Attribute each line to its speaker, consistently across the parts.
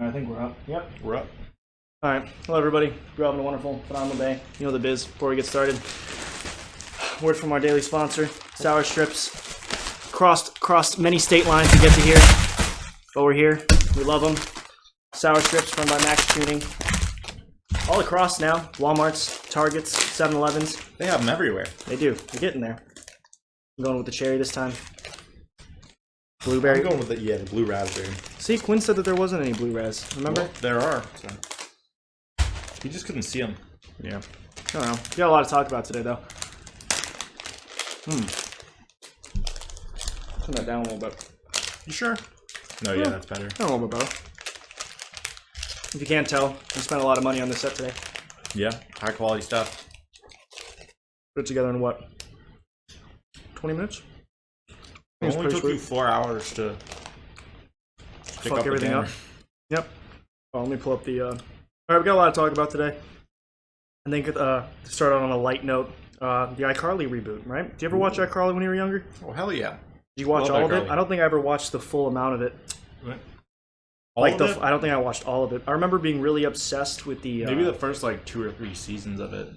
Speaker 1: I think we're up. Yep.
Speaker 2: We're up.
Speaker 1: All right. Hello, everybody. Hope you're having a wonderful, phenomenal day. You know the biz. Before we get started, word from our daily sponsor, Sour Strips. Crossed many state lines to get to here, but we're here. We love them. Sour Strips run by Max Tuning. All across now. Walmarts, Targets, 7-Elevens.
Speaker 2: They have them everywhere.
Speaker 1: They do. They're getting there. I'm going with the cherry this time. Blueberry.
Speaker 2: I'm going with the blue raspberry.
Speaker 1: See, Quinn said that there wasn't any blue ras. Remember?
Speaker 2: Well, there are. So. You just couldn't see them.
Speaker 1: Yeah. I don't know. We got a lot to talk about today, though. Turn that down a little bit.
Speaker 2: You sure? No, yeah, that's better.
Speaker 1: A little bit better. If you can't tell, we spent a lot of money on this set today.
Speaker 2: Yeah, high quality stuff.
Speaker 1: Put it together in what? 20 minutes?
Speaker 2: It only took you 4 hours to
Speaker 1: fuck everything up. Yep. Oh, let me pull up the... Alright, we got a lot to talk about today. I think to start out on a light note, the iCarly reboot, right? Did you ever watch iCarly when you were younger?
Speaker 2: Oh, hell yeah.
Speaker 1: Did you watch all of it? I don't think I ever watched the full amount of it.
Speaker 2: What?
Speaker 1: I don't think I watched all of it. I remember being really obsessed with the...
Speaker 2: Maybe the first, 2 or 3 seasons of it.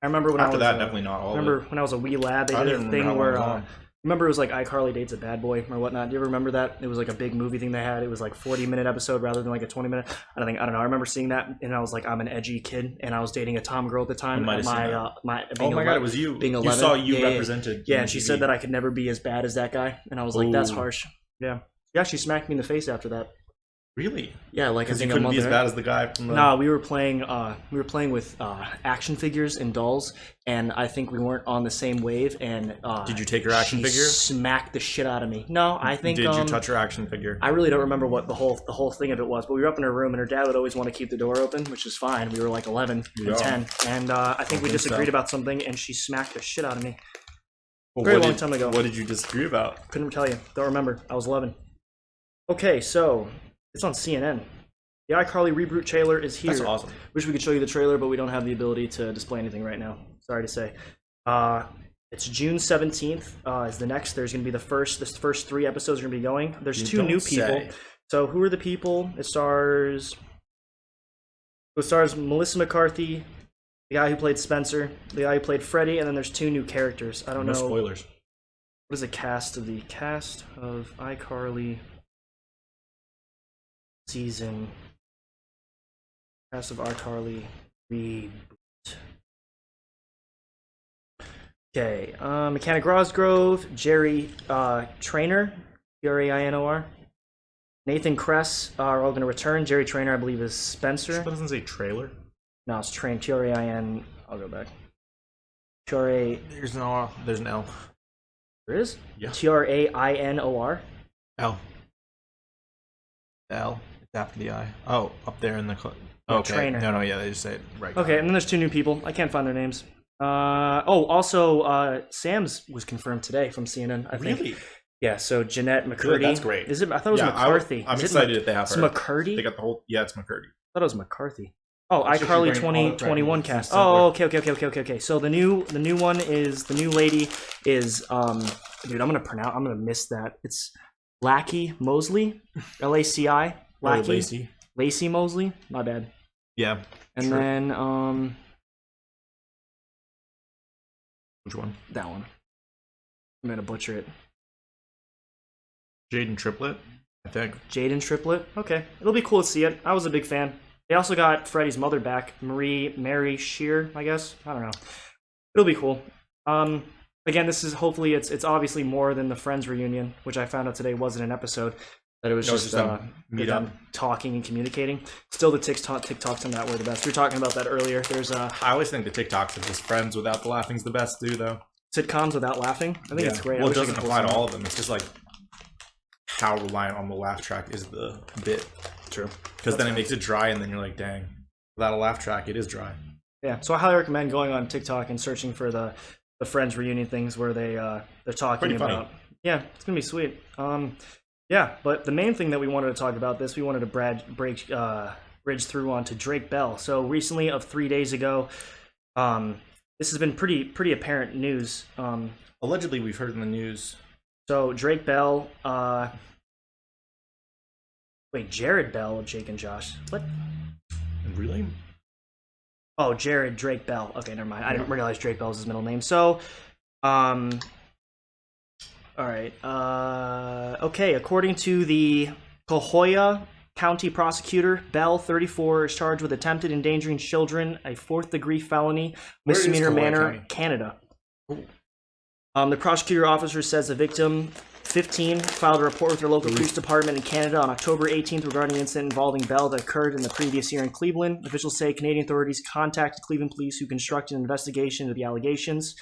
Speaker 1: I remember when
Speaker 2: After that, definitely not all of it.
Speaker 1: Remember when I was a wee lad, they did a thing where... remember it was like iCarly dates a bad boy or whatnot. Do you ever remember that? It was like a big movie thing they had. It was like 40-minute episode rather than like a 20-minute. I don't know. I remember seeing that and I was like, I'm an edgy kid and I was dating a Tom girl at the time.
Speaker 2: Oh my god, it was you.
Speaker 1: Being 11.
Speaker 2: You saw you represented.
Speaker 1: Yeah, and she said that I could never be as bad as that guy, and I was like, that's harsh. Yeah, she actually smacked me in the face after that.
Speaker 2: Really?
Speaker 1: Yeah, like
Speaker 2: because you couldn't be as bad as the guy from the...
Speaker 1: No, we were playing with action figures and dolls, and I think we weren't on the same wave. And
Speaker 2: did you take her action figure?
Speaker 1: Smacked the shit out of me. No, I think.
Speaker 2: Did you touch her action figure?
Speaker 1: I really don't remember what the whole thing of it was, but we were up in her room, and her dad would always want to keep the door open, which is fine. We were like 11 and 10, and I think we disagreed about something, and she smacked the shit out of me. Very long time ago.
Speaker 2: What did you disagree about?
Speaker 1: Couldn't tell you. Don't remember. I was 11. Okay, so it's on CNN. The iCarly reboot trailer is here.
Speaker 2: That's awesome.
Speaker 1: Wish we could show you the trailer, but we don't have the ability to display anything right now. Sorry to say. It's June 17th is the next. There's going to be the first 3 episodes are going to be going. There's 2 new people. So who are the people? It stars Melissa McCarthy, the guy who played Spencer, the guy who played Freddy, and then there's 2 new characters. I don't know.
Speaker 2: No spoilers.
Speaker 1: What is the cast of iCarly season? Cast of iCarly reboot. Okay, Mechanic Rosgrove, Jerry Trainor, Trainor, Nathan Kress are all going to return. Jerry Trainor, I believe, is Spencer.
Speaker 2: That doesn't say trailer.
Speaker 1: No, it's Train. Train. I'll go back. Train.
Speaker 2: There's an L. There's an L.
Speaker 1: There is.
Speaker 2: Yeah.
Speaker 1: Trainor.
Speaker 2: L. L. It's after the I. Oh, up there in the. Okay.
Speaker 1: Trainer.
Speaker 2: No, yeah, they just say it right.
Speaker 1: Okay, and then there's 2 new people. I can't find their names. Also, Sam's was confirmed today from CNN. I think.
Speaker 2: Really?
Speaker 1: Yeah. So Jeanette McCurdy.
Speaker 2: Good, that's great.
Speaker 1: Is it? I thought it was McCarthy.
Speaker 2: I'm excited that they have her.
Speaker 1: It's McCurdy.
Speaker 2: They got the whole. Yeah, it's McCurdy.
Speaker 1: I thought it was McCarthy. Oh, iCarly 2021 cast. Oh, okay. So the new one is the new lady is dude, I'm gonna miss that. It's Laci Mosley, Laci. Lacey Mosley. My bad.
Speaker 2: Yeah.
Speaker 1: And then
Speaker 2: which one?
Speaker 1: That one. I'm gonna butcher it.
Speaker 2: Jaden Triplett, I think.
Speaker 1: Jaden Triplett. Okay, it'll be cool to see it. I was a big fan. They also got Freddy's mother back, Mary Shear, I guess. I don't know. It'll be cool. Again, this is hopefully it's obviously more than the Friends reunion, which I found out today wasn't an episode. That it was just them talking and communicating. Still, the TikToks on that were the best. We were talking about that earlier. There's
Speaker 2: I always think the TikToks are just Friends without the laughing's the best too, though.
Speaker 1: Sitcoms without laughing. I think it's great.
Speaker 2: Well, it doesn't apply to all of them. It's just like how reliant on the laugh track is the bit.
Speaker 1: True.
Speaker 2: Because then it makes it dry, and then you're like, dang, without a laugh track, it is dry.
Speaker 1: Yeah. So I highly recommend going on TikTok and searching for the Friends reunion things where they're talking
Speaker 2: Pretty
Speaker 1: about.
Speaker 2: Funny.
Speaker 1: Yeah, it's gonna be sweet. Yeah, but the main thing that we wanted to talk about we wanted to bridge through onto Drake Bell. So recently, of 3 days ago, this has been pretty apparent news.
Speaker 2: Allegedly, we've heard in the news.
Speaker 1: So Drake Bell Wait, Jared Bell, Jake and Josh. What?
Speaker 2: Really?
Speaker 1: Oh, Jared Drake Bell. Okay, never mind. I didn't realize Drake Bell was his middle name. So, all right. Okay, according to the Cahokia County prosecutor, Bell, 34, is charged with attempted endangering children, a 4th-degree felony, misdemeanor manner, Canada. The prosecutor officer says the victim, 15, filed a report with their local police department in Canada on October 18th regarding an incident involving Bell that occurred in the previous year in Cleveland. Officials say Canadian authorities contacted Cleveland police, who conducted an investigation into the allegations.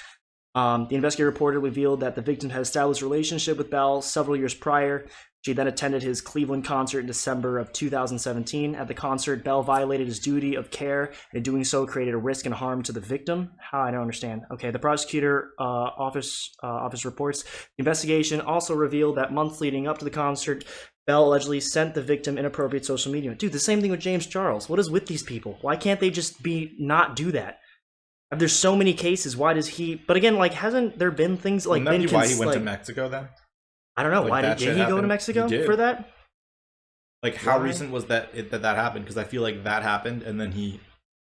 Speaker 1: The investigator reported revealed that the victim had established a relationship with Bell several years prior. She then attended his Cleveland concert in December of 2017. At the concert, Bell violated his duty of care, and in doing so created a risk and harm to the victim. How? I don't understand. Okay, the prosecutor office reports. The investigation also revealed that months leading up to the concert, Bell allegedly sent the victim inappropriate social media. Dude, the same thing with James Charles. What is with these people? Why can't they just not do that? There's so many cases. Why does he? But again, like, hasn't there been things like?
Speaker 2: Wouldn't that be why he went to Mexico then?
Speaker 1: I don't know.
Speaker 2: Like,
Speaker 1: why did he go to Mexico for that?
Speaker 2: Like, how recent was that happened? Because I feel like that happened, and then he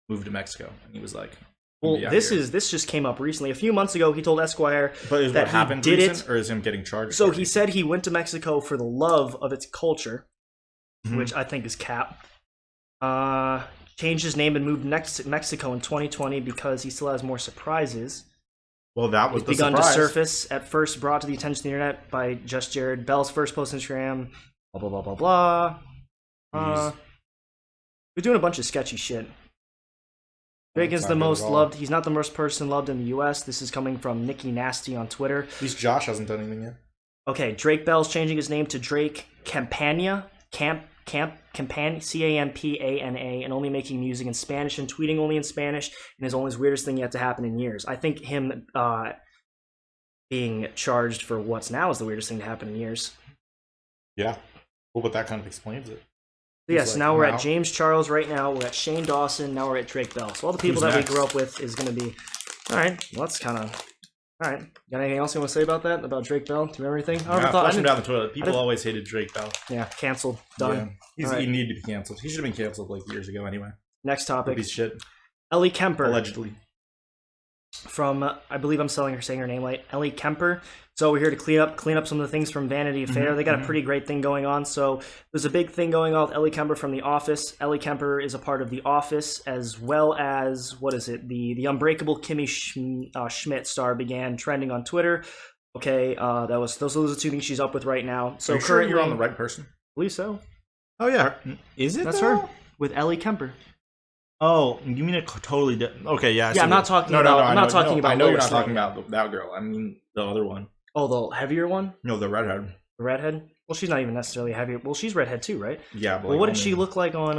Speaker 2: moved to Mexico, and he was like,
Speaker 1: "Well, this just came up recently. A few months ago, he told Esquire that he did it,
Speaker 2: or is him getting charged?
Speaker 1: So he said he went to Mexico for the love of its culture, which I think is cap. Changed his name and moved next to Mexico in 2020 because he still has more surprises.
Speaker 2: Well, that was
Speaker 1: begun to surface. At first, brought to the attention of the internet by Just Jared. Bell's first post on Instagram. Blah blah blah blah blah. We're doing a bunch of sketchy shit. Drake is the most loved. He's not the most person loved in the U.S. This is coming from Nikki Nasty on Twitter.
Speaker 2: At least Josh hasn't done anything yet.
Speaker 1: Okay, Drake Bell's changing his name to Drake Campana. Campana, C-A-M-P-A-N-A, and only making music in Spanish and tweeting only in Spanish, and is only his weirdest thing yet to happen in years. I think him being charged for what's now is the weirdest thing to happen in years.
Speaker 2: Yeah. Well, but that kind of explains it.
Speaker 1: Yes, like, now we're at James Charles right now, we're at Shane Dawson, now we're at Drake Bell. So all the people that we grew up with is going to be... Alright, well that's kind of... Alright, got anything else you want to say about that? About Drake Bell? Do you remember anything?
Speaker 2: Yeah, flush him down the toilet. People always hated Drake Bell.
Speaker 1: Yeah, canceled. Done.
Speaker 2: Yeah. He needed to be canceled. He should have been canceled like years ago anyway.
Speaker 1: Next topic.
Speaker 2: Piece of shit.
Speaker 1: Ellie Kemper.
Speaker 2: Allegedly.
Speaker 1: From, I believe I'm saying her name right, Ellie Kemper. So we're here to clean up some of the things from Vanity Fair. They got a pretty great thing going on. So there's a big thing going on with Ellie Kemper from The Office. Ellie Kemper is a part of The Office, as well as, what is it? The Unbreakable Kimmy Schmidt star began trending on Twitter. Okay, those are the two things she's up with right now. So
Speaker 2: are you sure you're on the right person?
Speaker 1: I believe so.
Speaker 2: Oh yeah, is it?
Speaker 1: That's her with Ellie Kemper.
Speaker 2: Oh, you mean a totally different? Okay, yeah.
Speaker 1: Yeah, I'm not talking about. I'm not talking about.
Speaker 2: I know you're not talking about that girl. I mean the other one.
Speaker 1: Oh, the heavier one?
Speaker 2: No, the redhead.
Speaker 1: The redhead? Well, she's not even necessarily heavy. Well, she's redhead too, right?
Speaker 2: Yeah. But
Speaker 1: well, what did she look like on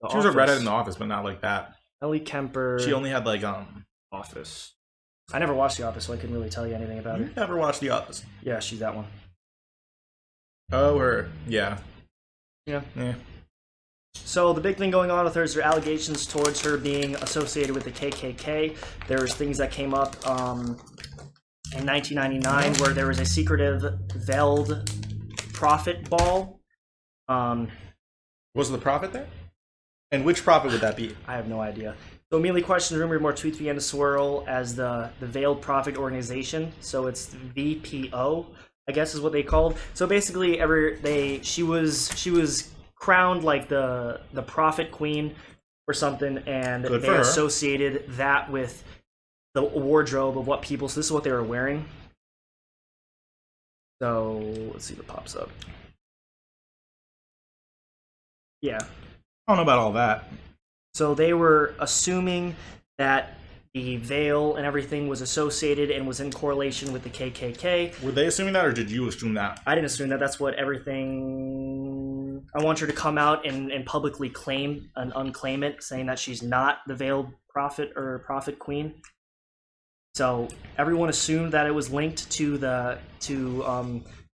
Speaker 1: The Office?
Speaker 2: She was a redhead in The Office, but not like that.
Speaker 1: Ellie Kemper.
Speaker 2: She only had like Office.
Speaker 1: I never watched The Office, so I couldn't really tell you anything about her.
Speaker 2: You never watched The Office?
Speaker 1: Yeah, she's that one.
Speaker 2: Oh, her. Yeah.
Speaker 1: Yeah. So the big thing going on with her is there are allegations towards her being associated with the KKK. There's things that came up in 1999 where there was a secretive veiled prophet ball.
Speaker 2: Was the prophet there? And which prophet would that be?
Speaker 1: I have no idea. So immediately questioned rumor, more tweets began to swirl as the Veiled Prophet Organization. So it's VPO, I guess is what they called. So basically, she was crowned like the prophet queen or something, and they associated that with the wardrobe of what people. So this is what they were wearing. So let's see what pops up. Yeah.
Speaker 2: I don't know about all that.
Speaker 1: So they were assuming that the veil and everything was associated and was in correlation with the KKK.
Speaker 2: Were they assuming that, or did you assume that?
Speaker 1: I didn't assume that. That's what everything... I want her to come out and publicly claim and unclaim it, saying that she's not the veiled prophet or prophet queen. So everyone assumed that it was linked to a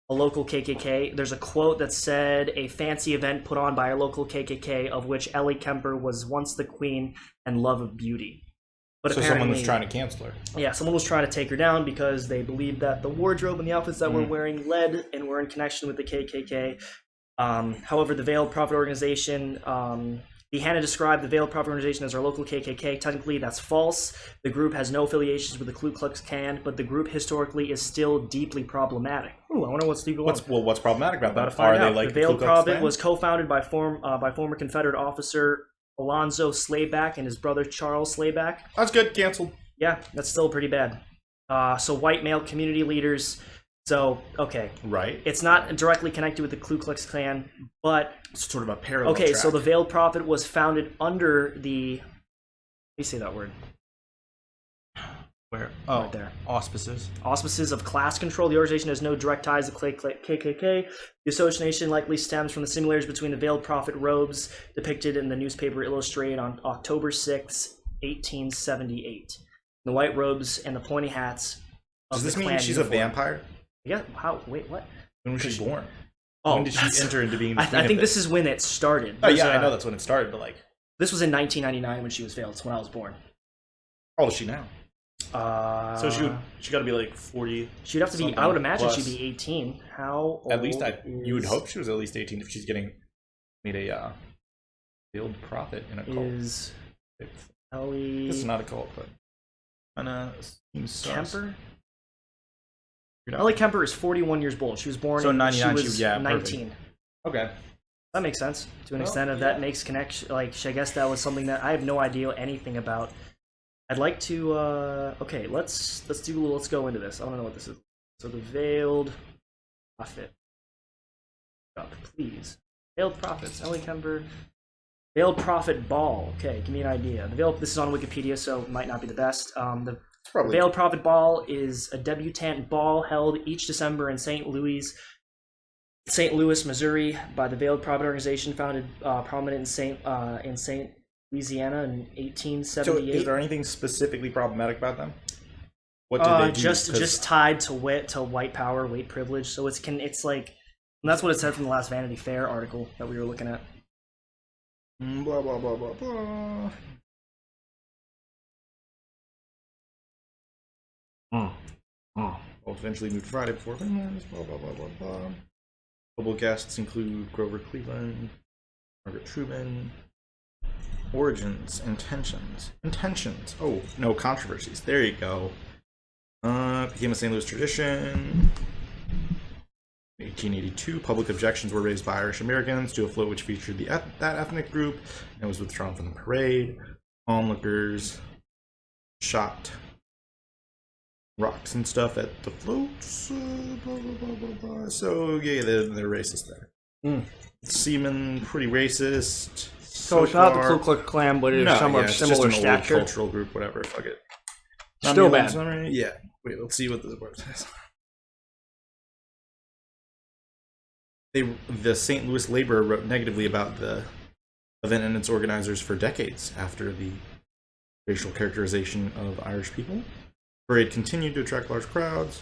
Speaker 1: local KKK. There's a quote that said, "A fancy event put on by a local KKK of which Ellie Kemper was once the queen and love of beauty." But
Speaker 2: so someone was trying to cancel her.
Speaker 1: Yeah, someone was trying to take her down because they believed that the wardrobe and the outfits that we're wearing led and were in connection with the KKK. However, the Veiled Prophet Organization, Dehanna described the Veiled Prophet Organization as our local KKK. Technically, that's false. The group has no affiliations with the Ku Klux Klan, but the group historically is still deeply problematic. Ooh, I wonder what's deeply
Speaker 2: What's problematic about that?
Speaker 1: Are
Speaker 2: they like
Speaker 1: the Veiled
Speaker 2: Ku Klux
Speaker 1: Prophet
Speaker 2: Klan?
Speaker 1: was co-founded by former Confederate officer Alonzo Slayback and his brother Charles Slayback.
Speaker 2: That's good. Canceled.
Speaker 1: Yeah, that's still pretty bad. So white male community leaders. So, okay.
Speaker 2: Right.
Speaker 1: It's not directly connected with the Ku Klux Klan, but...
Speaker 2: It's sort of a parallel
Speaker 1: Okay,
Speaker 2: track.
Speaker 1: so the Veiled Prophet was founded under the... Let me say that word.
Speaker 2: Where?
Speaker 1: Right there.
Speaker 2: Auspices.
Speaker 1: Auspices of class control. The organization has no direct ties to KKK. The association likely stems from the similarities between the Veiled Prophet robes depicted in the newspaper Illustrated on October 6, 1878. The white robes and the pointy hats of
Speaker 2: Does this
Speaker 1: the
Speaker 2: mean
Speaker 1: Klan
Speaker 2: she's
Speaker 1: uniform.
Speaker 2: a vampire?
Speaker 1: Yeah, how? Wait, what?
Speaker 2: When was she born?
Speaker 1: Oh,
Speaker 2: when did she enter into being?
Speaker 1: I think this is when it started.
Speaker 2: Oh yeah, I know that's when it started, but like,
Speaker 1: this was in 1999 when she was veiled. It's when I was born.
Speaker 2: how old is she now?
Speaker 1: So
Speaker 2: she got to be like 40.
Speaker 1: She'd have to be. I would imagine she'd be 18. How old?
Speaker 2: At least you would hope she was at least 18 if she's getting made a veiled prophet in a cult.
Speaker 1: Is Ellie?
Speaker 2: This is not a cult, but seems
Speaker 1: Kemper. Ellie Kemper is 41 years old. She was born.
Speaker 2: So
Speaker 1: in
Speaker 2: 99.
Speaker 1: She was 19.
Speaker 2: Perfect. Okay.
Speaker 1: That makes sense to an extent. If that makes connection, like I guess that was something that I have no idea anything about. I'd like to. Okay, let's go into this. I want to know what this is. So the Veiled Prophet. Up, please. Veiled Prophets. Ellie Kemper. Veiled Prophet Ball. Okay, give me an idea. The Veiled. This is on Wikipedia, so it might not be the best. The Veiled Prophet Ball is a debutante ball held each December in St. Louis, Missouri, by the Veiled Prophet Organization, founded prominent in St. Louisiana in 1878.
Speaker 2: So, is there anything specifically problematic about them? What did they do?
Speaker 1: Just tied to white power, white privilege. So it's like, and that's what it said from the last Vanity Fair article that we were looking at.
Speaker 2: Blah blah blah blah blah. Will eventually move to Friday before Christmas. Blah blah blah blah blah. Global guests include Grover Cleveland, Margaret Truman. Origins, intentions. Oh, no controversies. There you go. Became a St. Louis tradition. 1882, public objections were raised by Irish Americans to a float which featured that ethnic group and was withdrawn from the parade. Onlookers shot rocks and stuff at the floats. Blah, blah, blah, blah, blah. So yeah, they're racist there. Seamen, pretty racist.
Speaker 1: So it's not the Ku Klux Klan, but it's similar
Speaker 2: just an
Speaker 1: stature.
Speaker 2: old cultural group, whatever. Fuck it.
Speaker 1: Still bad.
Speaker 2: Yeah. Wait, let's see what this word says. The St. Louis Laborer wrote negatively about the event and its organizers for decades after the racial characterization of Irish people. The parade continued to attract large crowds.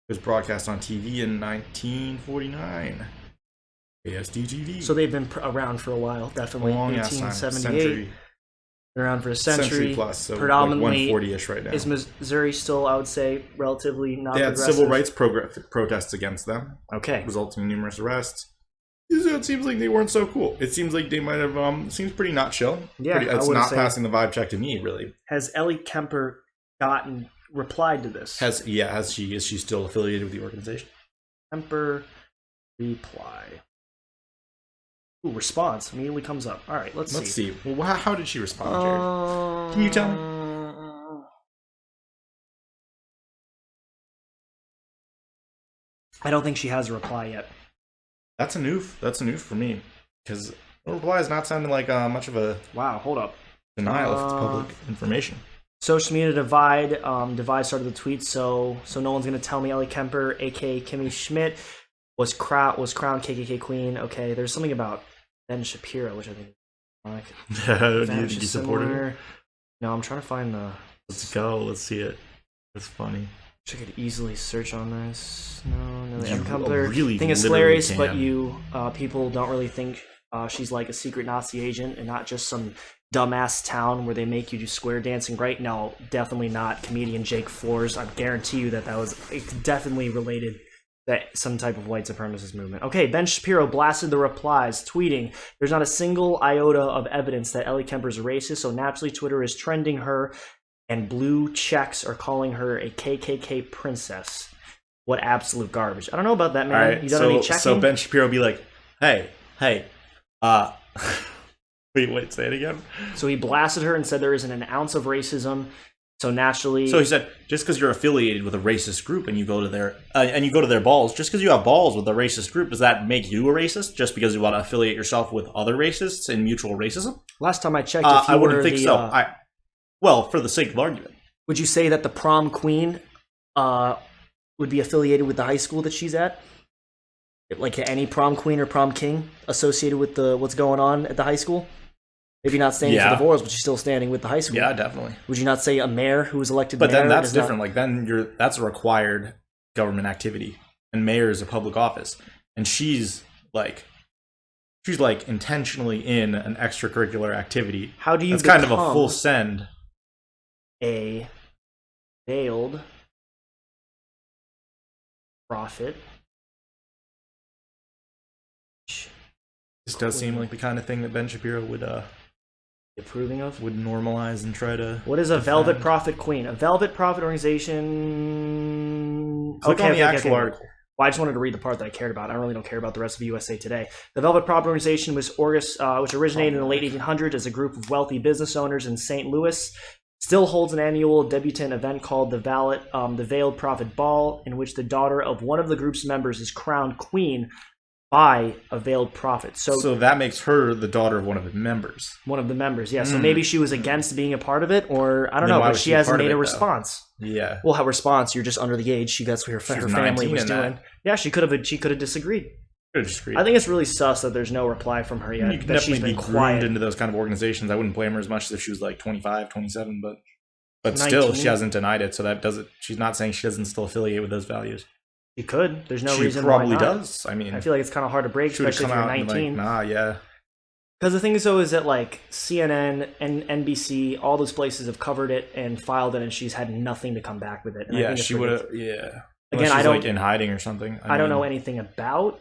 Speaker 2: It was broadcast on TV in 1949. ASDTV.
Speaker 1: So they've been around for a while, definitely.
Speaker 2: Long
Speaker 1: 1878. Been around for a century
Speaker 2: plus, so
Speaker 1: predominantly.
Speaker 2: Like 140-ish right now.
Speaker 1: Is Missouri still, I would say, relatively not
Speaker 2: They had
Speaker 1: progressive?
Speaker 2: civil rights protests against them.
Speaker 1: Okay.
Speaker 2: Resulting in numerous arrests. It seems like they weren't so cool. It seems like they might have, seems pretty not chill.
Speaker 1: Yeah,
Speaker 2: it's not passing the vibe check to me, really.
Speaker 1: Has Ellie Kemper replied to this?
Speaker 2: Is she still affiliated with the organization?
Speaker 1: Kemper reply. Ooh, response immediately comes up. All right, let's see.
Speaker 2: Well, how did she respond, Jared? Can you tell me?
Speaker 1: I don't think she has a reply yet.
Speaker 2: That's a noof for me, because the reply is not sounding like much of a
Speaker 1: hold up
Speaker 2: denial of public information.
Speaker 1: Social media divide. Divide started the tweet, so no one's gonna tell me Ellie Kemper, aka Kimmy Schmidt, was crowned KKK queen. Okay, there's something about Ben Shapiro, which I think
Speaker 2: Do you think you supported her?
Speaker 1: No, I'm trying to find the.
Speaker 2: Let's go. Let's see it. That's funny.
Speaker 1: I could easily search on this. No,
Speaker 2: You
Speaker 1: Kemper.
Speaker 2: really
Speaker 1: I think it's
Speaker 2: literally
Speaker 1: hilarious,
Speaker 2: can.
Speaker 1: but people don't really think she's like a secret Nazi agent and not just some dumbass town where they make you do square dancing. Right? No, definitely not. Comedian Jake Flores. I guarantee you that was definitely related that some type of white supremacist movement. Okay, Ben Shapiro blasted the replies, tweeting, "There's not a single iota of evidence that Ellie Kemper is racist, so naturally Twitter is trending her, and blue checks are calling her a KKK princess." What absolute garbage. I don't know about that, man.
Speaker 2: All right,
Speaker 1: You done any checking?
Speaker 2: so Ben Shapiro be like, hey, wait, say it again.
Speaker 1: So he blasted her and said there isn't an ounce of racism. So naturally,
Speaker 2: So he said, just because you're affiliated with a racist group and you go to their balls, just because you have balls with a racist group, does that make you a racist? Just because you want to affiliate yourself with other racists in mutual racism?
Speaker 1: last time I checked, if you
Speaker 2: I wouldn't
Speaker 1: were
Speaker 2: think
Speaker 1: the,
Speaker 2: so. Well, for the sake of argument.
Speaker 1: would you say that the prom queen would be affiliated with the high school that she's at? Like any prom queen or prom king associated with what's going on at the high school? If you're not standing for divorce, but you're still standing with the high school.
Speaker 2: Yeah, definitely.
Speaker 1: Would you not say a mayor who was elected
Speaker 2: But
Speaker 1: mayor?
Speaker 2: then that's different. Like that's a required government activity, and mayor is a public office, and she's like intentionally in an extracurricular activity.
Speaker 1: How do you?
Speaker 2: It's kind of a full send.
Speaker 1: A veiled prophet.
Speaker 2: This does seem like the kind of thing that Ben Shapiro would
Speaker 1: Approving of?
Speaker 2: would normalize and try to.
Speaker 1: What is a Velvet Prophet Queen? A Velvet Prophet organization.
Speaker 2: Click on the actual article.
Speaker 1: Well, I just wanted to read the part that I cared about. I really don't care about the rest of USA Today. The Velvet Prophet organization was which originated in the late 1800s as a group of wealthy business owners in St. Louis. Still holds an annual debutante event called the Veiled Prophet Ball, in which the daughter of one of the group's members is crowned queen by a veiled prophet.
Speaker 2: So that makes her the daughter of one of the members.
Speaker 1: One of the members, yeah. So maybe she was against being a part of it, or I don't know, but she hasn't made a response.
Speaker 2: Yeah.
Speaker 1: Well, her response, you're just under the age. That's what her family was doing. Yeah, she could have disagreed.
Speaker 2: I
Speaker 1: think it's really sus that there's no reply from her yet.
Speaker 2: You can
Speaker 1: that she's
Speaker 2: definitely
Speaker 1: been
Speaker 2: be
Speaker 1: quiet
Speaker 2: groomed into those kind of organizations. I wouldn't blame her as much as if she was like 25, 27, but
Speaker 1: 19.
Speaker 2: Still, she hasn't denied it. So that doesn't. She's not saying she doesn't still affiliate with those values.
Speaker 1: She could. There's no reason
Speaker 2: she probably
Speaker 1: why not.
Speaker 2: does. I mean,
Speaker 1: I feel like it's kind of hard to break, especially if you're 19.
Speaker 2: Yeah.
Speaker 1: Because the thing is, though, is that like CNN and NBC, all those places have covered it and filed it, and she's had nothing to come back with it. And
Speaker 2: yeah, she would have. Yeah.
Speaker 1: Again, I don't
Speaker 2: like in hiding or something.
Speaker 1: I don't know anything about.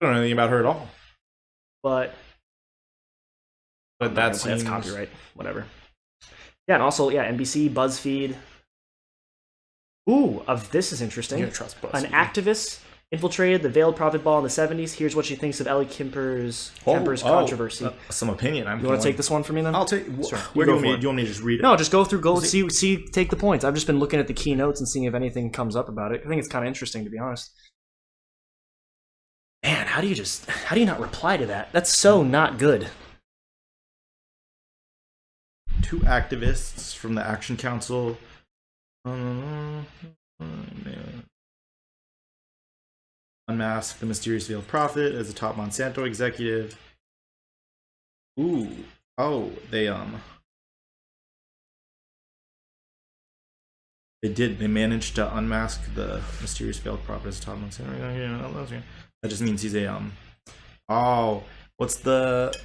Speaker 2: I don't know anything about her at all.
Speaker 1: But
Speaker 2: that's
Speaker 1: copyright. Whatever. Yeah, and also NBC, BuzzFeed. Ooh, this is interesting.
Speaker 2: Trust
Speaker 1: An activist infiltrated the Veiled Prophet Ball in the 70s. Here's what she thinks of Ellie Kemper's controversy.
Speaker 2: Some opinion.
Speaker 1: You want to take this one for me then?
Speaker 2: I'll take.
Speaker 1: Sure.
Speaker 2: Where do you want me to just read it?
Speaker 1: No, just go through. See. Take the points. I've just been looking at the keynotes and seeing if anything comes up about it. I think it's kind of interesting, to be honest. Man, how do you not reply to that? That's so not good.
Speaker 2: Two activists from the Action Council. Unmasked the mysterious veiled prophet as a top Monsanto executive. They managed to unmask the mysterious veiled prophet as a top Monsanto. That just means he's a what's the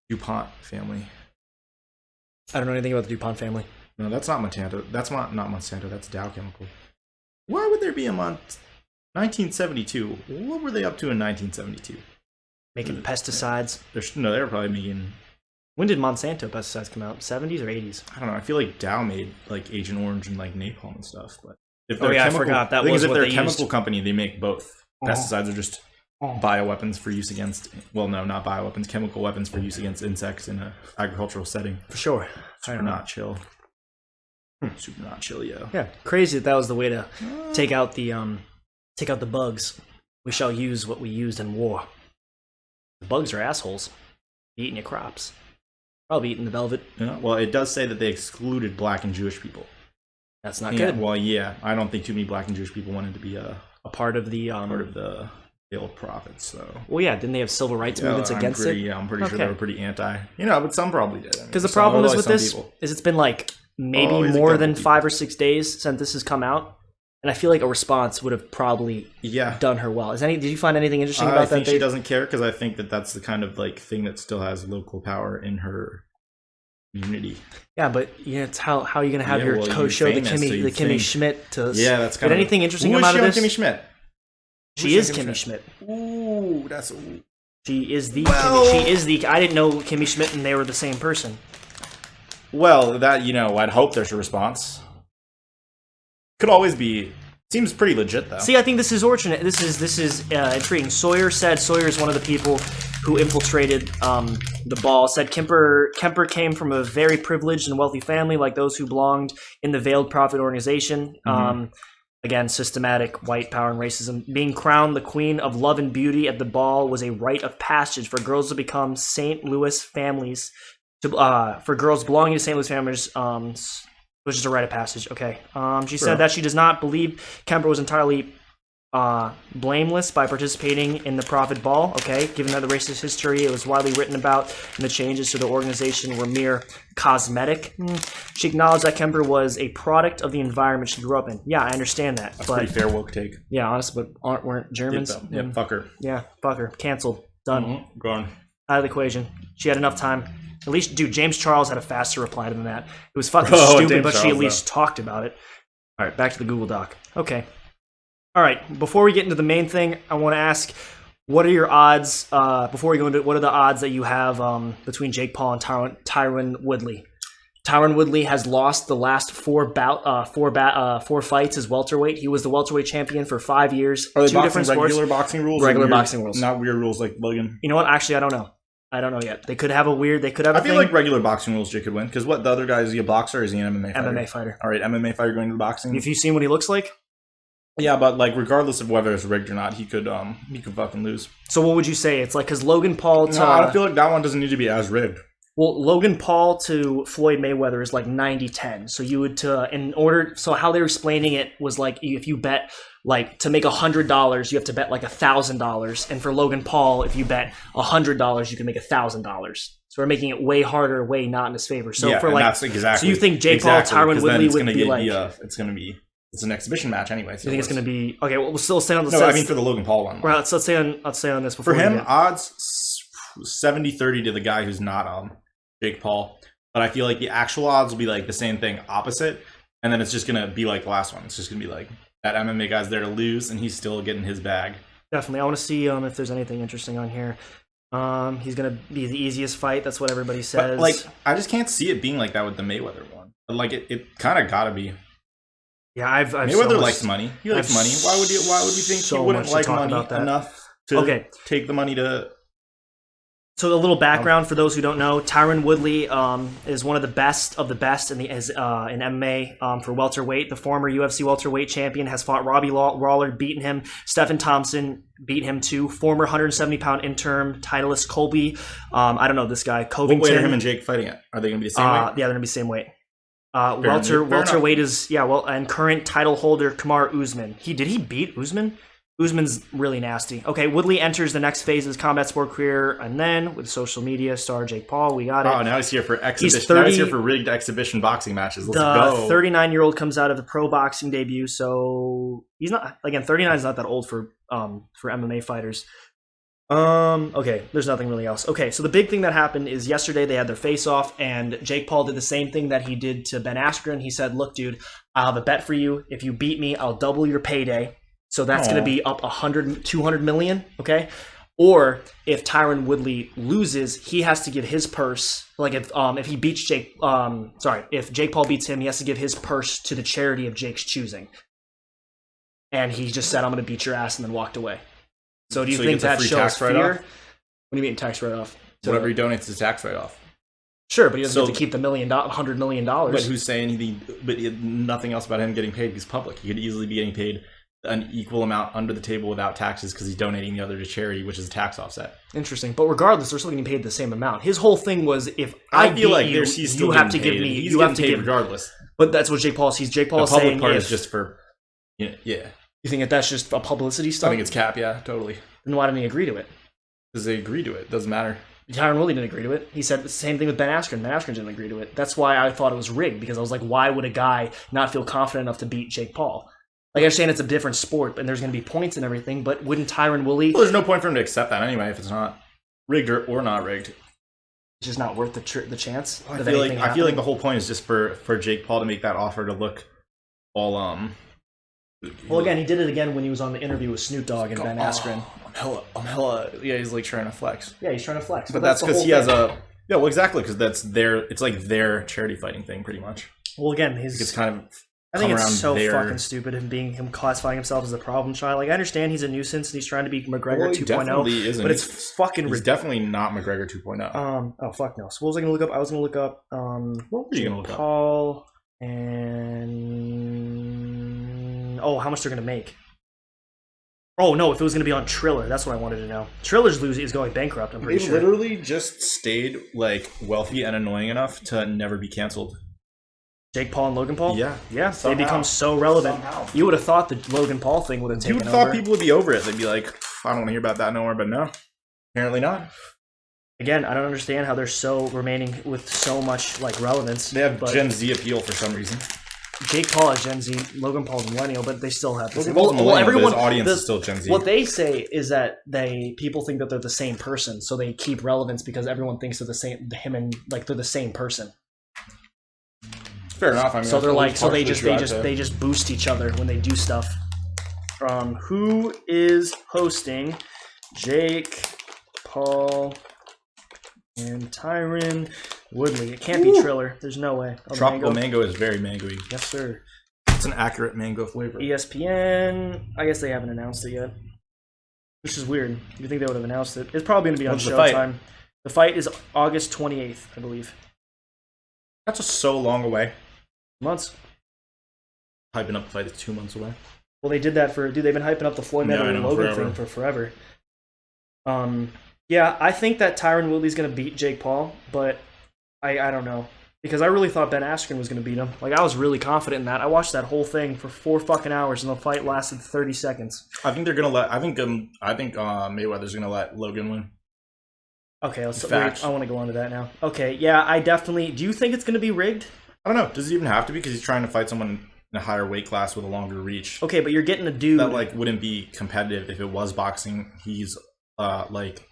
Speaker 2: DuPont family?
Speaker 1: I don't know anything about the DuPont family.
Speaker 2: No, that's not Monsanto. That's not Monsanto. That's Dow Chemical. Why would there be a 1972? What were they up to in 1972?
Speaker 1: Making pesticides.
Speaker 2: They were probably making.
Speaker 1: When did Monsanto pesticides come out? 70s or 80s?
Speaker 2: I don't know. I feel like Dow made like Agent Orange and like napalm and stuff. But if
Speaker 1: I forgot that was what
Speaker 2: they're
Speaker 1: they
Speaker 2: a chemical
Speaker 1: used.
Speaker 2: company, they make both. Pesticides are just bioweapons for use against. Well, no, not bioweapons. Chemical weapons for use against insects in an agricultural setting.
Speaker 1: For sure.
Speaker 2: Super not chill. Super not chill, yo.
Speaker 1: Yeah, crazy that was the way to take out the bugs. We shall use what we used in war. The bugs are assholes. Eating your crops. Probably eating the velvet.
Speaker 2: Yeah, well, it does say that they excluded black and Jewish people.
Speaker 1: That's not good.
Speaker 2: Well, yeah, I don't think too many black and Jewish people wanted to be
Speaker 1: a part of the
Speaker 2: veiled prophets. So.
Speaker 1: Well, yeah, didn't they have civil rights movements against it?
Speaker 2: Yeah, I'm pretty sure they were pretty anti. But some probably did.
Speaker 1: Because the problem is with this is it's been like maybe more than 5 or 6 days since this has come out, and I feel like a response would have probably done her well. Did you find anything interesting about that?
Speaker 2: I think she doesn't care because I think that that's the kind of like thing that still has local power in her Unity.
Speaker 1: Yeah, but it's how are you gonna have your
Speaker 2: well,
Speaker 1: co-show
Speaker 2: you're
Speaker 1: the
Speaker 2: famous, so you
Speaker 1: Kimmy
Speaker 2: think.
Speaker 1: Schmidt to?
Speaker 2: Yeah, that's
Speaker 1: Did
Speaker 2: kind of.
Speaker 1: anything interesting
Speaker 2: Who
Speaker 1: come
Speaker 2: is
Speaker 1: out
Speaker 2: she
Speaker 1: of
Speaker 2: on
Speaker 1: this?
Speaker 2: Kimmy Schmidt?
Speaker 1: She is Kimmy Schmidt.
Speaker 2: Ooh, that's.
Speaker 1: She is the.
Speaker 2: Well-
Speaker 1: She is the. I didn't know Kimmy Schmidt and they were the same person.
Speaker 2: Well, that I'd hope there's a response. Could always be. Seems pretty legit though.
Speaker 1: See, I think this is fortunate. This is intriguing. Sawyer is one of the people who infiltrated the ball. Said Kemper came from a very privileged and wealthy family, like those who belonged in the Veiled Prophet organization. Again, systematic white power and racism. Being crowned the queen of love and beauty at the ball was a rite of passage for girls to become St. Louis families. For girls belonging to St. Louis families, which is a rite of passage. Okay. She said that she does not believe Kemper was entirely blameless by participating in the Prophet Ball. Okay. Given that the racist history it was widely written about and the changes to the organization were mere cosmetic. She acknowledged that Kemper was a product of the environment she grew up in. Yeah, I understand that.
Speaker 2: That's a pretty fair woke take.
Speaker 1: Yeah, honestly, but weren't Germans?
Speaker 2: Yeah, fuck her.
Speaker 1: Yeah, fuck her. Canceled. Done.
Speaker 2: Gone.
Speaker 1: Out of the equation. She had enough time. At least, dude, James Charles had a faster reply than that. It was fucking stupid,
Speaker 2: James
Speaker 1: but she
Speaker 2: Charles,
Speaker 1: at least talked about it. All right, back to the Google Doc. Okay. All right, before we get into the main thing, I want to ask, what are your odds, before we go into what are the odds that you have between Jake Paul and Tyron Woodley? Tyron Woodley has lost the last four fights as welterweight. He was the welterweight champion for 5 years.
Speaker 2: Are they
Speaker 1: two
Speaker 2: boxing
Speaker 1: different sports.
Speaker 2: regular boxing rules?
Speaker 1: Regular boxing rules.
Speaker 2: Not weird rules like Logan.
Speaker 1: You know what? Actually, I don't know. I don't know yet. They could have a weird. They could have.
Speaker 2: I feel like regular boxing rules Jake could win because what the other guy is he a boxer or is he an MMA fighter?
Speaker 1: MMA fighter.
Speaker 2: All right, MMA fighter going to the boxing.
Speaker 1: If you've seen what he looks like,
Speaker 2: yeah, but like regardless of whether it's rigged or not, he could fucking lose.
Speaker 1: so what would you say? It's like because Logan Paul to
Speaker 2: No, I feel like that one doesn't need to be as rigged.
Speaker 1: well, Logan Paul to Floyd Mayweather is like 90-10. So you would so how they were explaining it was like if you bet like to make $100, you have to bet like $1,000, and for Logan Paul, if you bet $100, you can make $1,000. So we're making it way harder, way not in his favor. So
Speaker 2: yeah,
Speaker 1: for
Speaker 2: and
Speaker 1: like,
Speaker 2: that's exactly.
Speaker 1: so you think Jake Paul, Tyron Woodley would be like?
Speaker 2: It's an exhibition match anyway. So
Speaker 1: You think it's going to be okay? Well, we'll still stay on the.
Speaker 2: No, I mean for the Logan Paul one.
Speaker 1: Right, let's stay on this before
Speaker 2: For him,
Speaker 1: we get-
Speaker 2: odds 70-30 to the guy who's not Jake Paul. But I feel like the actual odds will be like the same thing, opposite, and then it's just gonna be like the last one. It's just gonna be like that MMA guy's there to lose, and he's still getting his bag.
Speaker 1: Definitely, I want to see if there's anything interesting on here. He's gonna be the easiest fight. That's what everybody says.
Speaker 2: But like, I just can't see it being like that with the Mayweather one. But like, it kind of gotta be.
Speaker 1: Yeah, I've
Speaker 2: Mayweather likes money. He likes money. Why would we think
Speaker 1: so
Speaker 2: he wouldn't
Speaker 1: much to
Speaker 2: like
Speaker 1: talk
Speaker 2: money
Speaker 1: about that.
Speaker 2: enough to
Speaker 1: Okay.
Speaker 2: take the money to?
Speaker 1: So a little background for those who don't know: Tyron Woodley is one of the best in MMA for welterweight. The former UFC welterweight champion has fought Robbie Lawler, beaten him. Stephen Thompson beat him too. Former 170-pound interim titleist Colby. I don't know this guy. Covington.
Speaker 2: What weight are him and Jake fighting at? Are they going to be the same weight?
Speaker 1: Yeah, they're gonna be same weight.
Speaker 2: Fair
Speaker 1: Welterweight is and current title holder Kamaru Usman. Did he beat Usman? Usman's really nasty. Okay, Woodley enters the next phase of his combat sport career, and then with social media star Jake Paul, we got it.
Speaker 2: Oh, now he's here for exhibition. Now he's here for rigged exhibition boxing matches. Let's go.
Speaker 1: The 39-year-old comes out of the pro boxing debut, so he's not 39 is not that old for MMA fighters. Okay, there's nothing really else. Okay, so the big thing that happened is yesterday they had their face-off, and Jake Paul did the same thing that he did to Ben Askren. He said, "Look, dude, I'll have a bet for you. If you beat me, I'll double your payday." So that's going to be up 200 million, okay? Or if Tyron Woodley loses, he has to give his purse. Like if he beats if Jake Paul beats him, he has to give his purse to the charity of Jake's choosing. And he just said, "I'm going to beat your ass," and then walked away. So do you think that shows fear? What do you mean tax write-off?
Speaker 2: Whatever he donates is tax write-off.
Speaker 1: Sure, but he doesn't get to keep the $100 million.
Speaker 2: But who's saying anything? But nothing else about him getting paid. He's public. He could easily be getting paid an equal amount under the table without taxes because he's donating the other to charity, which is a tax offset.
Speaker 1: Interesting, but regardless, they're still getting paid the same amount. His whole thing was, if I feel like you have to give me.
Speaker 2: You have to give regardless.
Speaker 1: But that's what Jake Paul sees. Jake Paul is saying,
Speaker 2: part is just for, yeah.
Speaker 1: You think that's just a publicity stuff?
Speaker 2: I think it's cap. Yeah, totally.
Speaker 1: Then why didn't he agree to it?
Speaker 2: Because they agree to it. Doesn't matter.
Speaker 1: Tyron Woodley didn't agree to it. He said the same thing with Ben Askren. Ben Askren didn't agree to it. That's why I thought it was rigged, because I was like, why would a guy not feel confident enough to beat Jake Paul? Like, I understand it's a different sport, and there's going to be points and everything, but wouldn't Tyron Woodley...
Speaker 2: Well, there's no point for him to accept that anyway if it's not rigged or not rigged.
Speaker 1: it's just not worth the chance.
Speaker 2: I feel like the whole point is just for Jake Paul to make that offer to look all
Speaker 1: Well, again, he did it again when he was on the interview with Snoop Dogg and Ben Askren.
Speaker 2: I'm hella. Yeah, he's like trying to flex.
Speaker 1: Yeah, he's trying to flex.
Speaker 2: But that's because he has a. Yeah, well, exactly, because it's like their charity fighting thing, pretty much.
Speaker 1: Well, again,
Speaker 2: it's kind of.
Speaker 1: I think it's so fucking stupid him classifying himself as a problem child. Like, I understand he's a nuisance and he's trying to be McGregor 2.0, but it's fucking ridiculous.
Speaker 2: He's definitely not McGregor 2.0.
Speaker 1: Oh fuck no. So what was I gonna look up? I was gonna look up
Speaker 2: what were you gonna look up?
Speaker 1: Paul and how much they're gonna make. Oh no, if it was gonna be on Triller, that's what I wanted to know. Triller's is going bankrupt, I'm pretty sure.
Speaker 2: They literally just stayed like wealthy and annoying enough to never be canceled.
Speaker 1: Jake Paul and Logan Paul?
Speaker 2: Yeah.
Speaker 1: They become so relevant. Somehow. You would have thought the Logan Paul thing would have taken over.
Speaker 2: You thought people would be over it. They'd be like, I don't want to hear about that no more, but no. Apparently not.
Speaker 1: Again, I don't understand how they're so remaining with so much like relevance.
Speaker 2: They have Gen Z appeal for some reason.
Speaker 1: Jake Paul is Gen Z, Logan Paul's millennial, but they still have the same.
Speaker 2: Everyone's audience is still Gen Z.
Speaker 1: What they say is that people think that they're the same person, so they keep relevance because everyone thinks they're the same. They're the same person.
Speaker 2: Fair enough. I mean,
Speaker 1: so they're like, so they just boost each other when they do stuff. Who is hosting Jake Paul and Tyron Woodley? It can't be Triller. There's no way.
Speaker 2: Tropical mango is very mango-y.
Speaker 1: Yes, sir.
Speaker 2: It's an accurate mango flavor.
Speaker 1: ESPN. I guess they haven't announced it yet. Which is weird. You think they would have announced it? It's probably going to be on Showtime. The fight is August 28th, I believe.
Speaker 2: That's just so long away.
Speaker 1: Months.
Speaker 2: Hyping up the fight is 2 months away.
Speaker 1: Well, they did that they've been hyping up the Floyd Mayweather and Logan thing for forever. Yeah, I think that Tyron Woodley's going to beat Jake Paul, but I don't know. Because I really thought Ben Askren was going to beat him. Like, I was really confident in that. I watched that whole thing for 4 fucking hours, and the fight lasted 30 seconds.
Speaker 2: I think they're going to let... I think Mayweather's going to let Logan win.
Speaker 1: Okay, I want to go on to that now. Okay, yeah, I definitely... Do you think it's going to be rigged?
Speaker 2: I don't know. Does it even have to be? Because he's trying to fight someone in a higher weight class with a longer reach.
Speaker 1: Okay, but you're getting a dude...
Speaker 2: That, like, wouldn't be competitive if it was boxing. He's, like,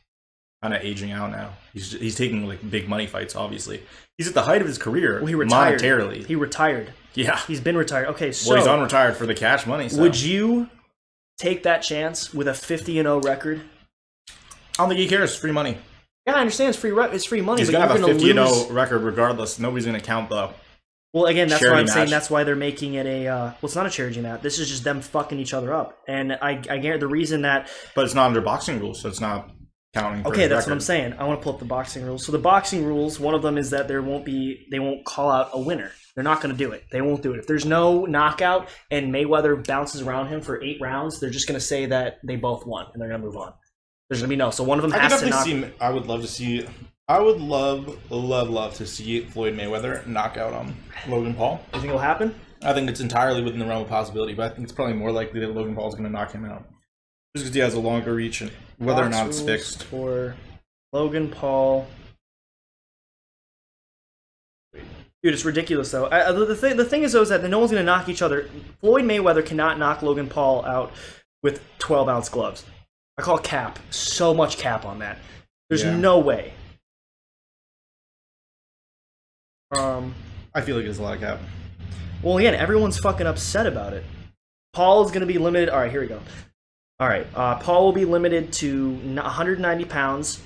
Speaker 2: kind of aging out now. He's taking, like, big money fights, obviously. He's at the height of his career,
Speaker 1: he retired.
Speaker 2: monetarily.
Speaker 1: He retired.
Speaker 2: Yeah.
Speaker 1: He's been retired. Okay, so...
Speaker 2: Well, he's unretired for the cash money, so...
Speaker 1: Would you take that chance with a 50-0 record?
Speaker 2: I don't think he cares. Free money.
Speaker 1: Yeah, I understand it's free money.
Speaker 2: He's going to have a 50-0 record regardless. Nobody's going to count the...
Speaker 1: Well, again, that's why I'm saying that's why they're making it a... well, it's not a charity match. This is just them fucking each other up. And I guarantee the reason that...
Speaker 2: But it's not under boxing rules, so it's not counting for
Speaker 1: Okay, that's what I'm saying. I want to pull up the boxing rules. So the boxing rules, one of them is that they won't call out a winner. They're not going to do it. They won't do it. If there's no knockout and Mayweather bounces around him for 8 rounds, they're just going to say that they both won, and they're going to move on. There's going to be no. So one of them has to knock...
Speaker 2: I would love to see... I would love to see Floyd Mayweather knock out Logan Paul.
Speaker 1: You think it'll happen?
Speaker 2: I think it's entirely within the realm of possibility, but I think it's probably more likely that Logan Paul is going to knock him out. Just because he has a longer reach, and whether or not it's fixed.
Speaker 1: For Logan Paul. Dude, it's ridiculous, though. The thing is, though, is that no one's going to knock each other. Floyd Mayweather cannot knock Logan Paul out with 12-ounce gloves. I call cap. So much cap on that. There's no way.
Speaker 2: I feel like there's a lot of cap.
Speaker 1: Well, again, everyone's fucking upset about it. Paul is going to be limited. All right, here we go. All right, Paul will be limited to 190 pounds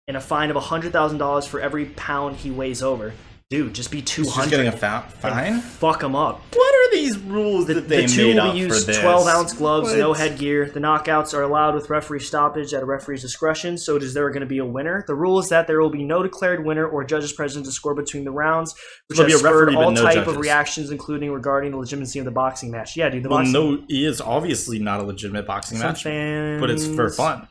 Speaker 1: and a fine of $100,000 for every pound he weighs over. Dude, just be 200.
Speaker 2: He's just getting a fine?
Speaker 1: Fuck him up.
Speaker 2: What are these rules that they made up for this?
Speaker 1: The two will use 12-ounce gloves, no headgear. The knockouts are allowed with referee stoppage at a referee's discretion. So is there going to be a winner? The rule is that there will be no declared winner or judges present to score between the rounds, which has spurred all type of reactions, incling regarding the legitimacy of the boxing match. Yeah, dude.
Speaker 2: No, it is obviously not a legitimate boxing match, but it's for fun.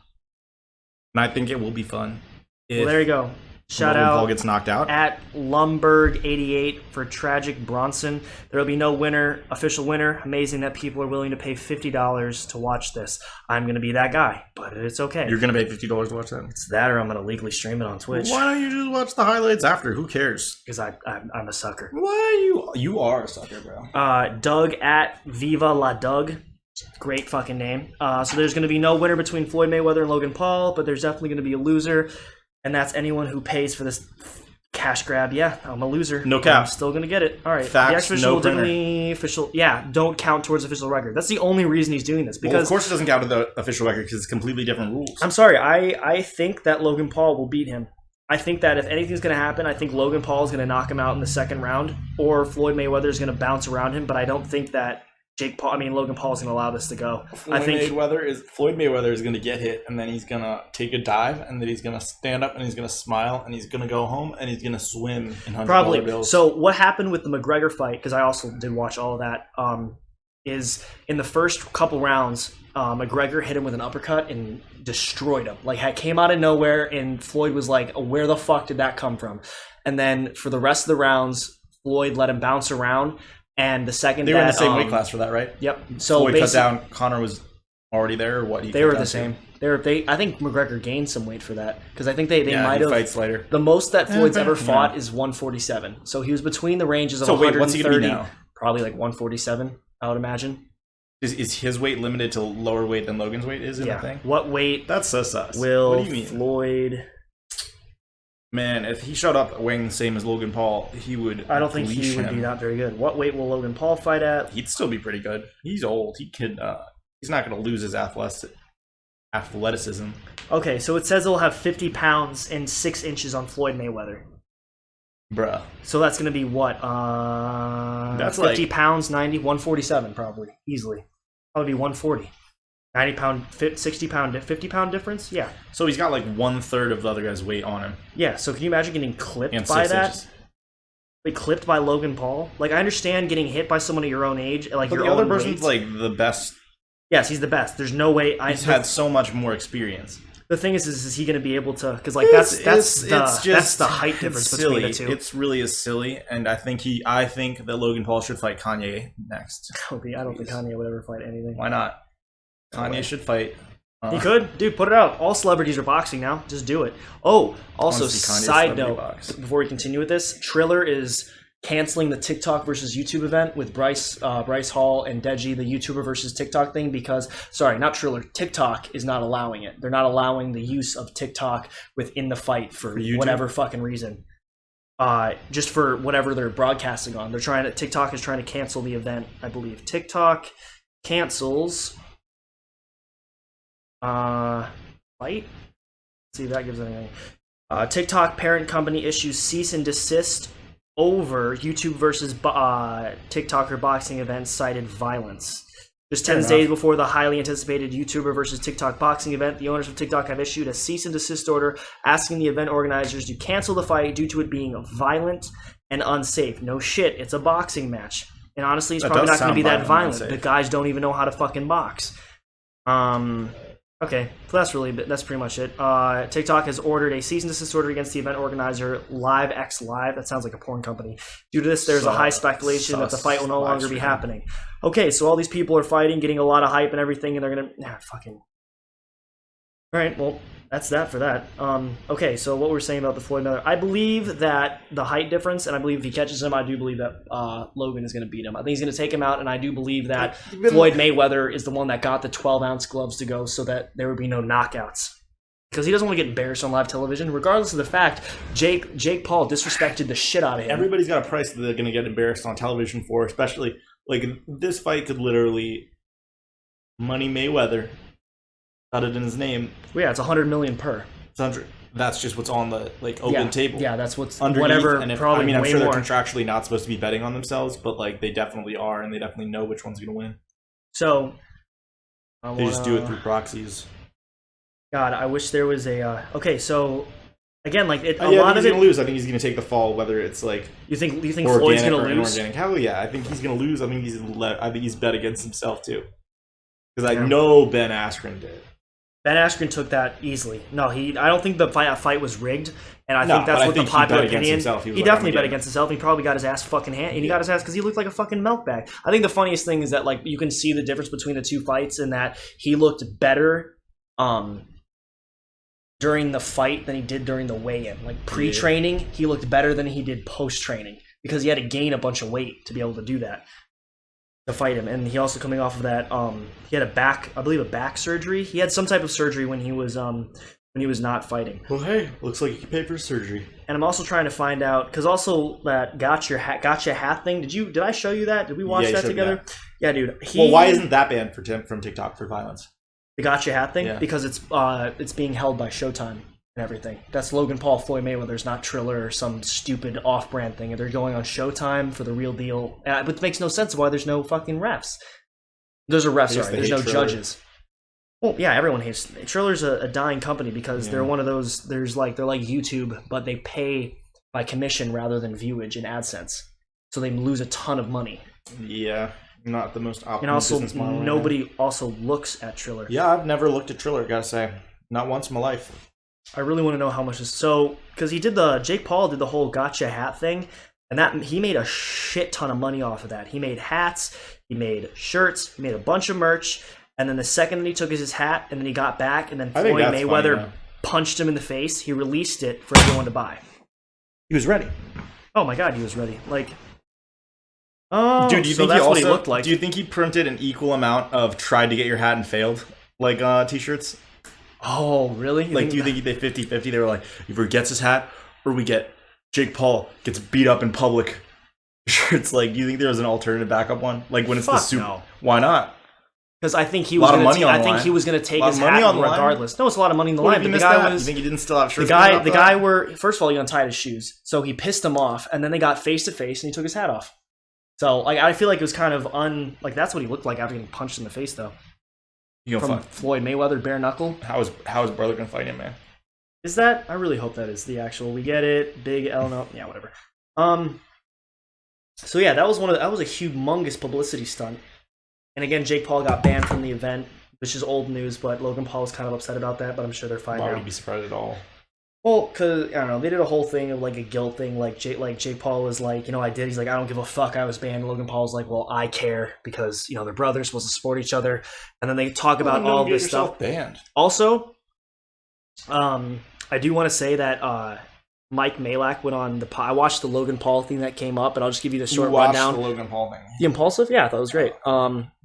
Speaker 2: And I think it will be fun.
Speaker 1: Well, there you go. Shout out
Speaker 2: Paul gets knocked out
Speaker 1: at Lumberg88 for Tragic Bronson. There will be no winner, official winner. Amazing that people are willing to pay $50 to watch this. I'm going to be that guy, but it's okay.
Speaker 2: You're going to pay $50 to watch that?
Speaker 1: It's that, or I'm going to legally stream it on Twitch.
Speaker 2: Why don't you just watch the highlights after? Who cares?
Speaker 1: Because I'm a sucker.
Speaker 2: Why you are a sucker, bro?
Speaker 1: Doug at Viva La Doug. Great fucking name. So there's going to be no winner between Floyd Mayweather and Logan Paul, but there's definitely going to be a loser. and that's anyone who pays for this cash grab. Yeah, I'm a loser.
Speaker 2: No cap.
Speaker 1: I'm still gonna get it. All right.
Speaker 2: Facts,
Speaker 1: the exhibition
Speaker 2: no
Speaker 1: will definitely official. Yeah, don't count towards official record. That's the only reason he's doing this. Because
Speaker 2: well, of course it doesn't count to the official record because it's completely different rules.
Speaker 1: I'm sorry. I think that Logan Paul will beat him. I think that if anything's going to happen, I think Logan Paul is going to knock him out in the second round, or Floyd Mayweather is going to bounce around him. But I don't think that Logan Paul is going to allow this to go.
Speaker 3: Floyd Mayweather is going to get hit, and then he's going to take a dive, and then he's going to stand up, and he's going to smile, and he's going to go home, and he's going to swim in $100 bills.
Speaker 1: So what happened with the McGregor fight, because I also did watch all of that, is in the first couple rounds, McGregor hit him with an uppercut and destroyed him. Like, came out of nowhere, and Floyd was like, where the fuck did that come from? And then for the rest of the rounds, Floyd let him bounce around. And the second
Speaker 3: they were in the same weight class for that, right?
Speaker 1: Yep. So
Speaker 3: Floyd cut down. Connor was already there, or what?
Speaker 1: They were the same. I think McGregor gained some weight for that because I think they might have.
Speaker 3: Fights later.
Speaker 1: The most that Floyd's ever fought is 147. So he was between the ranges of 130.
Speaker 3: Wait, what's he gonna be now?
Speaker 1: Probably like 147, I would imagine.
Speaker 3: Is his weight limited to lower weight than Logan's weight is in the thing?
Speaker 1: What weight?
Speaker 3: That's so sus.
Speaker 1: Will
Speaker 3: what do you mean?
Speaker 1: Floyd?
Speaker 3: Man, if he showed up weighing the same as Logan Paul, he would.
Speaker 1: I don't think he would be not very good. What weight will Logan Paul fight at?
Speaker 3: He'd still be pretty good. He's old. He could. He's not going to lose his athleticism.
Speaker 1: Okay, so it says he'll have 50 pounds and 6 inches on Floyd Mayweather.
Speaker 3: Bruh.
Speaker 1: So that's going to be what? That's 50 pounds, 90, 147 probably, easily. Probably be 140. 90 pound, 60 pound, 50 pound difference? Yeah.
Speaker 3: So he's got like 1/3 of the other guy's weight on him.
Speaker 1: Yeah, so can you imagine getting clipped by that?
Speaker 3: Inches.
Speaker 1: Like clipped by Logan Paul? Like, I understand getting hit by someone of your own age, like
Speaker 3: but
Speaker 1: your
Speaker 3: the
Speaker 1: own
Speaker 3: other person's
Speaker 1: weight.
Speaker 3: like the best.
Speaker 1: Yes, he's the best. There's no way.
Speaker 3: He's had so much more experience.
Speaker 1: The thing is he going to be able to? Because like that's the height difference between the two.
Speaker 3: It's really silly, and I think that Logan Paul should fight Kanye next.
Speaker 1: I don't think Kanye would ever fight anything.
Speaker 3: Why not? Kanye should fight.
Speaker 1: He could, dude. Put it out. All celebrities are boxing now. Just do it. Oh, also side note before we continue with this, Triller is canceling the TikTok versus YouTube event with Bryce Hall and Deji, the YouTuber versus TikTok thing, because not Triller. TikTok is not allowing it. They're not allowing the use of TikTok within the fight for whatever fucking reason. Just for whatever they're broadcasting on. TikTok is trying to cancel the event, I believe. TikTok cancels fight. Let's see if that gives anything. TikTok parent company issues cease and desist over YouTube versus TikToker boxing event cited violence. Just 10 days before the highly anticipated YouTuber versus TikTok boxing event, the owners of TikTok have issued a cease and desist order asking the event organizers to cancel the fight due to it being violent and unsafe. No shit, it's a boxing match. And honestly, it's probably not going to be that violent. The guys don't even know how to fucking box. Okay, so that's pretty much it. TikTok has ordered a cease and desist order against the event organizer LiveX Live. That sounds like a porn company. Due to this, there's a high speculation that the fight will no longer be happening. Okay, so all these people are fighting, getting a lot of hype and everything, and they're gonna fucking. All right, well, that's that for that. Okay, so what we're saying about the Floyd Mayweather, I believe that the height difference, and I believe if he catches him, I do believe that Logan is going to beat him. I think he's going to take him out, and I do believe that Floyd Mayweather is the one that got the 12-ounce gloves to go so that there would be no knockouts. Because he doesn't want to get embarrassed on live television, regardless of the fact Jake Paul disrespected the shit out of him.
Speaker 3: Everybody's got a price that they're going to get embarrassed on television for, especially, like, this fight could literally money Mayweather. Got it in his name.
Speaker 1: Well, yeah, it's $100 million per.
Speaker 3: That's just what's on the open table.
Speaker 1: Yeah, that's what's
Speaker 3: underneath.
Speaker 1: Whatever.
Speaker 3: And
Speaker 1: probably
Speaker 3: I'm
Speaker 1: way
Speaker 3: sure
Speaker 1: more.
Speaker 3: they're contractually not supposed to be betting on themselves, but like they definitely are, and they definitely know which one's going to win.
Speaker 1: So
Speaker 3: they just do it through proxies.
Speaker 1: God, I wish there was a. Okay, so again, like a
Speaker 3: lot of it. He's going to lose. I think he's going to take the fall, whether it's like
Speaker 1: you think Floyd's going to lose.
Speaker 3: Inorganic. Hell yeah, I think he's going to lose. I think he's bet against himself too, because I know Ben Askren did.
Speaker 1: Ben Askren took that easily. No, I don't think the fight was rigged, and I think that's what the popular opinion. He definitely bet against himself. He probably got his ass fucking hand, and he got his ass because he looked like a fucking milk bag. I think the funniest thing is that like you can see the difference between the two fights, in that he looked better during the fight than he did during the weigh-in. Like pre-training, he looked better than he did post-training because he had to gain a bunch of weight to be able to do that. To fight him, and he also coming off of that, he had a back surgery. He had some type of surgery when he was when he was not fighting.
Speaker 3: Well, hey, looks like you can pay for surgery.
Speaker 1: And I'm also trying to find out, because also that gotcha hat thing. Did I show you that? Did we watch that together? Yeah, dude.
Speaker 3: Well, why isn't that banned from TikTok for violence?
Speaker 1: The gotcha hat thing?
Speaker 3: Yeah.
Speaker 1: Because it's being held by Showtime and everything. That's Logan Paul, Floyd Mayweather's, not Triller or some stupid off-brand thing. They're going on Showtime for the real deal. But it makes no sense why there's no fucking refs. There's a ref, sorry. There's no
Speaker 3: Triller.
Speaker 1: judges. Well, yeah, everyone hates Triller's a dying company because they're one of those. They're like YouTube, but they pay by commission rather than viewage in AdSense, so they lose a ton of money.
Speaker 3: Yeah, not the most optimal
Speaker 1: and also
Speaker 3: business model.
Speaker 1: Nobody also looks at Triller.
Speaker 3: Yeah, I've never looked at Triller. Gotta say, not once in my life.
Speaker 1: I really want to know how much is because Jake Paul did the whole gotcha hat thing, and that he made a shit ton of money off of that. He made hats, he made shirts, he made a bunch of merch. And then the second that he took his hat, and then he got back, and then Floyd Mayweather punched him in the face, he released it for everyone to buy.
Speaker 3: He was ready.
Speaker 1: Oh my god, he was ready. Like,
Speaker 3: dude, do you think
Speaker 1: that's
Speaker 3: he
Speaker 1: what he looked like?
Speaker 3: Do you think he printed an equal amount of "tried to get your hat and failed" t-shirts?
Speaker 1: Oh, really?
Speaker 3: Do you think he did 50-50? They were like, either gets his hat, or we get Jake Paul gets beat up in public. Shirts. Like, do you think there was an alternative backup one? Like when it's the suit?
Speaker 1: No.
Speaker 3: Why not?
Speaker 1: Because I think he was going to take his hat regardless. No, it's a lot of money on the line.
Speaker 3: But the guy was. You think he didn't still have shirts?
Speaker 1: The guy were first of all, he untied his shoes, so he pissed him off, and then they got face to face, and he took his hat off. So like I feel like it was kind of that's what he looked like after getting punched in the face, though. From Floyd Mayweather, bare knuckle.
Speaker 3: How is brother gonna fight him, man?
Speaker 1: Is that? I really hope that is the actual. We get it. Big L. No, yeah, whatever. So yeah, that was a humongous publicity stunt. And again, Jake Paul got banned from the event, which is old news, but Logan Paul is kind of upset about that, but I'm sure they're fine now.
Speaker 3: Why would you be surprised at all?
Speaker 1: Well, because, I don't know, they did a whole thing of, like, a guilt thing, Jake Paul was like, I did, he's like, I don't give a fuck, I was banned. Logan Paul was like, well, I care, because, they're brothers, supposed to support each other, and then they talk about all this stuff.
Speaker 3: Banned.
Speaker 1: Also, I do want to say that, Mike Malak went on I watched the Logan Paul thing that came up, and I'll just give you the short rundown.
Speaker 3: The Logan Paul thing.
Speaker 1: The Impulsive? Yeah, I thought it was great.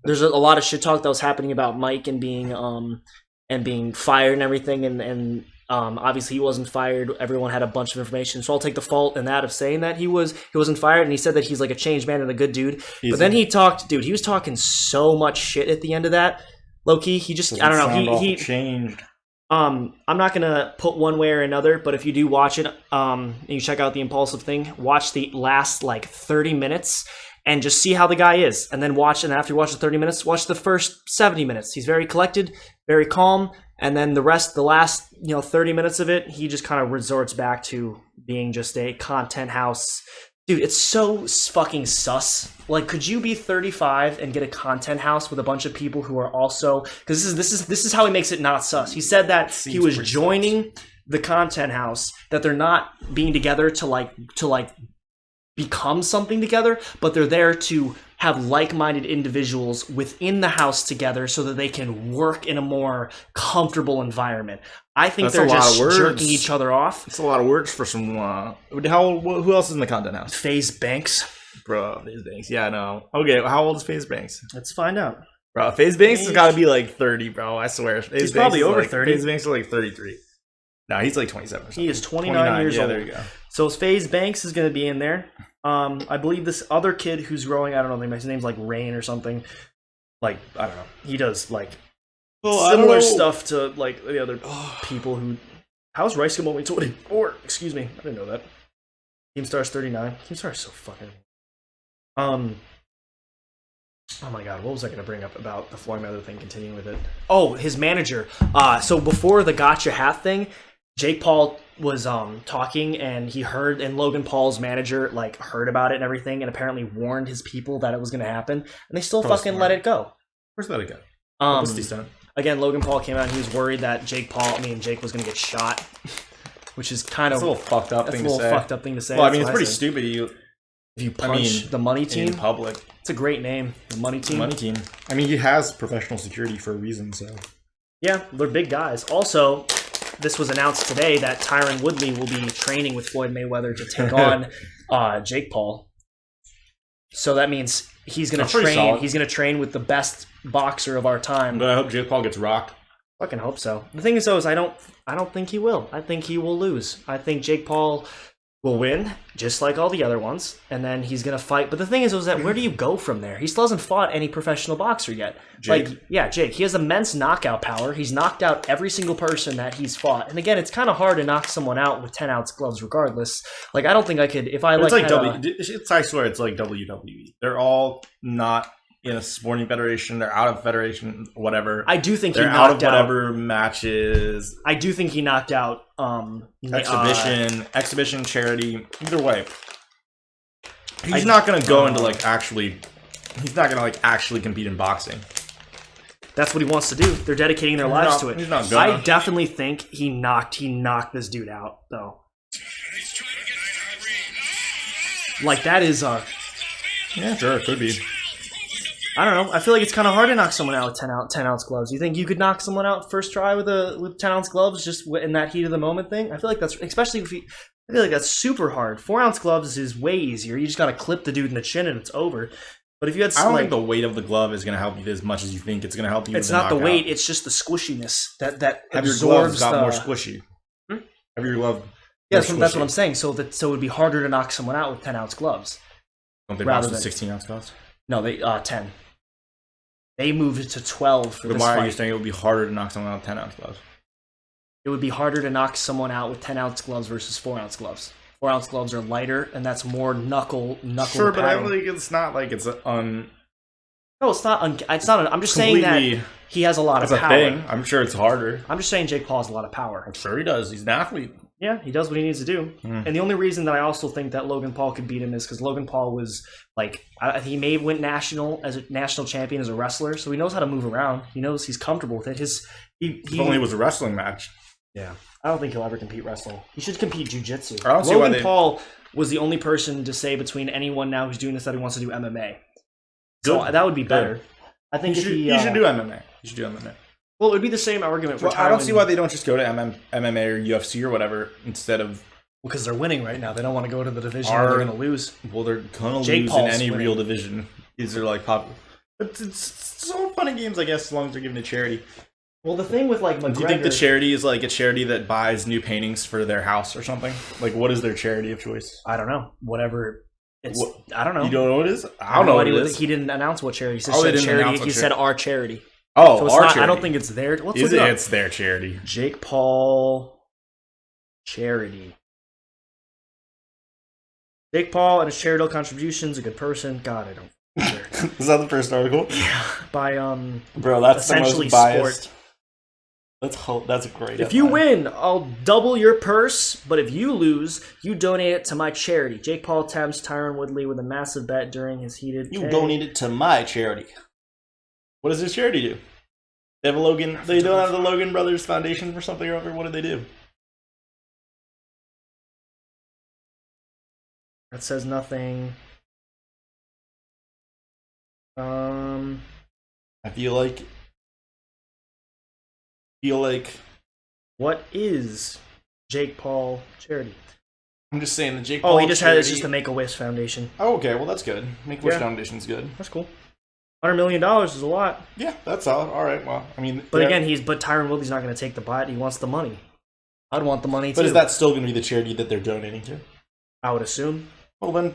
Speaker 1: There's a lot of shit talk that was happening about Mike and being fired and everything, and obviously he wasn't fired. Everyone had a bunch of information, so I'll take the fault in that of saying that he wasn't fired, and he said that he's like a changed man and a good dude. But then he was talking so much shit at the end of that. Low key, he just I don't know. He
Speaker 3: changed.
Speaker 1: I'm not gonna put one way or another, but if you do watch it, and you check out the Impulsive thing, watch the last 30 minutes and just see how the guy is, and then after you watch the 30 minutes, watch the first 70 minutes. He's very collected, very calm, and then the last 30 minutes of it, he just kind of resorts back to being just a content house. Dude, it's so fucking sus. Like, could you be 35 and get a content house with a bunch of people who are also? Because this is how he makes it not sus. He said that he was joining the content house, that they're not being together to become something together, but they're there to have like-minded individuals within the house together so that they can work in a more comfortable environment. I think they're just jerking each other off.
Speaker 3: It's a lot of words for some. Who else is in the content house?
Speaker 1: FaZe Banks.
Speaker 3: Bro, FaZe Banks. Yeah, I know. Okay, how old is FaZe Banks?
Speaker 1: Let's find out.
Speaker 3: Bro, FaZe Banks has got to be like 30, bro. I swear.
Speaker 1: He's probably over 30.
Speaker 3: FaZe Banks is like 33. No, he's like 27 or something.
Speaker 1: He is 29 years old.
Speaker 3: There you go.
Speaker 1: So FaZe Banks is going to be in there. I believe this other kid who's growing, I don't know, his name's like Rain or something. Like, I don't know. He does similar stuff to the other people who. How's Rice Gum only 24? Excuse me, I didn't know that. Keemstar's 39. Keemstar's so fucking. Oh my god, what was I going to bring up about the Floyd Mayweather thing? Continuing with it. Oh, his manager. So before the gotcha hat thing, Jake Paul was talking, and he heard, and Logan Paul's manager heard about it and everything, and apparently warned his people that it was going to happen, and they still fucking let it go.
Speaker 3: Where's let it go?
Speaker 1: Again, Logan Paul came out and he was worried that Jake was going to get shot, which is kind of
Speaker 3: a little fucked up thing to say.
Speaker 1: Fucked up thing to say.
Speaker 3: Well, I mean, it's pretty stupid.
Speaker 1: If you punch the money team
Speaker 3: in public,
Speaker 1: it's a great name. The money team.
Speaker 3: Money team. I mean, he has professional security for a reason. So
Speaker 1: yeah, they're big guys. Also, this was announced today that Tyron Woodley will be training with Floyd Mayweather to take on Jake Paul. So that means he's going to train. He's going to train with the best boxer of our time.
Speaker 3: But I hope Jake Paul gets rocked.
Speaker 1: Fucking hope so. The thing is, though, is I don't think he will. I think he will lose. I think Jake Paul will win, just like all the other ones, and then he's gonna fight. But the thing is that where do you go from there? He still hasn't fought any professional boxer yet.
Speaker 2: Jake?
Speaker 1: Like, yeah, Jake. He has immense knockout power. He's knocked out every single person that he's fought. And again, it's kind of hard to knock someone out with 10-ounce gloves, regardless. Like, I don't think I could if I
Speaker 2: It's
Speaker 1: like.
Speaker 2: I swear it's like WWE. They're all not in a sporting federation. They're out of federation, whatever.
Speaker 1: I do think
Speaker 2: they're
Speaker 1: he
Speaker 2: out
Speaker 1: knocked
Speaker 2: of whatever matches.
Speaker 1: I do think he knocked out
Speaker 2: Exhibition, charity. Either way, he's not gonna go into actually. He's not gonna actually compete in boxing.
Speaker 1: That's what he wants to do. They're dedicating their lives to it.
Speaker 2: He's not gonna.
Speaker 1: I definitely think he knocked this dude out, though. Like, that is
Speaker 2: Yeah, sure, it could be.
Speaker 1: I don't know. I feel like it's kind of hard to knock someone out with 10-ounce gloves. You think you could knock someone out first try with 10-ounce gloves just in that heat of the moment thing? I feel like that's, especially if I feel like that's super hard. 4-ounce gloves is way easier. You just got to clip the dude in the chin and it's over. But if you had,
Speaker 2: I don't think the weight of the glove is going to help you as much as you think it's going to help you.
Speaker 1: It's not the weight. It's just the squishiness that
Speaker 2: have your
Speaker 1: absorbs
Speaker 2: gloves got more squishy. Have your glove?
Speaker 1: Yeah, that's what I'm saying. So it would be harder to knock someone out with 10-ounce gloves.
Speaker 2: Don't they box with 16-ounce gloves?
Speaker 1: No, they 10. They moved it to 12 for
Speaker 2: then
Speaker 1: this
Speaker 2: why
Speaker 1: fight.
Speaker 2: are you saying it would be harder to knock someone out with 10-ounce gloves?
Speaker 1: It would be harder to knock someone out with 10-ounce gloves versus 4-ounce gloves. 4-ounce gloves are lighter, and that's more knuckle.
Speaker 2: Sure, but I think it's not like it's
Speaker 1: No, it's not. It's not. I'm just saying that he has a lot of power.
Speaker 2: Thing. I'm sure it's harder.
Speaker 1: I'm just saying Jake Paul has a lot of power.
Speaker 2: I'm sure he does. He's an athlete.
Speaker 1: Yeah, he does what he needs to do. And the only reason that I also think that Logan Paul could beat him is because Logan Paul was he went national as a national champion as a wrestler, so he knows how to move around. He knows he's comfortable with it.
Speaker 2: If only it was a wrestling match.
Speaker 1: Yeah, I don't think he'll ever compete wrestling. He should compete jiu-jitsu.
Speaker 2: Logan
Speaker 1: Paul was the only person to say between anyone now who's doing this that he wants to do MMA. So that would be better. I think
Speaker 2: he should do MMA. He should do MMA.
Speaker 1: Well, it would be the same argument for Tyron.
Speaker 2: I don't see why they don't just go to MMA or UFC or whatever instead of...
Speaker 1: Because they're winning right now. They don't want to go to the division where they're going to lose.
Speaker 2: Well, they're going to lose in any real division. These are popular. But it's all fun and games, I guess, as long as they're giving to charity.
Speaker 1: Well, the thing with McGregor...
Speaker 2: Do you think the charity is a charity that buys new paintings for their house or something? What is their charity of choice?
Speaker 1: I don't know. Whatever... I don't know.
Speaker 2: You don't know what it is? I don't know what it is.
Speaker 1: He didn't announce what charity. He said charity. He said our charity.
Speaker 2: Oh,
Speaker 1: so it's
Speaker 2: our
Speaker 1: not,
Speaker 2: charity.
Speaker 1: I don't think it's their.
Speaker 2: It's their charity.
Speaker 1: Jake Paul charity. Jake Paul and his charitable contributions. A good person. God, I don't. Care.
Speaker 2: Is that the first article?
Speaker 1: Yeah. By
Speaker 2: Bro, that's
Speaker 1: essentially
Speaker 2: the most biased.
Speaker 1: Sport.
Speaker 2: That's a great.
Speaker 1: If you win, I'll double your purse. But if you lose, you donate it to my charity. Jake Paul tempts Tyron Woodley with a massive bet during his heated.
Speaker 3: You donate it to my charity. What does this charity do? They have a Logan. They don't have the Logan Brothers Foundation or something over. What do they do?
Speaker 1: That says nothing.
Speaker 3: I feel like.
Speaker 1: What is Jake Paul charity?
Speaker 3: I'm just saying the Jake Paul.
Speaker 1: Oh, he just
Speaker 3: charity...
Speaker 1: had it's just the Make-A-Wish Foundation.
Speaker 3: Oh, okay. Well, that's good. Make-A-Wish Foundation's good.
Speaker 1: That's cool. $100 million is a lot.
Speaker 3: Yeah, that's all right. Well, I mean,
Speaker 1: but again, Tyron Woodley's not going to take the bite. He wants the money. I'd want the money too.
Speaker 3: But is that still going to be the charity that they're donating to?
Speaker 1: I would assume.
Speaker 3: Well, then,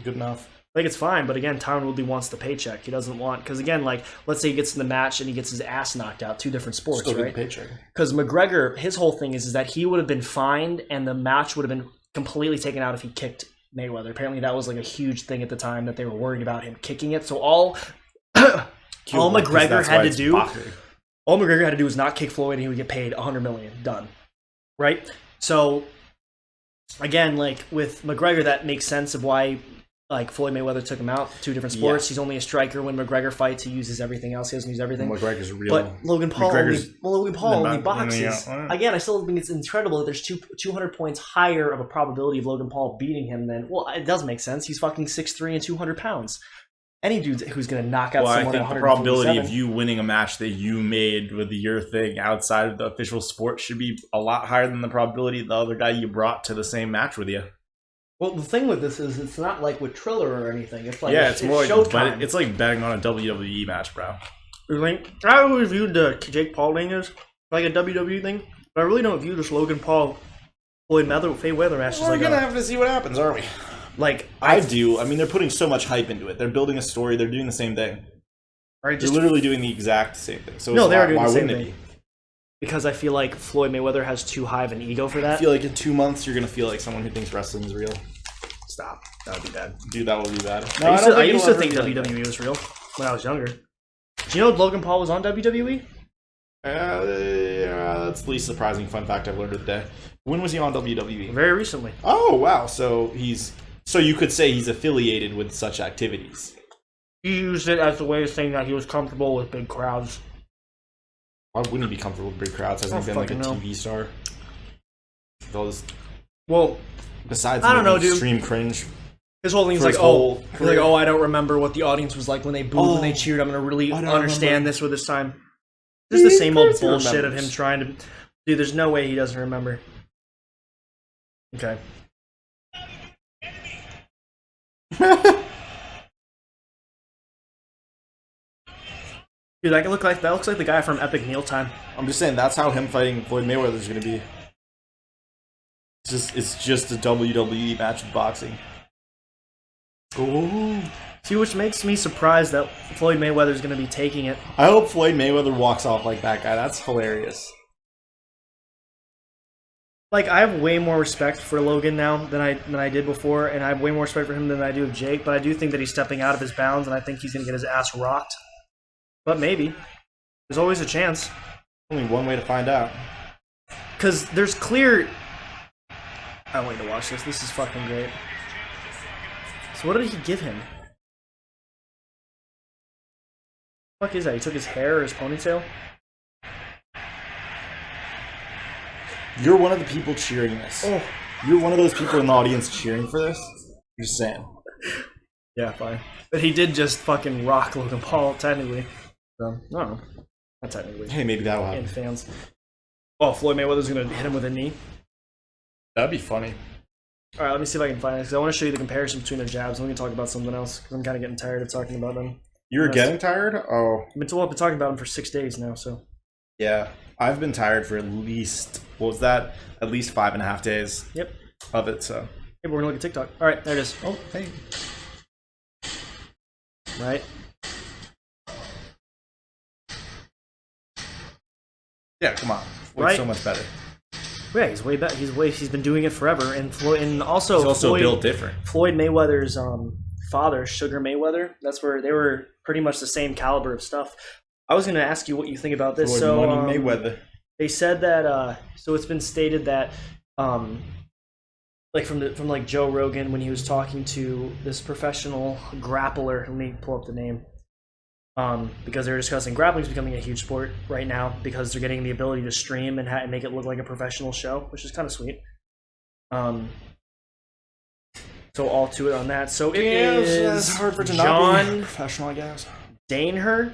Speaker 3: good enough.
Speaker 1: I think it's fine, but again, Tyron Woodley wants the paycheck. He doesn't want, because again, let's say he gets in the match and he gets his ass knocked out. Two different sports,
Speaker 3: still
Speaker 1: right?
Speaker 3: Paycheck.
Speaker 1: Because McGregor, his whole thing is that he would have been fined and the match would have been completely taken out if he kicked Mayweather. Apparently, that was a huge thing at the time that they were worried about him kicking it. So all McGregor had to do was not kick Floyd and he would get paid $100 million. Done. Right? So again, with McGregor, that makes sense of why Floyd Mayweather took him out. Two different sports. Yeah. He's only a striker. When McGregor fights, he uses everything else. He doesn't use everything.
Speaker 2: McGregor's real.
Speaker 1: But Logan Paul only boxes. Again, I still think it's incredible that there's 200 points higher of a probability of Logan Paul beating him than. Well, it does make sense. He's fucking 6'3" and 200 pounds. Any dude who's going to knock out someone at 147. I think the
Speaker 2: probability of you winning a match that you made with your thing outside of the official sport should be a lot higher than the probability of the other guy you brought to the same match with you.
Speaker 1: Well, the thing with this is it's not like with Triller or anything. It's
Speaker 2: it's more
Speaker 1: Showtime.
Speaker 2: It's like betting on a WWE match, bro.
Speaker 1: I always viewed the Jake Paul thing as like a WWE thing. But I really don't view this Logan Paul Floyd Mayweather match as
Speaker 3: We're
Speaker 1: like
Speaker 3: gonna have to see what happens, are we?
Speaker 1: like
Speaker 3: I do. I mean, they're putting so much hype into it. They're building a story. They're doing the same thing.
Speaker 1: Right,
Speaker 3: They're literally doing the exact same thing. So
Speaker 1: no, they're doing
Speaker 3: why
Speaker 1: the same
Speaker 3: wouldn't
Speaker 1: thing.
Speaker 3: it be?
Speaker 1: Because I feel like Floyd Mayweather has too high of an ego for
Speaker 3: I
Speaker 1: that.
Speaker 3: feel like in 2 months you're gonna feel like someone who thinks wrestling is real.
Speaker 1: Stop. That would be bad.
Speaker 3: Dude, that would be bad.
Speaker 1: I used to think WWE was real when I was younger. Do you know Logan Paul was on WWE?
Speaker 3: Yeah, that's the least surprising fun fact I've learned today. When was he on WWE?
Speaker 1: Very recently.
Speaker 3: Oh wow, so you could say he's affiliated with such activities.
Speaker 1: He used it as a way of saying that he was comfortable with big crowds.
Speaker 3: Why wouldn't he be comfortable with big crowds? Hasn't he been like a TV star? With all this,
Speaker 1: well,
Speaker 3: besides
Speaker 1: I don't know, dude.
Speaker 3: Extreme cringe.
Speaker 1: His whole thing's
Speaker 3: For
Speaker 1: like,
Speaker 3: his whole
Speaker 1: he's like,
Speaker 3: career.
Speaker 1: I don't remember what the audience was like when they booed, when they cheered. I'm gonna really
Speaker 3: I don't
Speaker 1: understand
Speaker 3: remember.
Speaker 1: this with this time. Just the same old
Speaker 3: Of course he
Speaker 1: bullshit of him
Speaker 3: remembers.
Speaker 1: trying to. Dude, there's no way he doesn't remember. Okay. Dude, that looks like the guy from Epic Mealtime.
Speaker 3: I'm just saying that's how him fighting Floyd Mayweather is going to be. It's just a WWE match of boxing. Oh.
Speaker 1: See, which makes me surprised that Floyd Mayweather is going to be taking it.
Speaker 3: I hope Floyd Mayweather walks off like that guy. That's hilarious.
Speaker 1: Like, I have way more respect for Logan now than I did before, and I have way more respect for him than I do of Jake. But I do think that he's stepping out of his bounds, and I think he's going to get his ass rocked. But maybe. There's always a chance.
Speaker 3: Only one way to find out.
Speaker 1: Because there's clear... I want you to watch this. This is fucking great. So what did he give him? What the fuck is that? He took his hair or his ponytail?
Speaker 3: You're one of the people cheering this.
Speaker 1: Oh.
Speaker 3: You're one of those people in the audience cheering for this? I'm just saying.
Speaker 1: Yeah, fine. But he did just fucking rock Logan Paul, technically. So, I don't know. Not technically.
Speaker 3: Hey, maybe that'll happen.
Speaker 1: And fans. Oh, Floyd Mayweather's gonna hit him with a knee.
Speaker 3: That'd be funny.
Speaker 1: Alright, let me see if I can find it, because I want to show you the comparison between their jabs, and we can talk about something else, because I'm kind of getting tired of talking about them.
Speaker 3: You were
Speaker 1: Yes.
Speaker 3: getting tired? Oh.
Speaker 1: I've been talking about them for 6 days now, so...
Speaker 3: Yeah. I've been tired for at least, what was that? At least 5.5 days
Speaker 1: Yep.
Speaker 3: of it, so.
Speaker 1: Hey, but we're gonna look at TikTok. Alright, there it is.
Speaker 3: Oh, hey.
Speaker 1: Right?
Speaker 3: Yeah, come on.
Speaker 1: Right?
Speaker 3: It's so much better.
Speaker 1: Yeah, he's way better. He's been doing it forever, and also
Speaker 3: He's also
Speaker 1: Floyd,
Speaker 3: built different.
Speaker 1: Floyd Mayweather's father, Sugar Mayweather. That's where they were pretty much the same caliber of stuff. I was going to ask you what you think about this.
Speaker 3: Floyd
Speaker 1: So
Speaker 3: Money Mayweather.
Speaker 1: they said that. So it's been stated that, like from like Joe Rogan when he was talking to this professional grappler. Let me pull up the name. Because they're discussing grappling is becoming a huge sport right now because they're getting the ability to stream and make it look like a professional show, which is kind of sweet. So all to it on that. So it is
Speaker 3: hard for it to not
Speaker 1: John
Speaker 3: be professional, I guess.
Speaker 1: Daneher.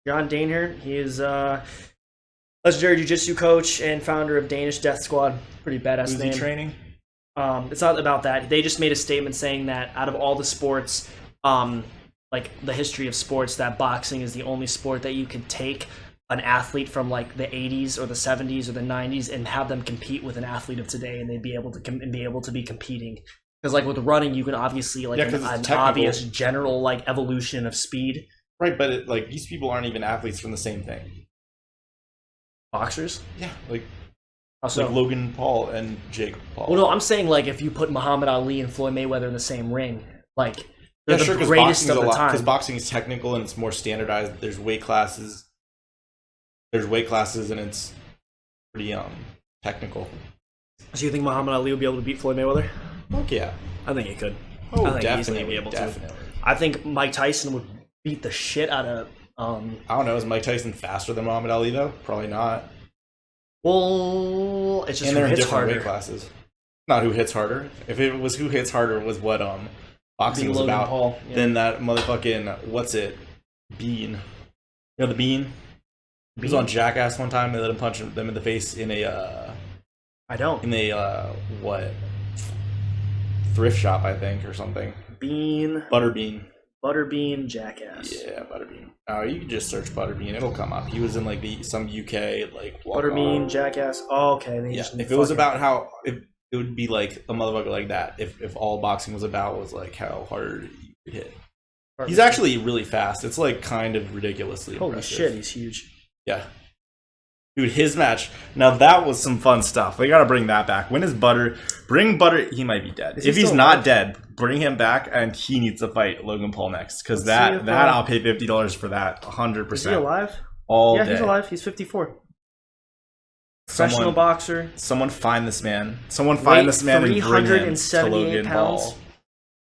Speaker 1: John Daneher. He is legendary jiu-jitsu coach and founder of Danish Death Squad. Pretty badass
Speaker 3: Who's
Speaker 1: name.
Speaker 3: he training?
Speaker 1: It's not about that. They just made a statement saying that out of all the sports, like the history of sports, that boxing is the only sport that you could take an athlete from like the 80s or the 70s or the 90s and have them compete with an athlete of today, and they'd be able to be competing. Because like with running, you can obviously like an obvious general like evolution of speed.
Speaker 3: Right, but like these people aren't even athletes from the same thing.
Speaker 1: Boxers,
Speaker 3: Yeah, like
Speaker 1: also.
Speaker 3: like Logan Paul and Jake Paul.
Speaker 1: Well, no, I'm saying like if you put Muhammad Ali and Floyd Mayweather in the same ring, like they're
Speaker 3: yeah,
Speaker 1: the
Speaker 3: sure,
Speaker 1: greatest of the time.
Speaker 3: Because boxing is technical and it's more standardized. There's weight classes. And it's pretty technical.
Speaker 1: So you think Muhammad Ali would be able to beat Floyd Mayweather?
Speaker 3: Fuck yeah.
Speaker 1: I think he could.
Speaker 3: Oh,
Speaker 1: I think
Speaker 3: definitely.
Speaker 1: easily be able to.
Speaker 3: Definitely.
Speaker 1: I think Mike Tyson would beat the shit out of.
Speaker 3: I don't know. Is Mike Tyson faster than Muhammad Ali though? Probably not.
Speaker 1: Well, it's just
Speaker 3: And
Speaker 1: who
Speaker 3: they're in
Speaker 1: hits
Speaker 3: different
Speaker 1: harder.
Speaker 3: weight classes. Not who hits harder. If it was who hits harder was what boxing
Speaker 1: Being
Speaker 3: was
Speaker 1: Logan
Speaker 3: about,
Speaker 1: Paul, yeah.
Speaker 3: then that motherfucking what's it? Bean. You know the Bean? He was
Speaker 1: Bean?
Speaker 3: on Jackass one time. They let him punch them in the face in a
Speaker 1: I don't.
Speaker 3: what? Thrift shop, I think, or something.
Speaker 1: Bean.
Speaker 3: Butterbean.
Speaker 1: Butterbean Jackass.
Speaker 3: Yeah, Butterbean. Oh, you can just search Butterbean; it'll come up. He was in like some UK like
Speaker 1: Butterbean Jackass. Oh, okay.
Speaker 3: Yeah, if it was about how it would be like a motherfucker like that. If all boxing was about was like how hard you could hit. He's actually really fast. It's like kind of ridiculously
Speaker 1: Holy
Speaker 3: impressive.
Speaker 1: shit, he's huge.
Speaker 3: Yeah. Dude, his match. Now that was some fun stuff. We gotta bring that back. When is Butter? Bring Butter. He might be dead. If he's not dead, bring him back, and he needs to fight Logan Paul next. Because that I'll pay $50 for that. 100%. Is
Speaker 1: he alive?
Speaker 3: All day.
Speaker 1: He's alive. He's 54. Professional boxer.
Speaker 3: Someone find this man. Someone find this man and bring him to Logan Paul.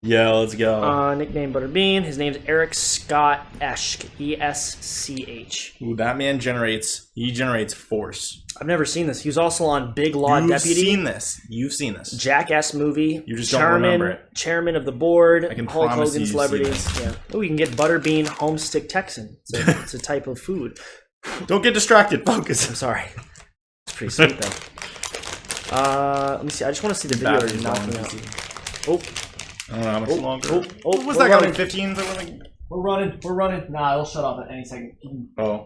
Speaker 3: Yeah, let's go.
Speaker 1: Nickname Butterbean. His name's Eric Scott Esch. ESCH.
Speaker 3: Ooh, that man generates force.
Speaker 1: I've never seen this. He was also on Big Law Deputy.
Speaker 3: You've seen this.
Speaker 1: Jackass movie.
Speaker 3: You just don't remember it.
Speaker 1: Chairman of the board.
Speaker 3: I can
Speaker 1: Hulk
Speaker 3: promise
Speaker 1: Hogan
Speaker 3: you
Speaker 1: celebrities. Yeah. Oh, we can get Butterbean Homestick Texan. It's a type of food.
Speaker 3: Don't get distracted. Focus.
Speaker 1: I'm sorry. It's pretty sweet though. Let me see. I just want to see the video of knocking out. Oh.
Speaker 3: I don't know how much longer.
Speaker 1: What's
Speaker 3: that guy, like 15 or something?
Speaker 1: We're running. Nah, it'll shut off at any second.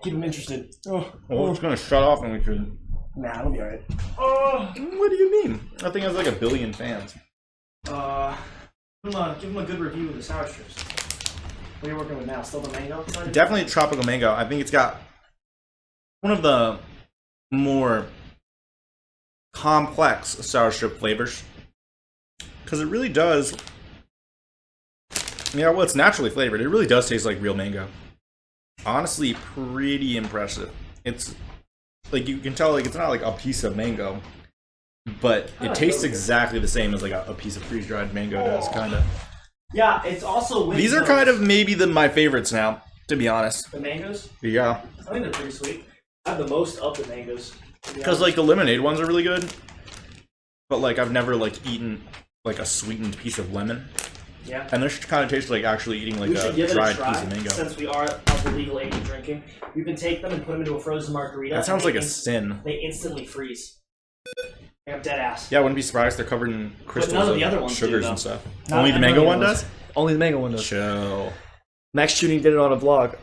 Speaker 1: Keep him interested.
Speaker 3: It's gonna shut off and we should.
Speaker 1: Nah, it'll be alright.
Speaker 3: What do you mean? That thing has like 1 billion fans.
Speaker 1: Give him a good review of the sour strips. What are you working with now? Still the mango?
Speaker 3: Definitely tropical mango. I think it's got one of the more complex sour strip flavors. Because it really does. Yeah, well, it's naturally flavored. It really does taste like real mango. Honestly, pretty impressive. It's like you can tell, like it's not like a piece of mango, but it tastes exactly the same as like a piece of freeze-dried mango does, kind of.
Speaker 1: Yeah, it's also.
Speaker 3: These are kind of maybe my favorites now, to be honest.
Speaker 1: The mangoes?
Speaker 3: Yeah.
Speaker 1: I think they're pretty sweet. I have the most of the mangoes.
Speaker 3: Because like the lemonade ones are really good, but like I've never like eaten like a sweetened piece of lemon.
Speaker 1: Yeah.
Speaker 3: And this kind of tastes like actually eating like a dried piece of mango.
Speaker 1: Since we are of the legal age of drinking, you can take them and put them into a frozen margarita.
Speaker 3: That sounds like a sin.
Speaker 1: They instantly freeze. I'm dead ass.
Speaker 3: Yeah, I wouldn't be surprised. They're covered in crystals
Speaker 1: none of the other ones
Speaker 3: sugars
Speaker 1: do,
Speaker 3: and stuff.
Speaker 1: Not
Speaker 3: Only the mango one does?
Speaker 1: Only the mango one does.
Speaker 3: Chill.
Speaker 1: Max Shooting did it on a vlog.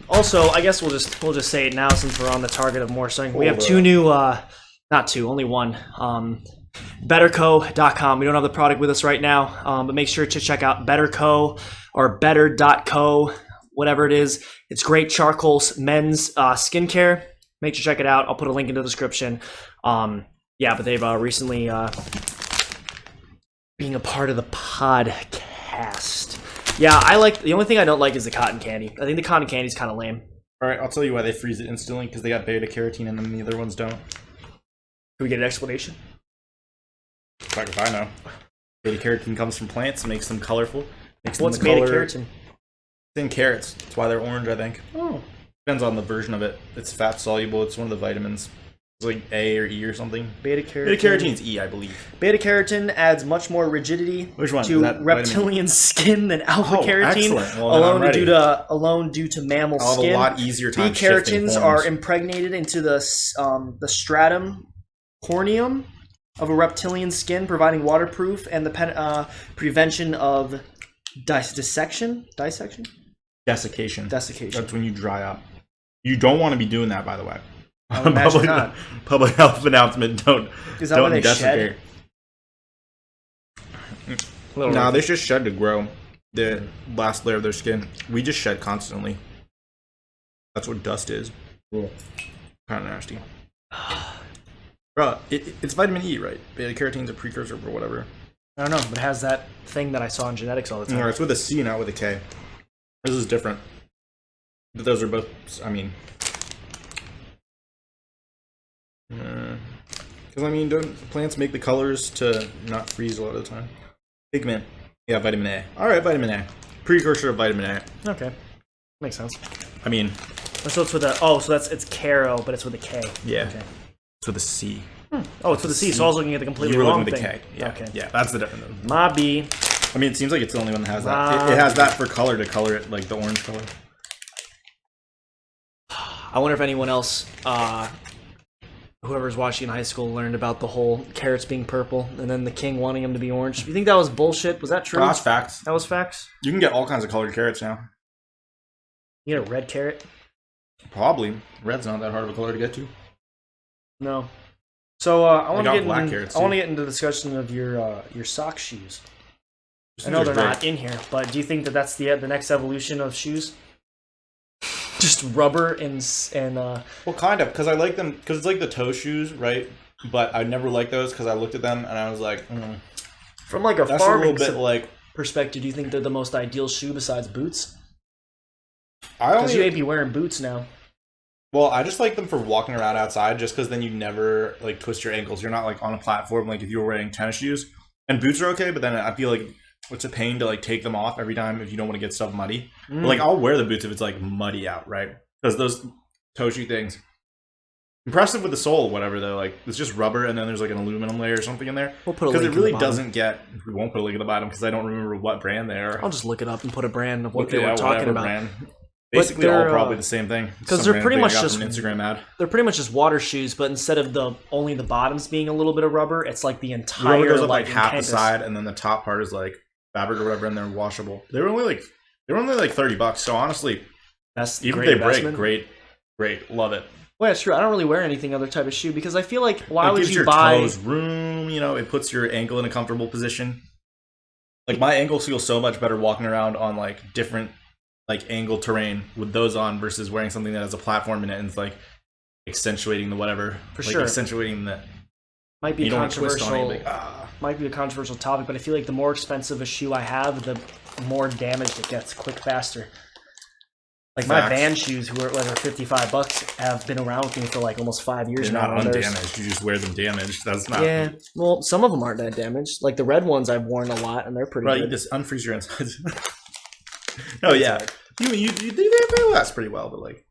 Speaker 1: Also, I guess we'll just say it now since we're on the target of more selling. We have two new, not two, only one. BetterCo.com. We don't have the product with us right now, but make sure to check out BetterCo or Better.co, whatever it is. It's great charcoal men's skincare. Make sure to check it out. I'll put a link in the description. Yeah, but they've recently being a part of the podcast. Yeah, I like. The only thing I don't like is the cotton candy. I think the cotton candy is kind of lame.
Speaker 3: All right, I'll tell you why they freeze it instantly, because they got beta carotene and then the other ones don't.
Speaker 1: Can we get an explanation?
Speaker 3: Fuck if I know. Beta carotene comes from plants, makes them colorful.
Speaker 1: What's beta carotene?
Speaker 3: It's in carrots. That's why they're orange, I think.
Speaker 1: Oh.
Speaker 3: Depends on the version of it. It's fat soluble. It's one of the vitamins. It's like A or E or something.
Speaker 1: Beta carotene.
Speaker 3: Beta carotene is E, I believe.
Speaker 1: Beta carotene adds much more rigidity
Speaker 3: Which one?
Speaker 1: to reptilian skin than alpha carotene.
Speaker 3: Well,
Speaker 1: alone due to mammal skin.
Speaker 3: A lot easier time.
Speaker 1: B carotenes are impregnated into the stratum corneum of a reptilian skin, providing waterproof and the prevention of desiccation.
Speaker 3: Desiccation.
Speaker 1: Desiccation.
Speaker 3: That's when you dry up. You don't want to be doing that, by the way. Public health announcement. Don't desiccate. No, they just shed to grow the last layer of their skin. We just shed constantly. That's what dust is. Cool. Kind of nasty. Bro, it's vitamin E, right? Beta carotene's a precursor for whatever.
Speaker 1: I don't know, but it has that thing that I saw in genetics all the time.
Speaker 3: No, it's with a C, not with a K. This is different. But those are both, I mean... Because, I mean, don't plants make the colors to not freeze a lot of the time? Pigment. Yeah, vitamin A. Alright, vitamin A. Precursor of vitamin A.
Speaker 1: Okay. Makes sense.
Speaker 3: I mean...
Speaker 1: So it's with a... Oh, so it's Caro, but it's with a K.
Speaker 3: Yeah.
Speaker 1: Okay.
Speaker 3: It's with a C.
Speaker 1: Oh, it's with a C, so I was looking at the completely wrong thing.
Speaker 3: You were looking at the K. Yeah.
Speaker 1: Okay.
Speaker 3: Yeah, that's the difference.
Speaker 1: My B.
Speaker 3: I mean, it seems like it's the only one that has that. It has that for color to color it, like the orange color.
Speaker 1: I wonder if anyone else whoever's watching in high school learned about the whole carrots being purple and then the king wanting them to be orange. You think that was bullshit? Was that true?
Speaker 3: That's facts.
Speaker 1: That was facts?
Speaker 3: You can get all kinds of colored carrots now.
Speaker 1: You get a red carrot?
Speaker 3: Probably. Red's not that hard of a color to get to.
Speaker 1: No. So I want to
Speaker 3: black carrots,
Speaker 1: get into the discussion of your sock shoes. I know they're
Speaker 3: great.
Speaker 1: not in here, but do you think that that's the next evolution of shoes? Just rubber and
Speaker 3: Well, kind of, because I like them, because it's like the toe shoes, right? But I never liked those because I looked at them and I was like,
Speaker 1: from like a
Speaker 3: that's
Speaker 1: farming
Speaker 3: a little bit like
Speaker 1: perspective. Do you think they're the most ideal shoe besides boots?
Speaker 3: I
Speaker 1: Because you may
Speaker 3: only
Speaker 1: be wearing boots now.
Speaker 3: well, I just like them for walking around outside, just because then you never like twist your ankles. You're not like on a platform like if you were wearing tennis shoes. And boots are okay, but then I feel like it's a pain to like take them off every time if you don't want to get stuff muddy. But, like I'll wear the boots if it's like muddy out, right? Because those toe shoe things, impressive with the sole, whatever though. Like it's just rubber, and then there's like an aluminum layer or something in there.
Speaker 1: We'll put a
Speaker 3: Because
Speaker 1: link
Speaker 3: it really
Speaker 1: in the bottom.
Speaker 3: doesn't get. We won't put a link at the bottom because I don't remember what brand they are.
Speaker 1: I'll just look it up and put a brand of what
Speaker 3: Look
Speaker 1: they
Speaker 3: at
Speaker 1: were talking
Speaker 3: whatever
Speaker 1: about.
Speaker 3: brand.
Speaker 1: But
Speaker 3: Basically, all
Speaker 1: they're,
Speaker 3: probably the same thing.
Speaker 1: 'cause
Speaker 3: Some
Speaker 1: they're pretty
Speaker 3: random
Speaker 1: much
Speaker 3: thing I got
Speaker 1: just-
Speaker 3: from an Instagram ad.
Speaker 1: They're pretty much just water shoes, but instead of only the bottoms being a little bit of rubber, it's like the
Speaker 3: The
Speaker 1: entire
Speaker 3: rubber goes up like half the
Speaker 1: canvas.
Speaker 3: side, and then the top part is like fabric or whatever, and they're washable. They were only like $30. So honestly,
Speaker 1: That's
Speaker 3: even if
Speaker 1: great
Speaker 3: they break,
Speaker 1: investment.
Speaker 3: great, love it.
Speaker 1: Well, that's true. I don't really wear anything other type of shoe because I feel like why
Speaker 3: It
Speaker 1: would
Speaker 3: gives
Speaker 1: you
Speaker 3: your
Speaker 1: buy?
Speaker 3: toes room, you know. It puts your ankle in a comfortable position. Like my ankles feel so much better walking around on like different like angle terrain with those on versus wearing something that has a platform in it and it's like accentuating the whatever.
Speaker 1: For
Speaker 3: like
Speaker 1: sure.
Speaker 3: accentuating the
Speaker 1: Might be
Speaker 3: you don't want to twist on it.
Speaker 1: controversial.
Speaker 3: Like,
Speaker 1: Might be a controversial topic, but I feel like the more expensive a shoe I have, the more damaged it gets, quick, faster. Like my
Speaker 3: Facts.
Speaker 1: Van shoes, who are $55, have been around with me for like almost 5 years
Speaker 3: They're
Speaker 1: now.
Speaker 3: not
Speaker 1: and there's-
Speaker 3: undamaged. You just wear them damaged. That's not.
Speaker 1: Yeah, well, some of them aren't that damaged. Like the red ones, I've worn a lot, and they're pretty
Speaker 3: Right, you
Speaker 1: good.
Speaker 3: just unfreeze your insides. Oh yeah, they last pretty well, but like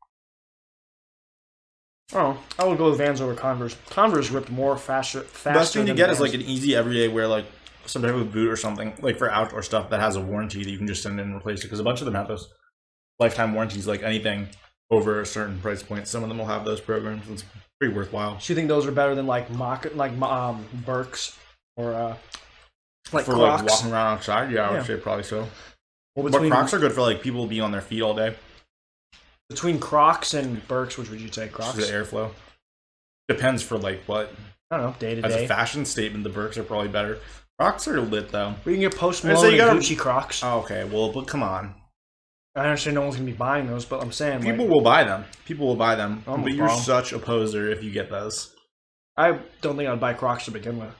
Speaker 1: Oh, I would go with Vans over Converse. Converse ripped more faster.
Speaker 3: the best thing to
Speaker 1: than
Speaker 3: get is
Speaker 1: Vans.
Speaker 3: like an easy everyday wear, like some type of boot or something, like for outdoor stuff that has a warranty that you can just send in and replace it. Because a bunch of them have those lifetime warranties, like anything over a certain price point. Some of them will have those programs. It's pretty worthwhile.
Speaker 1: Do you think those are better than like Birks or like
Speaker 3: For
Speaker 1: Crocs?
Speaker 3: like walking around outside, yeah, I
Speaker 1: Yeah.
Speaker 3: would say probably so.
Speaker 1: Well,
Speaker 3: But
Speaker 1: between,
Speaker 3: Crocs are good for like people being on their feet all day.
Speaker 1: between Crocs and Birks, which would you say? Crocs?
Speaker 3: Just the airflow. Depends for like what.
Speaker 1: I don't know, day to
Speaker 3: As a
Speaker 1: day.
Speaker 3: fashion statement, the Birks are probably better. Crocs are lit though.
Speaker 1: We can get Post
Speaker 3: I say
Speaker 1: Malone
Speaker 3: you
Speaker 1: and
Speaker 3: gotta-
Speaker 1: Gucci Crocs.
Speaker 3: Oh, okay, well, but come on.
Speaker 1: I understand no one's gonna be buying those, but I'm saying
Speaker 3: People
Speaker 1: like,
Speaker 3: will buy them. People will buy them.
Speaker 1: I'm
Speaker 3: But you're
Speaker 1: wrong.
Speaker 3: such a poser if you get those.
Speaker 1: I don't think I'd buy Crocs to begin with.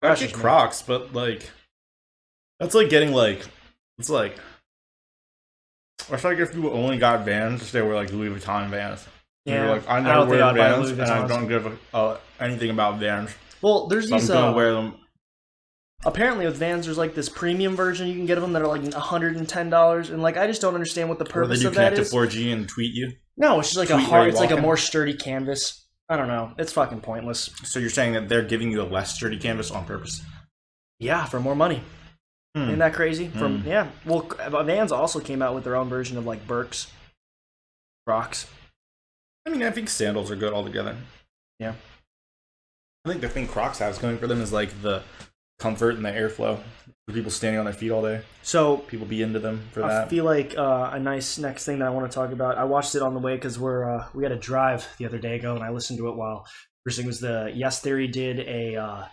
Speaker 3: I
Speaker 1: That's
Speaker 3: get
Speaker 1: just me.
Speaker 3: Crocs, but like, that's like getting like, it's like, it's like if you only got Vans, they were like Louis Vuitton Vans.
Speaker 1: Yeah,
Speaker 3: You're like, I
Speaker 1: I
Speaker 3: never
Speaker 1: don't think
Speaker 3: wear
Speaker 1: I'd buy
Speaker 3: Vans,
Speaker 1: Louis
Speaker 3: and I
Speaker 1: Vuittons.
Speaker 3: don't give anything about Vans.
Speaker 1: Well, there's
Speaker 3: So I'm
Speaker 1: these.
Speaker 3: gonna wear them.
Speaker 1: Apparently, with Vans, there's like this premium version you can get of them that are like $110, and like I just don't understand what the
Speaker 3: Or they
Speaker 1: purpose
Speaker 3: do
Speaker 1: of that
Speaker 3: connect to
Speaker 1: is.
Speaker 3: 4G and tweet you.
Speaker 1: No, it's just like a
Speaker 3: Tweet where
Speaker 1: hard.
Speaker 3: you're
Speaker 1: It's like a
Speaker 3: walking.
Speaker 1: more sturdy canvas. I don't know. It's fucking pointless.
Speaker 3: So you're saying that they're giving you a less sturdy canvas on purpose?
Speaker 1: Yeah, for more money.
Speaker 3: Hmm.
Speaker 1: Isn't that crazy?
Speaker 3: Hmm.
Speaker 1: Yeah. Well, Vans also came out with their own version of like Birks, Crocs.
Speaker 3: I mean, I think sandals are good altogether.
Speaker 1: Yeah.
Speaker 3: I think the thing Crocs has going for them is like the comfort and the airflow. For people standing on their feet all day,
Speaker 1: So
Speaker 3: people be into them for
Speaker 1: I
Speaker 3: that.
Speaker 1: feel like a nice next thing that I want to talk about. I watched it on the way because we had a drive the other day ago, and I listened to it while first thing was the Yes Theory did a.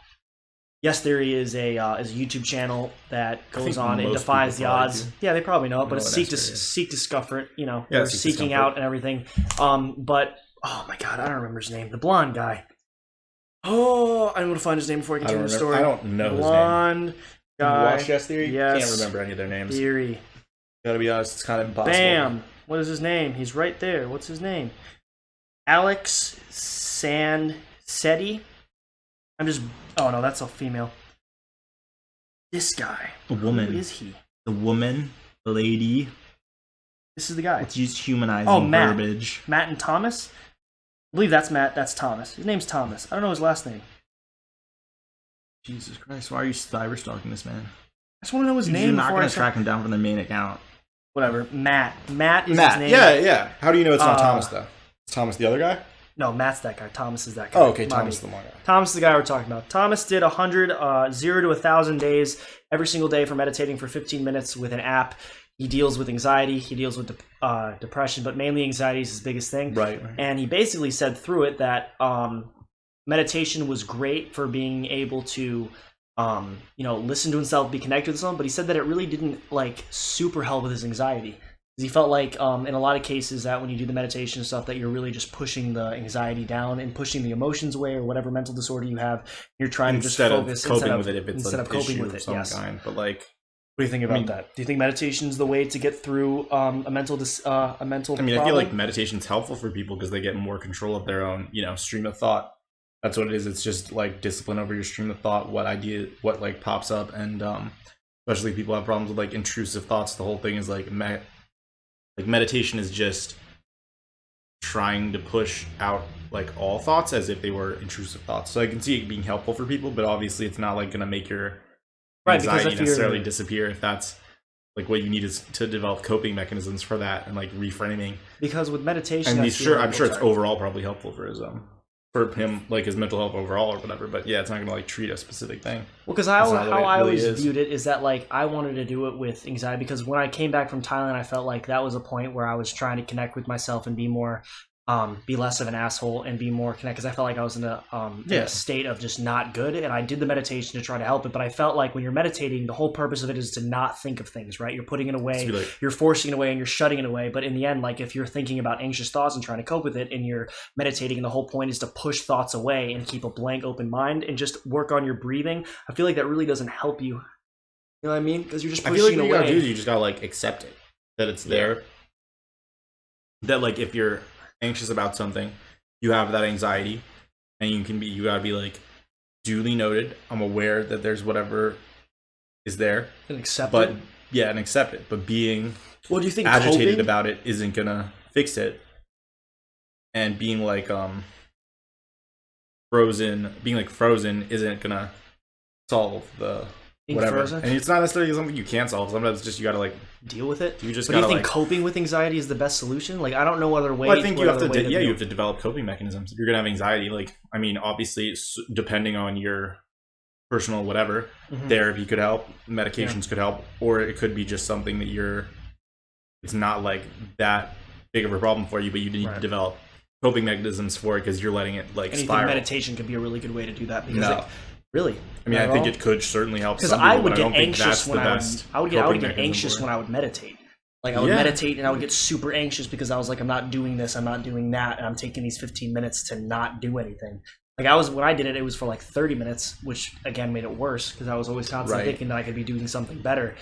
Speaker 1: Yes Theory is a YouTube channel that
Speaker 3: I think
Speaker 1: goes on and
Speaker 3: most
Speaker 1: defies the
Speaker 3: people probably
Speaker 1: odds.
Speaker 3: do.
Speaker 1: Yeah, they probably know it, but
Speaker 3: know
Speaker 1: it's
Speaker 3: what
Speaker 1: seek
Speaker 3: Yes Theory is.
Speaker 1: seek discomfort. You know,
Speaker 3: Yeah,
Speaker 1: they're
Speaker 3: seek
Speaker 1: seeking
Speaker 3: discomfort.
Speaker 1: out and everything. But oh my god, I don't remember his name. The blonde guy. Oh, I'm gonna find his name before I
Speaker 3: I
Speaker 1: continue
Speaker 3: don't,
Speaker 1: the story.
Speaker 3: I don't know his name.
Speaker 1: Blonde guy.
Speaker 3: Watch Yes Theory?
Speaker 1: Yes.
Speaker 3: Can't remember any of their names.
Speaker 1: Theory.
Speaker 3: Gotta be honest, it's kind of impossible.
Speaker 1: Bam. What is his name? He's right there. What's his name? Alex Sansetti. I'm just. Oh no, that's a female. This guy.
Speaker 3: The
Speaker 1: Who
Speaker 3: woman.
Speaker 1: is he?
Speaker 3: The woman. The lady.
Speaker 1: This is the guy.
Speaker 3: Let's use humanizing
Speaker 1: Oh, Matt.
Speaker 3: verbiage.
Speaker 1: Matt and Thomas. I believe that's Matt. That's Thomas. His name's Thomas. I don't know his last name.
Speaker 3: Jesus Christ, why are you cyber stalking this man?
Speaker 1: I just want to know his
Speaker 3: You're
Speaker 1: name
Speaker 3: not
Speaker 1: before
Speaker 3: going
Speaker 1: I
Speaker 3: to track him down from their main account.
Speaker 1: Whatever. Matt. Matt is his name.
Speaker 3: Yeah. How do you know it's not
Speaker 1: Uh,
Speaker 3: Thomas, though? Is Thomas the other guy?
Speaker 1: No, Matt's that guy. Thomas is that guy.
Speaker 3: Oh, okay,
Speaker 1: My
Speaker 3: Thomas
Speaker 1: bad.
Speaker 3: the one guy.
Speaker 1: Thomas is the guy we're talking about. Thomas did 0 to 1,000 days every single day for meditating for 15 minutes with an app. He deals with anxiety. He deals with depression, but mainly anxiety is his biggest thing.
Speaker 3: Right.
Speaker 1: And he basically said through it that meditation was great for being able to listen to himself, be connected with someone, but he said that it really didn't like super help with his anxiety. He felt like in a lot of cases that when you do the meditation and stuff that you're really just pushing the anxiety down and pushing the emotions away or whatever mental disorder you have. You're trying to just focus
Speaker 3: coping with it if it's
Speaker 1: instead
Speaker 3: an
Speaker 1: of coping
Speaker 3: issue
Speaker 1: with
Speaker 3: of
Speaker 1: it.
Speaker 3: some
Speaker 1: Yes.
Speaker 3: kind. But like,
Speaker 1: What do you think about that? Do you think meditation is the way to get through a mental problem?
Speaker 3: I feel like meditation's helpful for people because they get more control of their own, stream of thought. That's what it is. It's just like discipline over your stream of thought, what like pops up, and especially people have problems with like intrusive thoughts. The whole thing is like meditation is just trying to push out like all thoughts as if they were intrusive thoughts. So I can see it being helpful for people, but obviously it's not like going to make your anxiety necessarily disappear if that's like what you need is to develop coping mechanisms for that and like reframing.
Speaker 1: Because with meditation,
Speaker 3: And I'm sure it's overall probably helpful for him, like his mental health overall or whatever. But yeah, it's not gonna like treat a specific thing.
Speaker 1: Well, because how I always viewed it is that like I wanted to do it with anxiety because when I came back from Thailand, I felt like that was a point where I was trying to connect with myself and be more, be less of an asshole and be more connected. Because I felt like I was in a state of just not good, and I did the meditation to try to help it. But I felt like when you're meditating, the whole purpose of it is to not think of things, right? You're putting it away, you're forcing it away, and you're shutting it away. But in the end, like if you're thinking about anxious thoughts and trying to cope with it, and you're meditating, and the whole point is to push thoughts away and keep a blank, open mind and just work on your breathing. I feel like that really doesn't help you. You know what I mean? Because you're just pushing
Speaker 3: I feel like
Speaker 1: it
Speaker 3: what
Speaker 1: away.
Speaker 3: you gotta do is you just gotta like accept it that it's there. That like if you're anxious about something, you have that anxiety, and you gotta be like duly noted. I'm aware that there's whatever is there,
Speaker 1: and accept
Speaker 3: but
Speaker 1: it.
Speaker 3: Yeah, and accept it. But being
Speaker 1: Well, do you think
Speaker 3: agitated
Speaker 1: coping?
Speaker 3: about it isn't gonna fix it. And being like frozen isn't gonna solve the
Speaker 1: Being
Speaker 3: whatever.
Speaker 1: frozen?
Speaker 3: And it's not necessarily something you can't solve. Sometimes it's just you gotta like
Speaker 1: Deal with it.
Speaker 3: you just
Speaker 1: But do you
Speaker 3: gotta
Speaker 1: think
Speaker 3: like.
Speaker 1: coping with anxiety is the best solution? Like I don't know other way.
Speaker 3: Well, I think you have to.
Speaker 1: to
Speaker 3: You have to develop coping mechanisms. If you're gonna have anxiety, like I mean, obviously, it's depending on your personal whatever, therapy could help, medications could help, or it could be just something that it's not like that big of a problem for you, but you need to develop coping mechanisms for it because you're letting it like
Speaker 1: Anything
Speaker 3: spiral.
Speaker 1: meditation could be a really good way to do that. Because
Speaker 3: No.
Speaker 1: like, really,
Speaker 3: I mean, I think it could certainly help.
Speaker 1: Because
Speaker 3: Some
Speaker 1: I
Speaker 3: people,
Speaker 1: would
Speaker 3: but
Speaker 1: get
Speaker 3: don't think
Speaker 1: anxious
Speaker 3: that's
Speaker 1: when
Speaker 3: the
Speaker 1: I would.
Speaker 3: best
Speaker 1: I would
Speaker 3: coping
Speaker 1: get
Speaker 3: mechanism
Speaker 1: anxious
Speaker 3: for it.
Speaker 1: when I would meditate. Like I would meditate and I would get super anxious because I was like, I'm not doing this, I'm not doing that, and I'm taking these 15 minutes to not do anything. Like when I did it, it was for like 30 minutes, which again made it worse because I was always constantly thinking that I could be doing something better.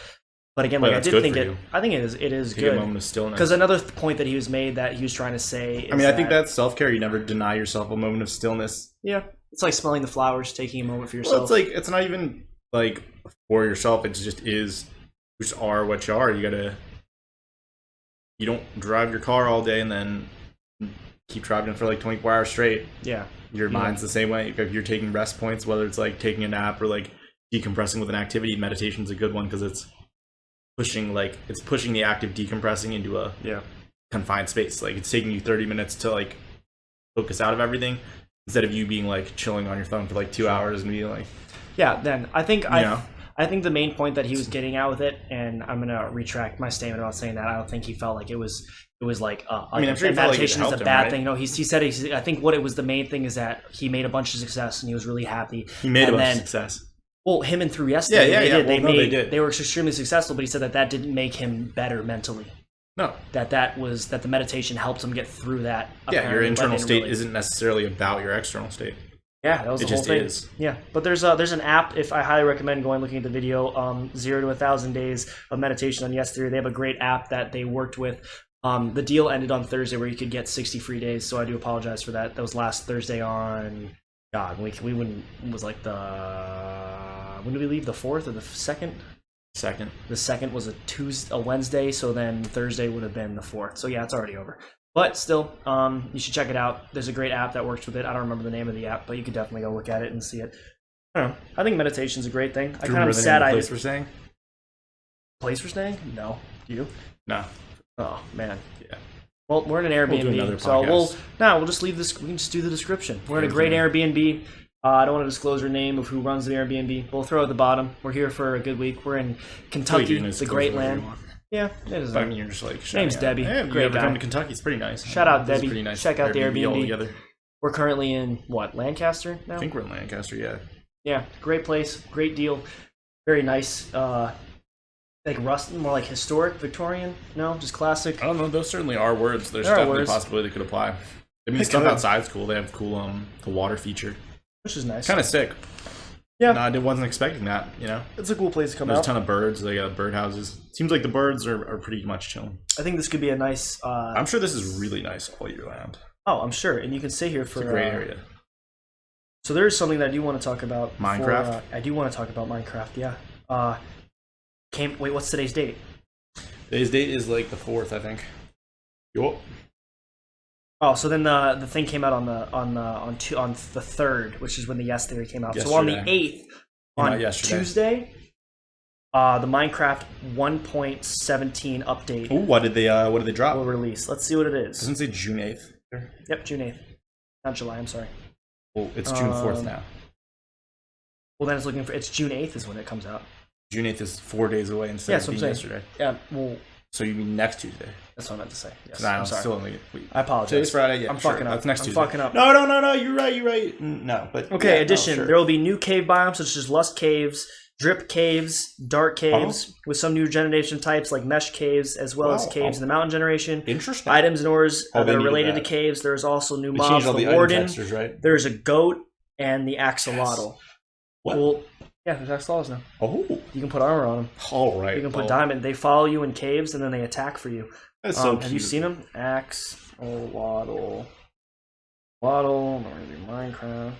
Speaker 1: But again, like I did think it. I think it is
Speaker 3: Take a
Speaker 1: good.
Speaker 3: moment of stillness.
Speaker 1: Because another point that he was made that he was trying to say. Is
Speaker 3: I think that's self-care. You never deny yourself a moment of stillness.
Speaker 1: Yeah, it's like smelling the flowers, taking a moment for yourself.
Speaker 3: Well, it's not even like for yourself. It just is. You just are what you are. You don't drive your car all day and then keep driving for like 24 hours straight.
Speaker 1: Yeah.
Speaker 3: Your mind's the same way. If you're taking rest points, whether it's like taking a nap or like decompressing with an activity, meditation's a good one because it's pushing the act of decompressing into a confined space. Like it's taking you 30 minutes to like focus out of everything instead of you being like chilling on your phone for like 2 hours and being like
Speaker 1: then I think I think the main point that he was getting at with it, and I'm gonna retract my statement about saying that I don't think he felt like it was like
Speaker 3: I'm sure he felt like it
Speaker 1: meditation is a
Speaker 3: helped him,
Speaker 1: bad
Speaker 3: right?
Speaker 1: thing. No, he said I think what it was the main thing is that he made a bunch of success and he was really happy.
Speaker 3: He made
Speaker 1: and
Speaker 3: a bunch of success.
Speaker 1: Well, him and through yesterday, they did. They were extremely successful, but he said that didn't make him better mentally.
Speaker 3: No,
Speaker 1: that the meditation helped him get through that.
Speaker 3: Yeah, your internal state isn't necessarily about your external state.
Speaker 1: Yeah, that was the whole thing.
Speaker 3: Is.
Speaker 1: Yeah, but there's an app. If I highly recommend going looking at the video, 0 to 1,000 days of meditation on Yesterday. They have a great app that they worked with. The deal ended on Thursday where you could get 60 free days. So I do apologize for that. That was last Thursday on. God, we wouldn't. It was like when did we leave? The 4th or the 2nd?
Speaker 3: Second.
Speaker 1: The 2nd was a Wednesday. So then Thursday would have been the 4th. So yeah, it's already over. But still, you should check it out. There's a great app that works with it. I don't remember the name of the app, but you could definitely go look at it and see it. I don't know. I think meditation's a great thing. I kind of sad I
Speaker 3: place we're staying.
Speaker 1: Place we're staying? No. Do you?
Speaker 3: No.
Speaker 1: Oh man.
Speaker 3: Yeah.
Speaker 1: Well, we're in an
Speaker 3: We'll do another
Speaker 1: Airbnb, so
Speaker 3: podcast.
Speaker 1: we'll just leave this. We can just do the description. We're in a great Airbnb. I don't want to disclose our name of who runs the Airbnb. We'll throw it at the bottom. We're here for a good week. We're in Kentucky, the great land. Yeah, it is.
Speaker 3: I mean, you're just like.
Speaker 1: Name's Debbie.
Speaker 3: Hey,
Speaker 1: Great
Speaker 3: ever
Speaker 1: guy.
Speaker 3: come to Kentucky? It's pretty nice.
Speaker 1: Shout out
Speaker 3: It's
Speaker 1: Debbie.
Speaker 3: Pretty nice.
Speaker 1: Check out the Airbnb.
Speaker 3: altogether.
Speaker 1: We're currently in what, Lancaster now?
Speaker 3: I think we're in Lancaster. Yeah.
Speaker 1: Yeah, great place, great deal, very nice. Like rustic, more like historic, Victorian. No, just classic.
Speaker 3: I don't know. Those certainly are words. There's
Speaker 1: There are
Speaker 3: definitely
Speaker 1: words.
Speaker 3: a possibility they could apply. I mean,
Speaker 1: They
Speaker 3: stuff
Speaker 1: could.
Speaker 3: outside's cool. They have cool the water feature.
Speaker 1: Which is nice.
Speaker 3: Kind of sick.
Speaker 1: Yeah.
Speaker 3: No, I wasn't expecting that. You know,
Speaker 1: It's a cool place to come
Speaker 3: there's
Speaker 1: out.
Speaker 3: a ton of birds. They got birdhouses. Seems like the birds are pretty much chilling.
Speaker 1: I think this could be a nice.
Speaker 3: I'm sure this is really nice all year round.
Speaker 1: Oh, I'm sure, and you can stay here for
Speaker 3: It's a great area.
Speaker 1: So there is something that I do want to talk about.
Speaker 3: Minecraft?
Speaker 1: I do want to talk about Minecraft. Yeah. Wait, what's today's date?
Speaker 3: Today's date is like the 4th, I think. Yup.
Speaker 1: Oh, so then the thing came out on the 3rd, which is when the Yes Theory came out. So on the
Speaker 3: Yesterday.
Speaker 1: 8th,
Speaker 3: Came out
Speaker 1: on
Speaker 3: yesterday.
Speaker 1: Tuesday, the Minecraft 1.17 update
Speaker 3: Ooh, what did they drop?
Speaker 1: will release. Let's see what it is.
Speaker 3: Doesn't it say June 8th.
Speaker 1: Yep, June 8th. Not July, I'm sorry.
Speaker 3: Well, it's June 4th
Speaker 1: Um,
Speaker 3: now.
Speaker 1: Well, then it's June 8th is when it comes out.
Speaker 3: June 8th is 4 days away instead
Speaker 1: Yeah,
Speaker 3: of
Speaker 1: that's what I'm
Speaker 3: being
Speaker 1: saying.
Speaker 3: yesterday.
Speaker 1: Yeah, well,
Speaker 3: So you mean next Tuesday?
Speaker 1: that's what I meant to say. Yes,
Speaker 3: No,
Speaker 1: I'm sorry.
Speaker 3: still only wait.
Speaker 1: I apologize.
Speaker 3: Today's Friday. Yeah,
Speaker 1: I'm
Speaker 3: sure.
Speaker 1: fucking up.
Speaker 3: That's next
Speaker 1: I'm
Speaker 3: Tuesday.
Speaker 1: fucking up.
Speaker 3: No. You're right. No, but
Speaker 1: Okay,
Speaker 3: yeah,
Speaker 1: addition.
Speaker 3: No, sure.
Speaker 1: There will be new cave biomes such as Lust Caves, Drip Caves, Dark Caves, with some new generation types like Mesh Caves, as well as
Speaker 3: Wow.
Speaker 1: caves in the Mountain generation.
Speaker 3: Interesting.
Speaker 1: Items and ores
Speaker 3: Oh,
Speaker 1: that
Speaker 3: they
Speaker 1: are
Speaker 3: needed
Speaker 1: related
Speaker 3: that.
Speaker 1: to caves. There's also new
Speaker 3: They
Speaker 1: mobs,
Speaker 3: changed all
Speaker 1: the
Speaker 3: the item
Speaker 1: Warden.
Speaker 3: textures, right?
Speaker 1: There's a goat and the axolotl.
Speaker 3: What?
Speaker 1: Well, yeah, there's axolotls now.
Speaker 3: Oh,
Speaker 1: You can put armor on them.
Speaker 3: all right.
Speaker 1: You can put
Speaker 3: well,
Speaker 1: diamond. They follow you in caves and then they attack for you.
Speaker 3: That's so cute.
Speaker 1: Have you seen them? Axolotl. Waddle, Minecraft.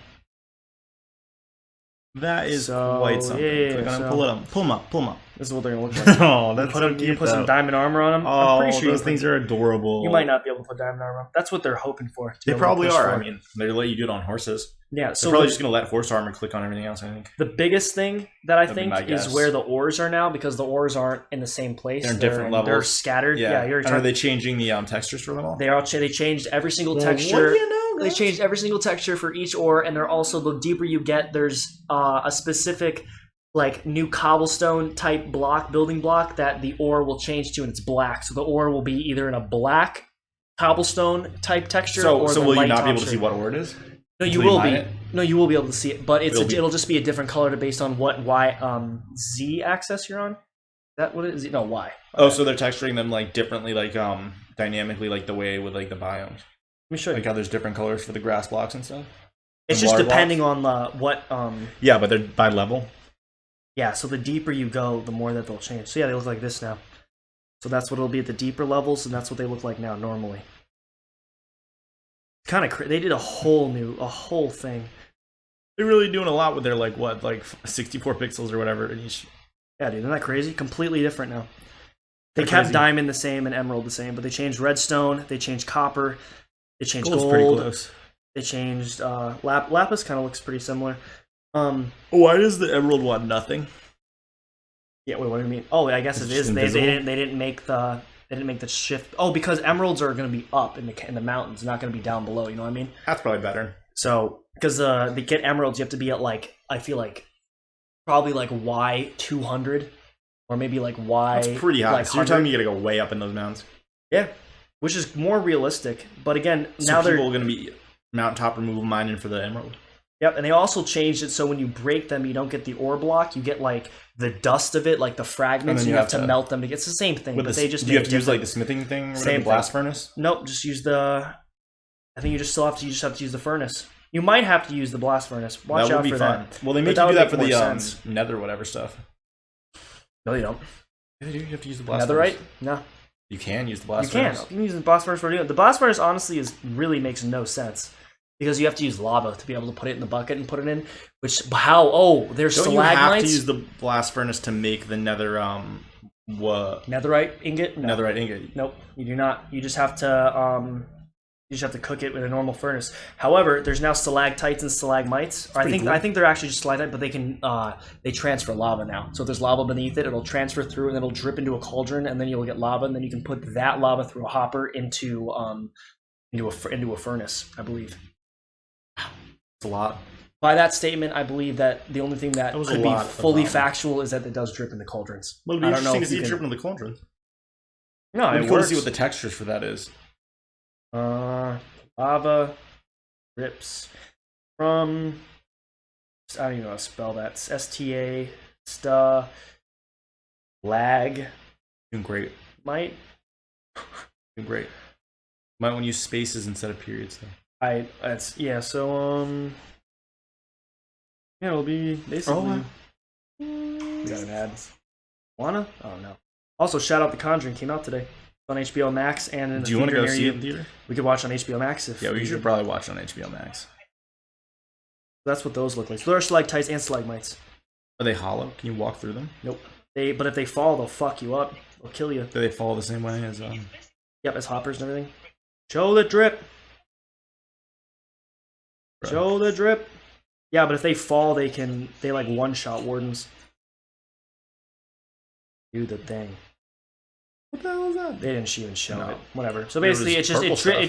Speaker 3: That is
Speaker 1: So,
Speaker 3: quite something.
Speaker 1: yeah,
Speaker 3: Click on it,
Speaker 1: so-
Speaker 3: pull it up. Pull them up.
Speaker 1: This is what they're gonna look like.
Speaker 3: Oh, that's
Speaker 1: Put
Speaker 3: so
Speaker 1: them, you
Speaker 3: cute.
Speaker 1: put some
Speaker 3: though.
Speaker 1: diamond armor on them.
Speaker 3: Oh,
Speaker 1: I'm pretty sure
Speaker 3: those things are adorable.
Speaker 1: you might not be able to put diamond armor on. That's what they're hoping for. to be
Speaker 3: They
Speaker 1: able to
Speaker 3: probably
Speaker 1: push
Speaker 3: are.
Speaker 1: for.
Speaker 3: I mean, they let you do it on horses.
Speaker 1: Yeah.
Speaker 3: They're
Speaker 1: So
Speaker 3: probably
Speaker 1: the,
Speaker 3: just gonna let horse armor click on everything else. I think
Speaker 1: the biggest thing that I
Speaker 3: That'd be
Speaker 1: think
Speaker 3: my
Speaker 1: is
Speaker 3: guess.
Speaker 1: where the ores are now, because the ores aren't in the same place.
Speaker 3: They're in different
Speaker 1: They're
Speaker 3: levels.
Speaker 1: scattered. Yeah. You're
Speaker 3: And are they changing the textures for them all?
Speaker 1: they changed every single
Speaker 3: Well,
Speaker 1: texture.
Speaker 3: What do you know?
Speaker 1: They
Speaker 3: guys?
Speaker 1: changed every single texture for each ore, and they're also, the deeper you get, there's a specific like new cobblestone type building block that the ore will change to, and it's black. So the ore will be either in a black cobblestone type texture.
Speaker 3: So,
Speaker 1: or
Speaker 3: so
Speaker 1: the
Speaker 3: will you
Speaker 1: light
Speaker 3: not be able to
Speaker 1: texture.
Speaker 3: see what ore it is?
Speaker 1: No, you
Speaker 3: until
Speaker 1: will
Speaker 3: mine
Speaker 1: be.
Speaker 3: it?
Speaker 1: No, you will be able to see it, but
Speaker 3: It'll
Speaker 1: it'll
Speaker 3: be-
Speaker 1: just be a different color based on what Z axis you're on. Is that what it is? No, Y.
Speaker 3: Oh, so they're texturing them like differently, like dynamically, like the way with like the biomes,
Speaker 1: Let me show you.
Speaker 3: like how there's different colors for the grass blocks and stuff.
Speaker 1: It's
Speaker 3: and
Speaker 1: just
Speaker 3: water
Speaker 1: depending on what
Speaker 3: Yeah, but they're by level.
Speaker 1: yeah, so the deeper you go, the more that they'll change. So yeah, they look like this now. So that's what it'll be at the deeper levels, and that's what they look like now normally. Kind of they did a whole thing.
Speaker 3: They're really doing a lot with their like 64 pixels or whatever in each.
Speaker 1: Yeah, dude, isn't that crazy? Completely different now. They
Speaker 3: Kinda
Speaker 1: kept
Speaker 3: crazy.
Speaker 1: diamond the same and emerald the same, but they changed redstone, they changed copper, they changed
Speaker 3: Gold's pretty
Speaker 1: gold,
Speaker 3: close.
Speaker 1: they changed lapis. Kind of looks pretty similar.
Speaker 3: Why does the emerald want nothing?
Speaker 1: Yeah, wait, what do you mean? Oh, I guess
Speaker 3: It's
Speaker 1: it
Speaker 3: just
Speaker 1: is. They
Speaker 3: invisible?
Speaker 1: didn't make the shift. Oh, because emeralds are going to be up in the mountains, not going to be down below. You know what I mean?
Speaker 3: That's probably better.
Speaker 1: So because to get emeralds, you have to be at like, I feel like probably like Y 200 or maybe like Y.
Speaker 3: That's pretty high.
Speaker 1: Like
Speaker 3: So you're telling
Speaker 1: 100.
Speaker 3: me you gotta go way up in those mountains?
Speaker 1: Yeah, which is more realistic. But again,
Speaker 3: So
Speaker 1: now
Speaker 3: people
Speaker 1: they're
Speaker 3: are gonna be mountaintop removal mining for the emerald.
Speaker 1: yep, and they also changed it so when you break them, you don't get the ore block. You get like the dust of it, like the fragments.
Speaker 3: then
Speaker 1: And
Speaker 3: you
Speaker 1: you have
Speaker 3: have
Speaker 1: to
Speaker 3: to-
Speaker 1: melt them to get. It's the same thing,
Speaker 3: With
Speaker 1: but
Speaker 3: the,
Speaker 1: they just
Speaker 3: do you
Speaker 1: made
Speaker 3: have to use
Speaker 1: different-
Speaker 3: like the smithing thing, or whatever,
Speaker 1: Same
Speaker 3: the blast furnace?
Speaker 1: Nope, just use the. I think you just have to use the furnace. You might have to use the blast furnace. Watch
Speaker 3: that would
Speaker 1: out
Speaker 3: be
Speaker 1: for
Speaker 3: fun.
Speaker 1: that.
Speaker 3: Well, they
Speaker 1: But
Speaker 3: make
Speaker 1: that
Speaker 3: you do
Speaker 1: would
Speaker 3: that
Speaker 1: make
Speaker 3: for
Speaker 1: more
Speaker 3: the
Speaker 1: sense.
Speaker 3: nether whatever stuff.
Speaker 1: No, you don't.
Speaker 3: Yeah, they do. You have to use the blast
Speaker 1: Netherite?
Speaker 3: furnace.
Speaker 1: No,
Speaker 3: You can use the
Speaker 1: you
Speaker 3: blast
Speaker 1: can.
Speaker 3: furnace.
Speaker 1: You can use the blast furnace for doing it. The blast furnace honestly really makes no sense because you have to use lava to be able to put it in the bucket and put it in. Which how? Oh, there's
Speaker 3: Don't you have
Speaker 1: stalagmites.
Speaker 3: to use the blast furnace to make the nether
Speaker 1: Netherite ingot. No.
Speaker 3: netherite ingot?
Speaker 1: Nope, you do not. You just have to You just have to cook it with a normal furnace. However, there's now stalactites and stalagmites. Or I think they're actually just stalactite, but they transfer lava now. So if there's lava beneath it, it'll transfer through and it'll drip into a cauldron, and then you'll get lava, and then you can put that lava through a hopper into a furnace, I believe.
Speaker 2: It's a lot.
Speaker 1: By that statement, I believe that the only thing that could be fully factual is that it does drip in the cauldrons.
Speaker 2: Well, it'd be interesting to see it drip into the cauldron.
Speaker 1: No,
Speaker 2: it'd be cool to see what the textures for that is.
Speaker 1: Lava drips from. I don't even know how to spell that. STA lag.
Speaker 2: Doing great.
Speaker 1: Might.
Speaker 2: Doing great. Might want to use spaces instead of periods though.
Speaker 1: Yeah, it'll be basically.
Speaker 2: We
Speaker 1: got an ad. Wanna? Oh no. Also, shout out The Conjuring came out today on HBO Max and in the
Speaker 2: Do you want to go
Speaker 1: near
Speaker 2: see
Speaker 1: you.
Speaker 2: it in theater?
Speaker 1: We could watch on HBO Max if.
Speaker 2: Yeah, we should probably watch it on HBO Max.
Speaker 1: That's what those look like. So there are stalactites and stalagmites.
Speaker 2: Are they hollow? Can you walk through them?
Speaker 1: Nope. But if they fall, they'll fuck you up. They'll kill you.
Speaker 2: Do they fall the same way as
Speaker 1: Yep, as hoppers and everything. Show the drip.
Speaker 2: Bro.
Speaker 1: Show the drip. Yeah, but if they fall, they like one-shot wardens. Do the thing.
Speaker 2: What the hell is that?
Speaker 1: They didn't even show
Speaker 2: No.
Speaker 1: it. Whatever. So basically, it's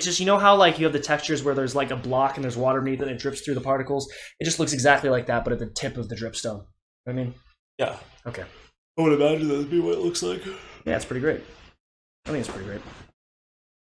Speaker 1: just you know how like you have the textures where there's like a block and there's water beneath it and it drips through the particles. It just looks exactly like that, but at the tip of the dripstone. You know what I mean?
Speaker 2: Yeah.
Speaker 1: Okay.
Speaker 2: I would imagine that would be what it looks like.
Speaker 1: Yeah, it's pretty great. I think it's pretty great.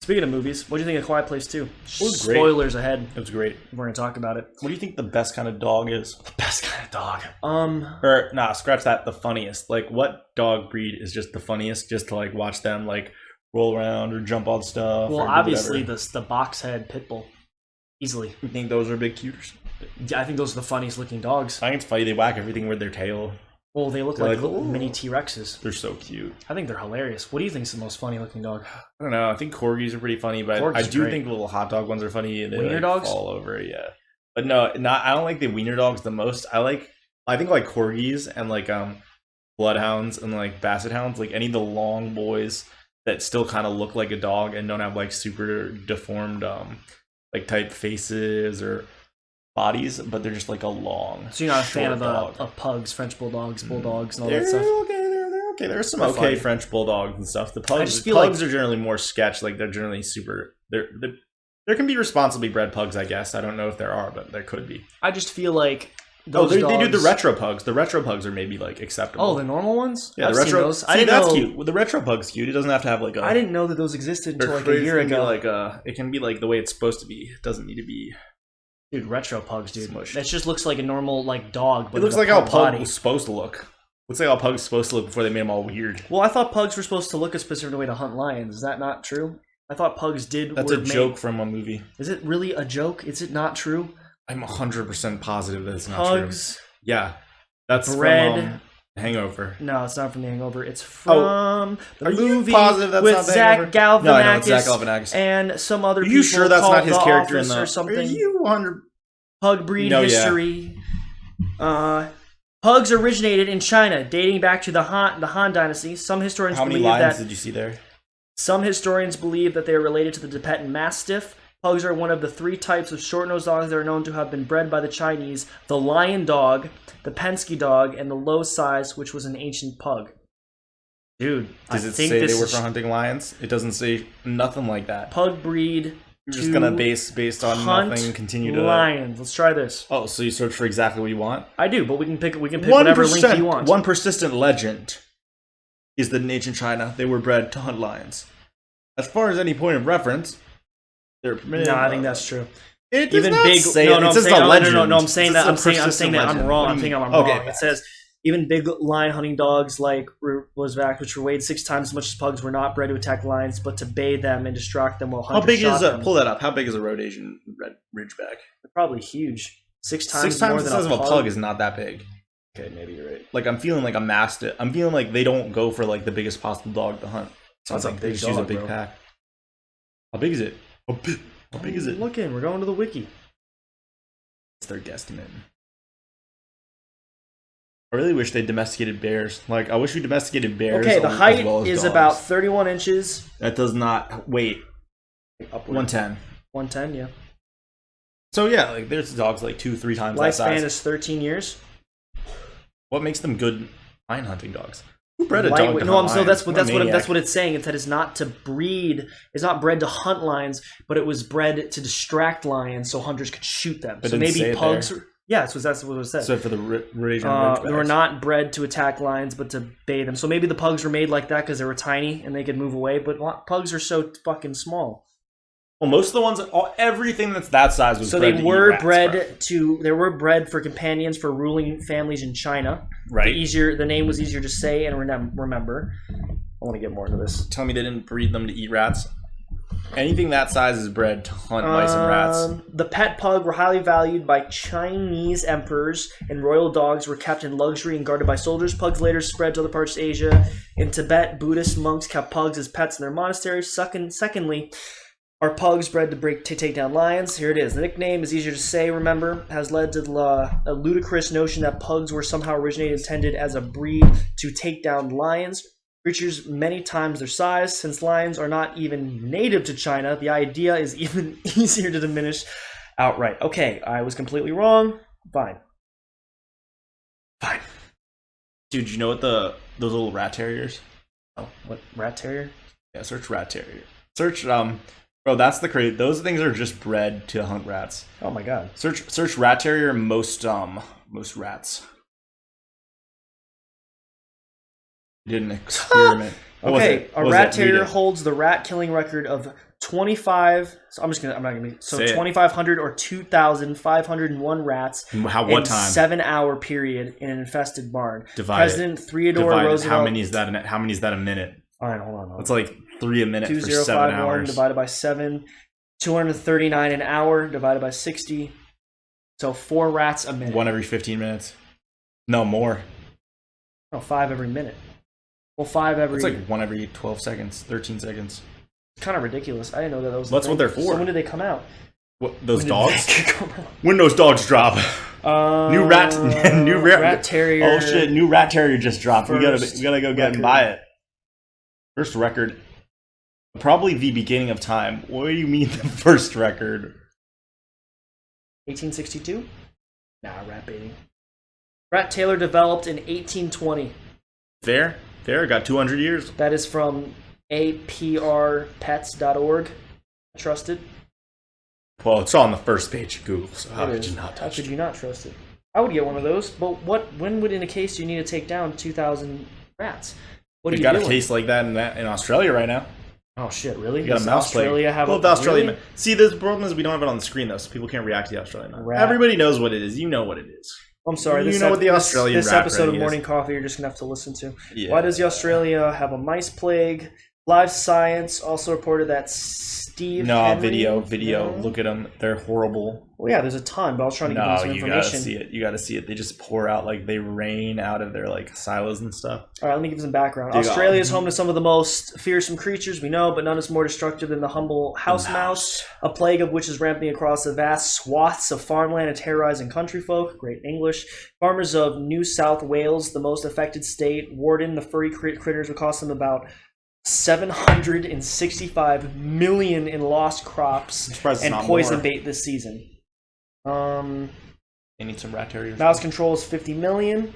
Speaker 1: Speaking of movies, what do you think of Quiet Place 2?
Speaker 2: It was great.
Speaker 1: Spoilers ahead.
Speaker 2: It was great.
Speaker 1: We're gonna talk about it.
Speaker 2: What do you think the best kind of dog is?
Speaker 1: The best kind of dog.
Speaker 2: Or nah, scratch that. The funniest. Like, what dog breed is just the funniest? Just to like watch them like roll around or jump on stuff.
Speaker 1: Well,
Speaker 2: or
Speaker 1: obviously the box head pit bull, easily.
Speaker 2: You think those are big cuters?
Speaker 1: Yeah, I think those are the funniest looking dogs.
Speaker 2: I think it's funny they whack everything with their tail.
Speaker 1: Well, they look
Speaker 2: They're
Speaker 1: like
Speaker 2: like, "Ooh."
Speaker 1: mini T-Rexes.
Speaker 2: They're so cute.
Speaker 1: I think they're hilarious. What do you think is the most funny looking dog?
Speaker 2: I don't know. I think corgis are pretty funny, but
Speaker 1: Corgis
Speaker 2: I
Speaker 1: are
Speaker 2: do
Speaker 1: great.
Speaker 2: think the little hot dog ones are funny. They
Speaker 1: Wiener
Speaker 2: like,
Speaker 1: dogs?
Speaker 2: fall over, yeah. But no, I don't like the wiener dogs the most. I think like corgis and like bloodhounds and like basset hounds, like any of the long boys that still kind of look like a dog and don't have like super deformed like type faces or bodies, but they're just like a long.
Speaker 1: So you're not a fan of
Speaker 2: dog.
Speaker 1: of pugs, French bulldogs, bulldogs, and all
Speaker 2: They're
Speaker 1: that stuff?
Speaker 2: okay. They're okay. There's some
Speaker 1: They're
Speaker 2: okay
Speaker 1: funny.
Speaker 2: French bulldogs and stuff. The pugs,
Speaker 1: just feel
Speaker 2: pugs
Speaker 1: like-
Speaker 2: are generally more sketch. Like they're generally super. There can be responsibly bred pugs, I guess. I don't know if there are, but there could be.
Speaker 1: I just feel like
Speaker 2: They
Speaker 1: dogs...
Speaker 2: do the retro pugs. The retro pugs are maybe like acceptable.
Speaker 1: Oh, the normal ones?
Speaker 2: yeah,
Speaker 1: I've
Speaker 2: the retro.
Speaker 1: seen those.
Speaker 2: See,
Speaker 1: I didn't
Speaker 2: that's
Speaker 1: know...
Speaker 2: cute. Well, the retro pug's cute. It doesn't have to have like a.
Speaker 1: I didn't know that those existed until like a
Speaker 2: crazy.
Speaker 1: year
Speaker 2: It can be
Speaker 1: ago.
Speaker 2: like it can be like the way it's supposed to be. It doesn't need to be.
Speaker 1: Dude, retro pugs, dude.
Speaker 2: Smushed.
Speaker 1: That just looks like a normal like dog. But
Speaker 2: It looks
Speaker 1: in a
Speaker 2: like how
Speaker 1: pug
Speaker 2: pug
Speaker 1: body.
Speaker 2: was supposed to look. Looks like how pug's supposed to look before they made them all weird.
Speaker 1: Well, I thought pugs were supposed to look a specific way to hunt lions. Is that not true? I thought pugs did.
Speaker 2: That's a joke from a movie.
Speaker 1: Is it really a joke? Is it not true?
Speaker 2: I'm 100% positive that it's not true.
Speaker 1: Pugs
Speaker 2: Yeah, that's
Speaker 1: bred.
Speaker 2: from Hangover.
Speaker 1: No, it's not from The Hangover. It's from the
Speaker 2: are you
Speaker 1: movie
Speaker 2: positive that's
Speaker 1: with
Speaker 2: not The
Speaker 1: Zach
Speaker 2: Hangover?
Speaker 1: Galifianakis,
Speaker 2: No, I know it's Zach Galifianakis.
Speaker 1: and some other
Speaker 2: Are
Speaker 1: people.
Speaker 2: you sure that's
Speaker 1: called
Speaker 2: not his
Speaker 1: The
Speaker 2: character in
Speaker 1: Office
Speaker 2: the?
Speaker 1: or something?
Speaker 2: Are you 100?
Speaker 1: Pug breed
Speaker 2: No, yeah.
Speaker 1: history. Pugs originated in China, dating back to the Han Dynasty. Some historians
Speaker 2: How many
Speaker 1: believe
Speaker 2: lines
Speaker 1: that
Speaker 2: did you see there?
Speaker 1: Some historians believe that they are related to the Tibetan Mastiff. Pugs are one of the three types of short-nosed dogs that are known to have been bred by the Chinese: the lion dog, the Penske dog, and the low size, which was an ancient pug. Dude,
Speaker 2: Does
Speaker 1: I
Speaker 2: it
Speaker 1: think
Speaker 2: say
Speaker 1: this
Speaker 2: they were
Speaker 1: is
Speaker 2: for hunting lions? It doesn't say nothing like that.
Speaker 1: pug breed.
Speaker 2: You're just gonna based on
Speaker 1: hunt
Speaker 2: nothing. Continue to.
Speaker 1: lions. Let's try this.
Speaker 2: Oh, so you search for exactly what you want?
Speaker 1: I do, but we can pick whatever link you want.
Speaker 2: One persistent legend is that in ancient China they were bred to hunt lions. As far as any point of reference, they're permitted.
Speaker 1: No, I think that's true.
Speaker 2: It does
Speaker 1: Even
Speaker 2: not
Speaker 1: big.
Speaker 2: say
Speaker 1: No,
Speaker 2: it.
Speaker 1: no,
Speaker 2: It
Speaker 1: I'm
Speaker 2: says
Speaker 1: saying
Speaker 2: the
Speaker 1: no,
Speaker 2: legend.
Speaker 1: no, no, I'm saying that. I'm
Speaker 2: It's a
Speaker 1: saying that I'm
Speaker 2: persistent
Speaker 1: wrong.
Speaker 2: legend.
Speaker 1: I'm thinking I'm
Speaker 2: Okay,
Speaker 1: wrong. It says even big lion hunting dogs like was back, which were weighed 6 times as much as pugs, were not bred to attack lions, but to bay them and distract them while
Speaker 2: How
Speaker 1: hunters
Speaker 2: big
Speaker 1: shot
Speaker 2: is
Speaker 1: them.
Speaker 2: pull that up? How big is a Rhodesian red ridgeback?
Speaker 1: They're probably huge. 6 times
Speaker 2: 6 times
Speaker 1: more
Speaker 2: the
Speaker 1: than
Speaker 2: size of a pug is not that big.
Speaker 1: Okay, maybe you're right.
Speaker 2: Like I'm feeling like a mastiff. I'm feeling like they don't go for like the biggest possible dog to hunt.
Speaker 1: Sounds like
Speaker 2: they
Speaker 1: big
Speaker 2: just use a
Speaker 1: dog,
Speaker 2: big
Speaker 1: bro.
Speaker 2: pack. How big is it? How big is it?
Speaker 1: Look in. We're going to the wiki.
Speaker 2: It's their guesstimate. I really wish they domesticated bears. Like I wish we domesticated bears.
Speaker 1: Okay, the
Speaker 2: as
Speaker 1: height
Speaker 2: well as
Speaker 1: is
Speaker 2: dogs.
Speaker 1: about 31 inches.
Speaker 2: That does not wait.
Speaker 1: Upward.
Speaker 2: 110.
Speaker 1: 110, yeah.
Speaker 3: So yeah, like there's dogs like 2-3 times that
Speaker 1: Lifespan
Speaker 3: size.
Speaker 1: is 13 years.
Speaker 3: What makes them good lion hunting dogs? Who bred a dog
Speaker 1: Lightweight.
Speaker 3: to
Speaker 1: No,
Speaker 3: hunt
Speaker 1: so
Speaker 3: lions?
Speaker 1: that's
Speaker 3: What a
Speaker 1: that's
Speaker 3: maniac.
Speaker 1: what it's saying. It's that it's not to breed. It's not bred to hunt lions, but it was bred to distract lions so hunters could shoot them.
Speaker 3: But
Speaker 1: So
Speaker 3: didn't say
Speaker 1: maybe
Speaker 3: it
Speaker 1: pugs.
Speaker 3: there.
Speaker 1: Yeah, so that's what it said.
Speaker 3: So for the Eurasian
Speaker 1: They were
Speaker 3: Ridgebacks.
Speaker 1: not bred to attack lions, but to bay them. So maybe the pugs were made like that because they were tiny and they could move away. But pugs are so fucking small.
Speaker 3: Well, most of the ones, everything that's that size was
Speaker 1: So
Speaker 3: bred
Speaker 1: they
Speaker 3: to
Speaker 1: were
Speaker 3: eat rats,
Speaker 1: bred
Speaker 3: bro.
Speaker 1: to. They were bred for companions for ruling families in China.
Speaker 3: Right.
Speaker 1: The name was easier to say and remember. I want to get more into this.
Speaker 3: Tell me they didn't breed them to eat rats. Anything that size is bred to hunt mice and rats.
Speaker 1: The pet pug were highly valued by Chinese emperors, and royal dogs were kept in luxury and guarded by soldiers. Pugs later spread to other parts of Asia. In Tibet, Buddhist monks kept pugs as pets in their monasteries. Secondly, are pugs bred to take down lions? Here it is. The nickname is easier to say, remember, has led to a ludicrous notion that pugs were somehow originated intended as a breed to take down lions. Creatures many times their size. Since lions are not even native to China, the idea is even easier to diminish outright. Okay, I was completely wrong. Fine.
Speaker 3: Dude, you know what those little rat terriers?
Speaker 1: Oh, what, rat terrier?
Speaker 3: Yeah, search rat terrier. Search bro, that's the crazy. Those things are just bred to hunt rats.
Speaker 1: Oh my god.
Speaker 3: Search rat terrier most rats. Did an experiment. What was
Speaker 1: Okay,
Speaker 3: it?
Speaker 1: a
Speaker 3: What was
Speaker 1: rat
Speaker 3: it?
Speaker 1: terrier
Speaker 3: Read it.
Speaker 1: holds the rat killing record of 25. So I'm not gonna be. So
Speaker 3: Say it.
Speaker 1: 2,500 or 2,501 rats
Speaker 3: What
Speaker 1: in
Speaker 3: time?
Speaker 1: 7-hour period in an infested barn.
Speaker 3: Divide
Speaker 1: President Theodore
Speaker 3: Divided.
Speaker 1: Roosevelt.
Speaker 3: How many is that a minute?
Speaker 1: All right, hold on.
Speaker 3: That's like 3 a minute for 7
Speaker 1: 2051
Speaker 3: hours.
Speaker 1: divided by 7, 239 an hour divided by 60. So 4 rats a minute.
Speaker 3: 1 every 15 minutes. No, more.
Speaker 1: No, 5 every minute. Well, 5 every.
Speaker 3: It's like 1 every 12 seconds, 13 seconds.
Speaker 1: Kind of ridiculous. I didn't know that was.
Speaker 3: That's what they're for.
Speaker 1: So when did they come out?
Speaker 3: What, those
Speaker 1: When did
Speaker 3: dogs?
Speaker 1: they come out?
Speaker 3: When those dogs drop? New rat
Speaker 1: terrier.
Speaker 3: Oh shit! New rat terrier just dropped. We gotta go get and buy it. First record, probably the beginning of time. What do you mean the first record?
Speaker 1: 1862? Nah, rat baiting. Rat tailor developed in 1820.
Speaker 3: Fair, got 200 years.
Speaker 1: That is from aprpets.org. Trusted.
Speaker 3: Well, it's on the first page of Google, so how
Speaker 1: It
Speaker 3: could
Speaker 1: is.
Speaker 3: you not
Speaker 1: How
Speaker 3: touch
Speaker 1: could
Speaker 3: it?
Speaker 1: you not trust it? I would get one of those, but when would in a case you need to take down 2,000 rats? What are
Speaker 3: We
Speaker 1: you
Speaker 3: got
Speaker 1: doing?
Speaker 3: a case like that in Australia right now.
Speaker 1: Oh shit, really?
Speaker 3: You got
Speaker 1: Does
Speaker 3: a mouse plague.
Speaker 1: Australia have
Speaker 3: Well,
Speaker 1: a
Speaker 3: the Australian.
Speaker 1: really?
Speaker 3: See, the problem is we don't have it on the screen though, so people can't react to the Australian.
Speaker 1: Rat.
Speaker 3: Everybody knows what it is. You know what it is.
Speaker 1: I'm sorry.
Speaker 3: You
Speaker 1: This
Speaker 3: know what the Australian
Speaker 1: this
Speaker 3: rat
Speaker 1: episode of
Speaker 3: rating is.
Speaker 1: Morning Coffee you're just gonna have to listen to.
Speaker 3: Yeah.
Speaker 1: Why does the Australia have a mice plague? Live Science also reported that Steve.
Speaker 3: No,
Speaker 1: Henry-
Speaker 3: video.
Speaker 1: No?
Speaker 3: Look at them. They're horrible.
Speaker 1: Well, yeah, there's a ton, but I was trying to give them
Speaker 3: No,
Speaker 1: some
Speaker 3: you gotta
Speaker 1: information.
Speaker 3: see it. You gotta see it. They just pour out they rain out of their silos and stuff.
Speaker 1: All right, let me give some background.
Speaker 3: Dig
Speaker 1: Australia
Speaker 3: on.
Speaker 1: is home to some of the most fearsome creatures we know, but none is more destructive than the humble house mouse, a plague of which is ramping across the vast swaths of farmland and terrorizing country folk. Great English. Farmers of New South Wales, the most affected state, warden the furry critters would cost them about 765 million in lost crops
Speaker 3: surprised it's
Speaker 1: and
Speaker 3: not
Speaker 1: poison
Speaker 3: more.
Speaker 1: bait this season.
Speaker 3: They need some rat terriers.
Speaker 1: Mouse control is 50 million.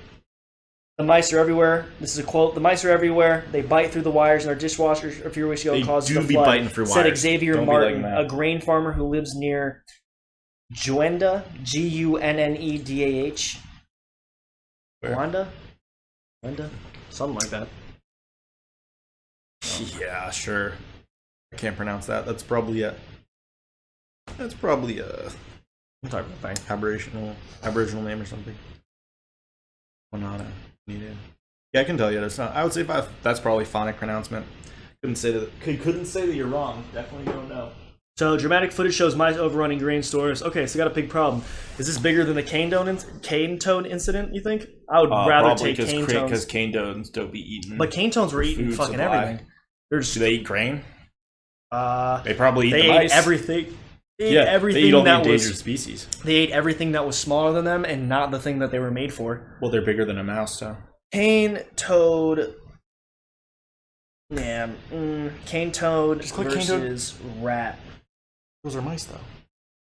Speaker 1: The mice are everywhere. This is a quote. The mice are everywhere. They bite through the wires in our dishwashers. If you're wishing
Speaker 3: They
Speaker 1: causes
Speaker 3: do
Speaker 1: the
Speaker 3: be
Speaker 1: flood.
Speaker 3: biting through
Speaker 1: Said
Speaker 3: wires.
Speaker 1: Xavier
Speaker 3: Don't be
Speaker 1: Martin,
Speaker 3: like that.
Speaker 1: a grain farmer who lives near Juanda, Gunnedah.
Speaker 3: Where?
Speaker 1: Juanda? Something like that.
Speaker 3: Yeah, sure. I can't pronounce that. That's probably a
Speaker 1: What type of thing?
Speaker 3: Aboriginal name or something. Wanata. Needed. Yeah, I can tell you that's not. I would say that's probably phonic pronouncement. Couldn't say that you're wrong. Definitely don't know.
Speaker 1: So, dramatic footage shows mice overrunning grain stores. Okay, so we got a big problem. Is this bigger than the cane toad incident, you think? I would rather take cane toads.
Speaker 3: because cane toads don't be eaten.
Speaker 1: But cane toads were eating
Speaker 3: Food
Speaker 1: fucking
Speaker 3: supply.
Speaker 1: everything. They're just,
Speaker 3: Do they eat grain?
Speaker 1: they
Speaker 3: They probably eat the
Speaker 1: ate
Speaker 3: mice.
Speaker 1: everything. They ate
Speaker 3: Yeah,
Speaker 1: everything
Speaker 3: they eat all the
Speaker 1: that
Speaker 3: endangered
Speaker 1: was.
Speaker 3: species.
Speaker 1: They ate everything that was smaller than them and not the thing that they were made for.
Speaker 3: Well, they're bigger than a mouse, so.
Speaker 1: Cane toad. Yeah, cane toad
Speaker 3: click cane toad.
Speaker 1: versus rat.
Speaker 2: Those are mice, though.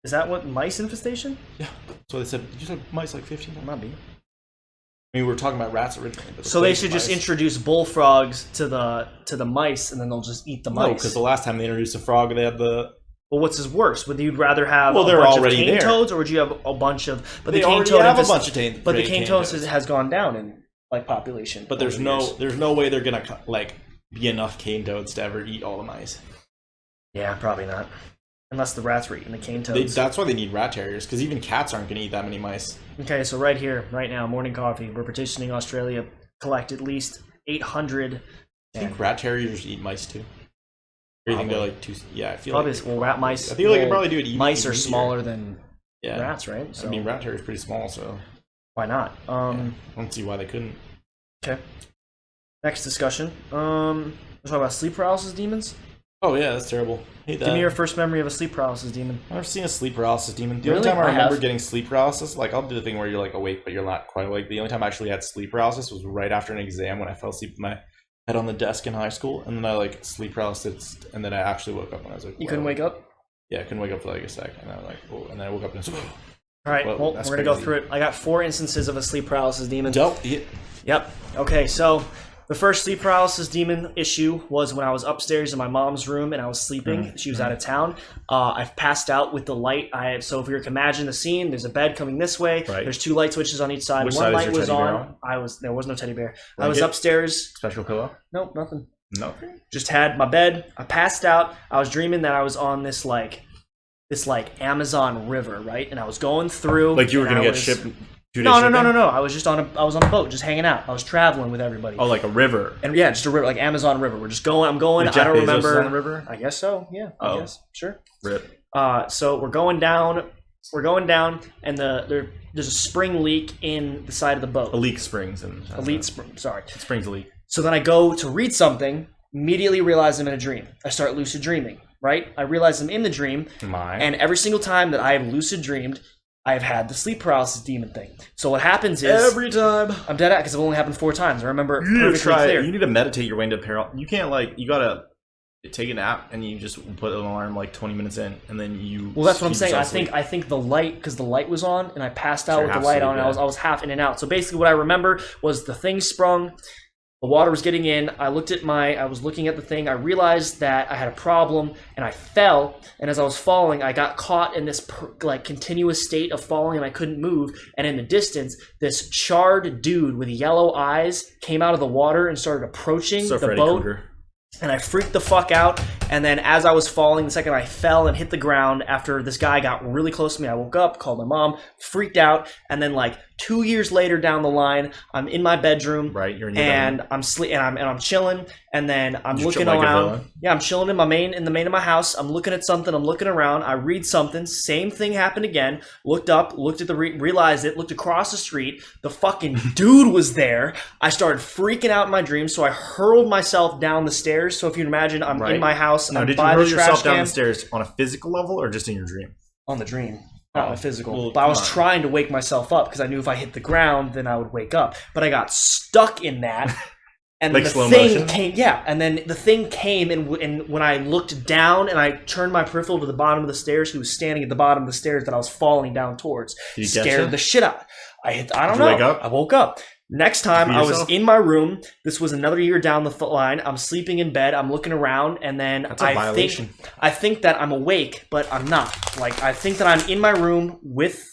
Speaker 1: Is that what mice infestation?
Speaker 2: Yeah. So they said you said mice like 15 times.
Speaker 1: Might be.
Speaker 2: I mean, we were talking about rats originally. But
Speaker 1: So they should just introduce bullfrogs to the mice, and then they'll just eat the mice.
Speaker 2: No, because the last time they introduced a frog, they had the.
Speaker 1: Well, what's his worse? Would you rather have
Speaker 2: Well,
Speaker 1: a
Speaker 2: they're
Speaker 1: bunch
Speaker 2: already
Speaker 1: of cane
Speaker 2: there.
Speaker 1: toads, or would you have a bunch of? But
Speaker 2: They
Speaker 1: the cane
Speaker 2: already
Speaker 1: toad
Speaker 2: have a bunch of
Speaker 1: but the cane
Speaker 2: cane
Speaker 1: toad
Speaker 2: toads.
Speaker 1: has gone down in like population.
Speaker 2: But there's
Speaker 1: over
Speaker 2: no
Speaker 1: years.
Speaker 2: there's no way they're gonna like be enough cane toads to ever eat all the mice.
Speaker 1: Yeah, probably not. Unless the rats were eating the cane toads.
Speaker 2: That's why they need rat terriers, because even cats aren't gonna eat that many mice.
Speaker 1: Okay, so right here, right now, morning coffee. We're petitioning Australia collect at least 800.
Speaker 2: I think rat terriers eat mice too. Or you think they're like too? Yeah, I feel
Speaker 1: Probably.
Speaker 2: like.
Speaker 1: Well, rat mice.
Speaker 2: I feel like they probably do it.
Speaker 1: Mice are
Speaker 2: easier.
Speaker 1: smaller than
Speaker 2: Yeah.
Speaker 1: rats, right? So
Speaker 2: I mean, rat terrier's pretty small, so
Speaker 1: why not?
Speaker 2: I don't see why they couldn't.
Speaker 1: Okay. Next discussion. Let's talk about sleep paralysis demons.
Speaker 2: Oh yeah, that's terrible. Hate that.
Speaker 1: Give me your first memory of a sleep paralysis demon.
Speaker 2: I've never seen a sleep paralysis demon. The
Speaker 1: Really?
Speaker 2: only time I
Speaker 1: I
Speaker 2: remember
Speaker 1: have.
Speaker 2: getting sleep paralysis, like I'll do the thing where you're like awake but you're not quite awake. The only time I actually had sleep paralysis was right after an exam when I fell asleep with my head on the desk in high school, and then I like sleep paralysis, and then I actually woke up when I was like.
Speaker 1: You couldn't wake up?
Speaker 2: Yeah, I couldn't wake up for like a sec, and I was like, oh, and then I woke up and.
Speaker 1: All right,
Speaker 2: Well,
Speaker 1: well,
Speaker 2: that's
Speaker 1: we're going to go
Speaker 2: crazy.
Speaker 1: through it. I got 4 instances of a sleep paralysis demon.
Speaker 2: Dope. Yeah.
Speaker 1: Yep. Okay, so the first sleep paralysis demon issue was when I was upstairs in my mom's room and I was sleeping. She was out of town. I've passed out with the light. So if you can imagine the scene, there's a bed coming this way.
Speaker 2: Right.
Speaker 1: There's 2 light switches on each side.
Speaker 2: Which
Speaker 1: One
Speaker 2: side is
Speaker 1: light
Speaker 2: your
Speaker 1: was
Speaker 2: teddy bear
Speaker 1: on.
Speaker 2: on?
Speaker 1: There was no teddy bear. I was
Speaker 2: Blanket?
Speaker 1: upstairs.
Speaker 2: Special pillow?
Speaker 1: Nope, nothing.
Speaker 2: No.
Speaker 1: Just had my bed. I passed out. I was dreaming that I was on this Amazon river, right? And I was going through.
Speaker 2: Like you were
Speaker 1: and
Speaker 2: gonna
Speaker 1: I
Speaker 2: get
Speaker 1: was-
Speaker 2: shipped. 2 days
Speaker 1: No.
Speaker 2: shipping?
Speaker 1: I was just on a boat, just hanging out. I was traveling with everybody.
Speaker 2: Oh, like a river.
Speaker 1: And yeah, just a river, like Amazon River. We're just going. I'm going.
Speaker 2: Like
Speaker 1: I
Speaker 2: Jeff
Speaker 1: don't
Speaker 2: Bezos
Speaker 1: remember.
Speaker 2: is on the river?
Speaker 1: I guess so. Yeah. I
Speaker 2: Oh.
Speaker 1: guess. Sure.
Speaker 2: Rip.
Speaker 1: So we're going down. And there's a spring leak in the side of the boat.
Speaker 2: A leak springs and.
Speaker 1: Sorry.
Speaker 2: Springs a leak.
Speaker 1: So then I go to read something. Immediately realize I'm in a dream. I start lucid dreaming. Right. I realize I'm in the dream. And every single time that I have lucid dreamed, I have had the sleep paralysis demon thing. So what happens is
Speaker 2: Every time.
Speaker 1: I'm dead at because I've only happened 4 times. I remember it
Speaker 2: You need to
Speaker 1: perfectly
Speaker 2: try.
Speaker 1: clear.
Speaker 2: You need to meditate your way into paralysis. You can't you gotta take a nap and you just put an alarm like 20 minutes in, and then you.
Speaker 1: Well, that's what I'm
Speaker 2: keep
Speaker 1: saying.
Speaker 2: yourself
Speaker 1: I think the light, because the light was on, and I passed out
Speaker 2: So
Speaker 1: with
Speaker 2: you're
Speaker 1: the light
Speaker 2: half
Speaker 1: on. And
Speaker 2: asleep,
Speaker 1: I was half in and out. So basically, what I remember was the thing sprung. The water was getting in. I was looking at the thing. I realized that I had a problem, and I fell. And as I was falling, I got caught in this continuous state of falling, and I couldn't move. And in the distance, this charred dude with yellow eyes came out of the water and started approaching
Speaker 2: So
Speaker 1: the
Speaker 2: Freddy
Speaker 1: boat.
Speaker 2: Krueger.
Speaker 1: And I freaked the fuck out. And then as I was falling, the second I fell and hit the ground, after this guy got really close to me, I woke up, called my mom, freaked out. And then 2 years later down the line, I'm in my bedroom.
Speaker 2: Right, you're in your
Speaker 1: and
Speaker 2: bedroom.
Speaker 1: I'm chilling. And then I'm
Speaker 2: You
Speaker 1: looking
Speaker 2: chill like a
Speaker 1: around.
Speaker 2: villain?
Speaker 1: Yeah, I'm chilling in the main of my house. I'm looking at something. I'm looking around. I read something. Same thing happened again. Looked up, looked at realized it, looked across the street. The fucking dude was there. I started freaking out in my dream, so I hurled myself down the stairs. So if you can imagine, I'm
Speaker 2: Right.
Speaker 1: in my house and
Speaker 2: Now,
Speaker 1: I'm
Speaker 2: did you
Speaker 1: by
Speaker 2: hurl
Speaker 1: the
Speaker 2: yourself
Speaker 1: trash
Speaker 2: down
Speaker 1: can.
Speaker 2: the stairs on a physical level or just in your dream?
Speaker 1: On the dream. Not my
Speaker 2: Oh,
Speaker 1: physical.
Speaker 2: well,
Speaker 1: but I was
Speaker 2: come on.
Speaker 1: trying to wake myself up because I knew if I hit the ground, then I would wake up. But I got stuck in that. And
Speaker 2: Like
Speaker 1: the
Speaker 2: slow
Speaker 1: thing
Speaker 2: motion?
Speaker 1: came, yeah. And then the thing came, and when I looked down and I turned my peripheral to the bottom of the stairs, he was standing at the bottom of the stairs that I was falling down towards.
Speaker 2: Did he get
Speaker 1: Scared
Speaker 2: you?
Speaker 1: the shit out. I don't
Speaker 2: Did you
Speaker 1: know.
Speaker 2: wake up?
Speaker 1: I woke up. Next time,
Speaker 2: Beat
Speaker 1: I was
Speaker 2: yourself?
Speaker 1: in my room. This was another year down the line. I'm sleeping in bed. I'm looking around, and then
Speaker 2: That's a violation.
Speaker 1: I think that I'm awake, but I'm not. I think that I'm in my room with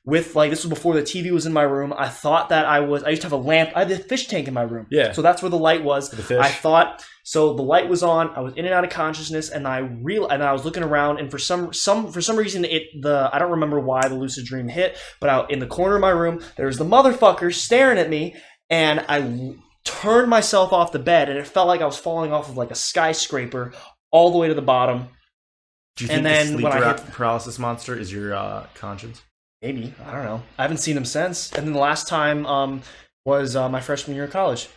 Speaker 1: this was before the TV was in my room. I thought that I used to have a lamp. I had the fish tank in my room.
Speaker 2: Yeah.
Speaker 1: So that's where the light was.
Speaker 2: The fish.
Speaker 1: I thought so. The light was on. I was in and out of consciousness, and I was looking around, and for some reason, I don't remember why the lucid dream hit, but in the corner of my room, there was the motherfucker staring at me, and I turned myself off the bed, and it felt like I was falling off of a skyscraper all the way to the bottom.
Speaker 2: Do you think
Speaker 1: And then
Speaker 2: the sleep
Speaker 1: when I hit-
Speaker 2: paralysis monster is your conscience?
Speaker 1: Maybe. I don't know. I haven't seen him since. And then the last time was my freshman year of college.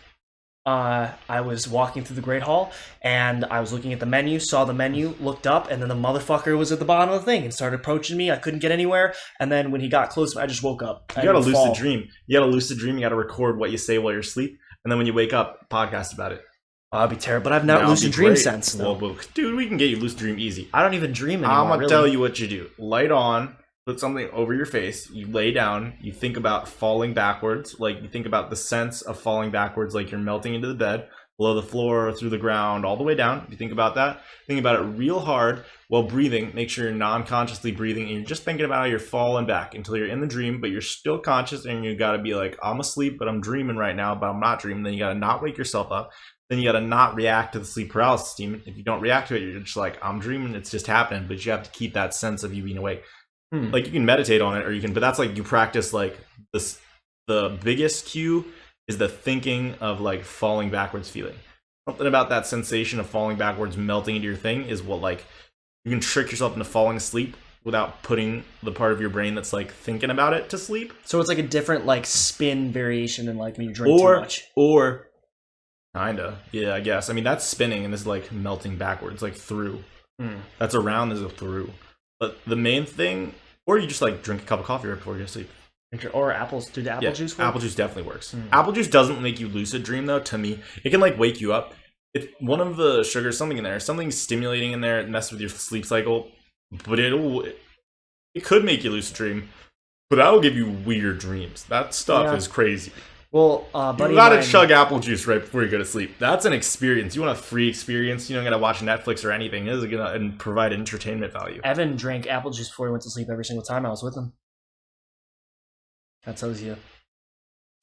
Speaker 1: I was walking through the Great Hall, and I was looking at the menu, saw the menu, looked up, and then the motherfucker was at the bottom of the thing and started approaching me. I couldn't get anywhere. And then when he got close, I just woke up.
Speaker 2: You got a lucid dream. You got to record what you say while you're asleep, and then when you wake up, podcast about it.
Speaker 1: Oh, that'd be terrible. But I've not
Speaker 2: That'd
Speaker 1: lucid
Speaker 2: be
Speaker 1: dream
Speaker 2: great.
Speaker 1: sense, though.
Speaker 2: Well, dude, we can get you lucid dream easy.
Speaker 1: I don't even dream anymore.
Speaker 2: I'm gonna
Speaker 1: really.
Speaker 2: tell you what you do. Light on, put something over your face, you lay down, you think about falling backwards, like you think about the sense of falling backwards, like you're melting into the bed, below the floor, through the ground, all the way down. You think about that. Think about it real hard while breathing. Make sure you're non-consciously breathing, and you're just thinking about how you're falling back until you're in the dream, but you're still conscious, and you gotta be like, I'm asleep, but I'm dreaming right now, but I'm not dreaming. Then you gotta not wake yourself up. Then you gotta not react to the sleep paralysis demon. If you don't react to it, you're just like, I'm dreaming, it's just happening, but you have to keep that sense of you being awake. Like you can meditate on it, or you can, but that's like you practice like this. The biggest cue is the thinking of like falling backwards feeling. Something about that sensation of falling backwards, melting into your thing is what like you can trick yourself into falling asleep without putting the part of your brain that's like thinking about it to sleep.
Speaker 1: So it's like a different like spin variation than like when you drink too much.
Speaker 2: Or kinda, yeah, I guess. I mean that's spinning, and this is like melting backwards, like through. That's around, this is a through. But the main thing, or you just like drink a cup of coffee right before you go to sleep.
Speaker 1: Or apples. Do the apple juice work?
Speaker 2: Apple juice definitely works. Apple juice doesn't make you lucid dream though. To me, it can like wake you up. It's one of the sugars, something in there, something stimulating in there, it messes with your sleep cycle. But it could make you lucid dream, but that'll give you weird dreams. That stuff is crazy.
Speaker 1: Well, buddy,
Speaker 2: you gotta chug apple juice right before you go to sleep. That's an experience. You want a free experience. You don't gotta watch Netflix or anything. This is gonna provide entertainment value.
Speaker 1: Evan drank apple juice before he went to sleep every single time I was with him. That tells you.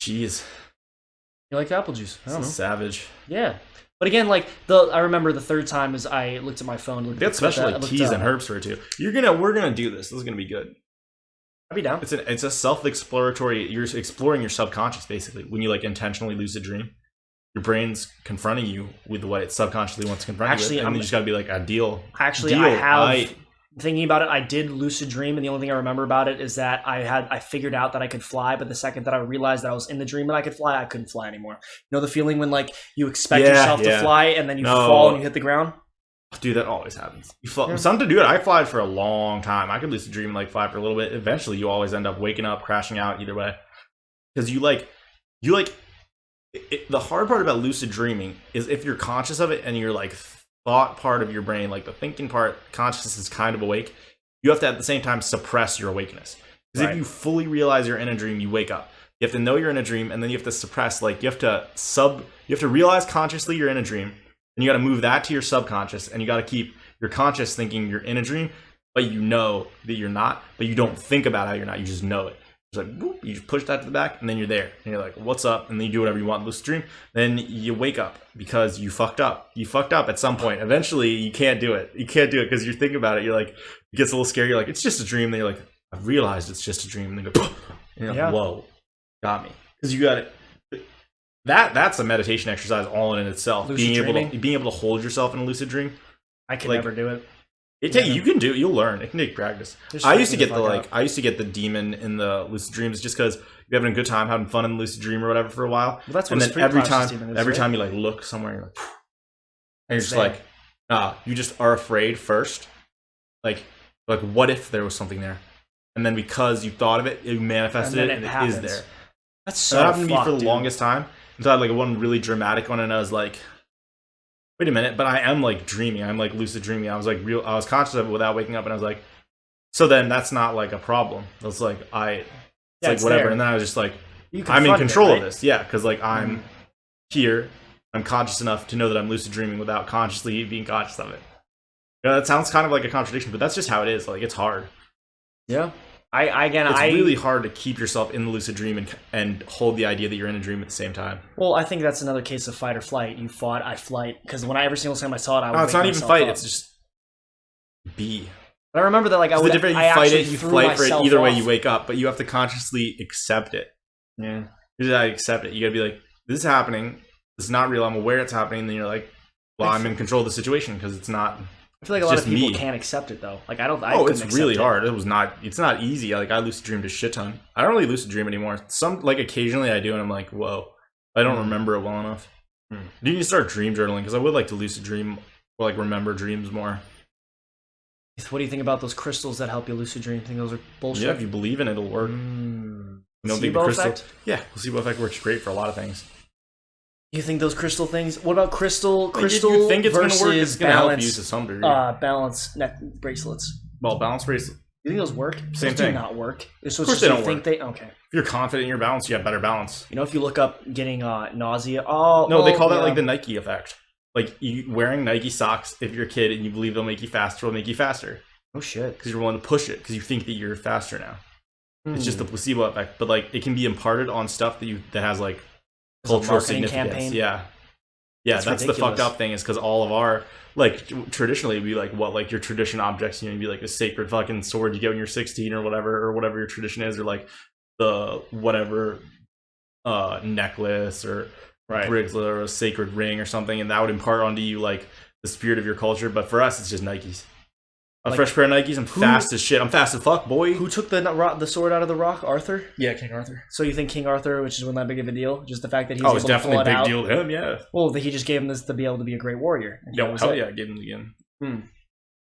Speaker 2: Jeez.
Speaker 1: You like apple juice? I don't know.
Speaker 2: Savage.
Speaker 1: Yeah. But again, like I remember the third time as I looked at my phone.
Speaker 2: That's especially like teas and herbs for it too. We're gonna do this. This is gonna be good.
Speaker 1: I'd be down.
Speaker 2: It's a self-exploratory. You're exploring your subconscious basically when you like intentionally lucid dream. Your brain's confronting you with what it subconsciously wants to confront you with, and you just gotta be like, a deal.
Speaker 1: Actually, I have. Thinking about it, I did lucid dream, and the only thing I remember about it is that I figured out that I could fly, but the second that I realized that I was in the dream and I could fly, I couldn't fly anymore. You know the feeling when like you expect yourself to fly and then you fall and you hit the ground?
Speaker 2: Dude, that always happens. You fly, something to do it. I flied for a long time. I could lucid dream and like fly for a little bit. Eventually, you always end up waking up, crashing out either way, because the hard part about lucid dreaming is if you're conscious of it and you're like thought part of your brain, like the thinking part, consciousness is kind of awake, you have to at the same time suppress your awakeness. Because if you fully realize you're in a dream, you wake up. You have to know you're in a dream, and then you have to suppress, like you have to realize consciously you're in a dream, and you got to move that to your subconscious, and you got to keep your conscious thinking you're in a dream, but you know that you're not, but you don't think about how you're not, you just know it. It's like, whoop, you just push that to the back, and then you're there. And you're like, what's up? And then you do whatever you want in lucid dream. Then you wake up because you fucked up. You fucked up at some point. Eventually, you can't do it. You can't do it because you're thinking about it. You're like, it gets a little scary. You're like, it's just a dream. Then you're like, I've realized it's just a dream. And then you go, and you're like, whoa, got me. Because you got it. That's a meditation exercise all in itself. Being able to hold yourself in a lucid dream.
Speaker 1: I can never do it.
Speaker 2: You can do it. You'll learn. It can take practice. I used to get the demon in the lucid dreams just because you're having a good time, having fun in the lucid dream or whatever for a while. Well, that's what and then every time you like look somewhere, you're like, and you're just like, you just are afraid first. Like what if there was something there, and then because you thought of it, you manifested it, and it is there.
Speaker 1: That's so.
Speaker 2: That happened to me for the longest time. Until I had like one really dramatic one, and I was like, wait a minute, but I am like dreaming. I'm like lucid dreaming. I was conscious of it without waking up, and I was like, so then that's not like a problem. It's like it's like whatever. There. And then I was just like, I'm in control of this. Yeah, because like I'm here. I'm conscious enough to know that I'm lucid dreaming without consciously being conscious of it. Yeah, that sounds kind of like a contradiction, but that's just how it is. Like it's hard.
Speaker 1: Yeah.
Speaker 2: It's really hard to keep yourself in the lucid dream and hold the idea that you're in a dream at the same time.
Speaker 1: Well, I think that's another case of fight or flight. You fought, I flight. Because every single time I saw it, I would
Speaker 2: it's not even fight.
Speaker 1: Up.
Speaker 2: It's just be.
Speaker 1: But I remember that like you
Speaker 2: fight it, you flight for it. Either way, you wake up, but you have to consciously accept it.
Speaker 1: Yeah,
Speaker 2: you gotta accept it. You gotta be like, this is happening. This is not real. I'm aware it's happening. And then you're like, well, I'm in control of the situation because it's not.
Speaker 1: I feel like a lot of people can't accept it though. Like
Speaker 2: it's really hard. It's not easy. Like I lucid dreamed a shit ton. I don't really lucid dream anymore. Occasionally I do, and I'm like, whoa, I don't remember it well enough. Do you need to start dream journaling? Because I would like to lucid dream or like remember dreams more.
Speaker 1: What do you think about those crystals that help you lucid dream? Think those are bullshit?
Speaker 2: Yeah, if you believe in it, it'll work. You don't think the crystal? Yeah, placebo effect works great for a lot of things.
Speaker 1: You think those crystal things? What about crystal?
Speaker 3: If
Speaker 1: Crystal
Speaker 3: you think it's going to
Speaker 1: versus
Speaker 3: work, it's going to help
Speaker 1: balance,
Speaker 3: you to some degree.
Speaker 1: balance neck bracelets.
Speaker 3: Well, balance bracelet.
Speaker 1: You think those work?
Speaker 3: Same
Speaker 1: those
Speaker 3: thing.
Speaker 1: Do not work. So
Speaker 3: Of course
Speaker 1: just
Speaker 3: they
Speaker 1: you
Speaker 3: don't
Speaker 1: think
Speaker 3: work.
Speaker 1: Okay.
Speaker 3: If you're confident in your balance, you have better balance.
Speaker 1: You know, if you look up getting nausea. Oh
Speaker 3: No, they call that
Speaker 1: yeah.
Speaker 3: like the Nike effect. Like you wearing Nike socks, if you're a kid and you believe they'll make you faster, will make you faster.
Speaker 1: Oh shit.
Speaker 3: Because you're willing to push it because you think that you're faster now. It's just the placebo effect, but like it can be imparted on stuff that has like cultural
Speaker 1: marketing
Speaker 3: significance.
Speaker 1: campaign?
Speaker 3: Yeah,
Speaker 1: That's
Speaker 3: that's the
Speaker 1: ridiculous.
Speaker 3: fucked up thing is because all of our like traditionally it'd be like what like your tradition objects, it'd be like a sacred fucking sword you get when you're 16 or whatever your tradition is, or like the whatever necklace or bracelet or a sacred ring or something, and that would impart onto you like the spirit of your culture. But for us, it's just Nikes. A
Speaker 1: Like,
Speaker 3: fresh pair of Nikes. I'm fast as shit. I'm fast as fuck, boy.
Speaker 1: Who took the sword out of the rock? Arthur.
Speaker 3: Yeah, King Arthur.
Speaker 1: So you think King Arthur, which isn't that big of a deal, just the fact that he's
Speaker 3: Oh,
Speaker 1: able
Speaker 3: it's
Speaker 1: to pull
Speaker 3: definitely a
Speaker 1: it
Speaker 3: big
Speaker 1: out?
Speaker 3: deal to him. Yeah.
Speaker 1: Well, that he just gave him this to be able to be a great warrior. And
Speaker 3: Yo,
Speaker 1: that was
Speaker 3: hell
Speaker 1: it.
Speaker 3: yeah, give him again.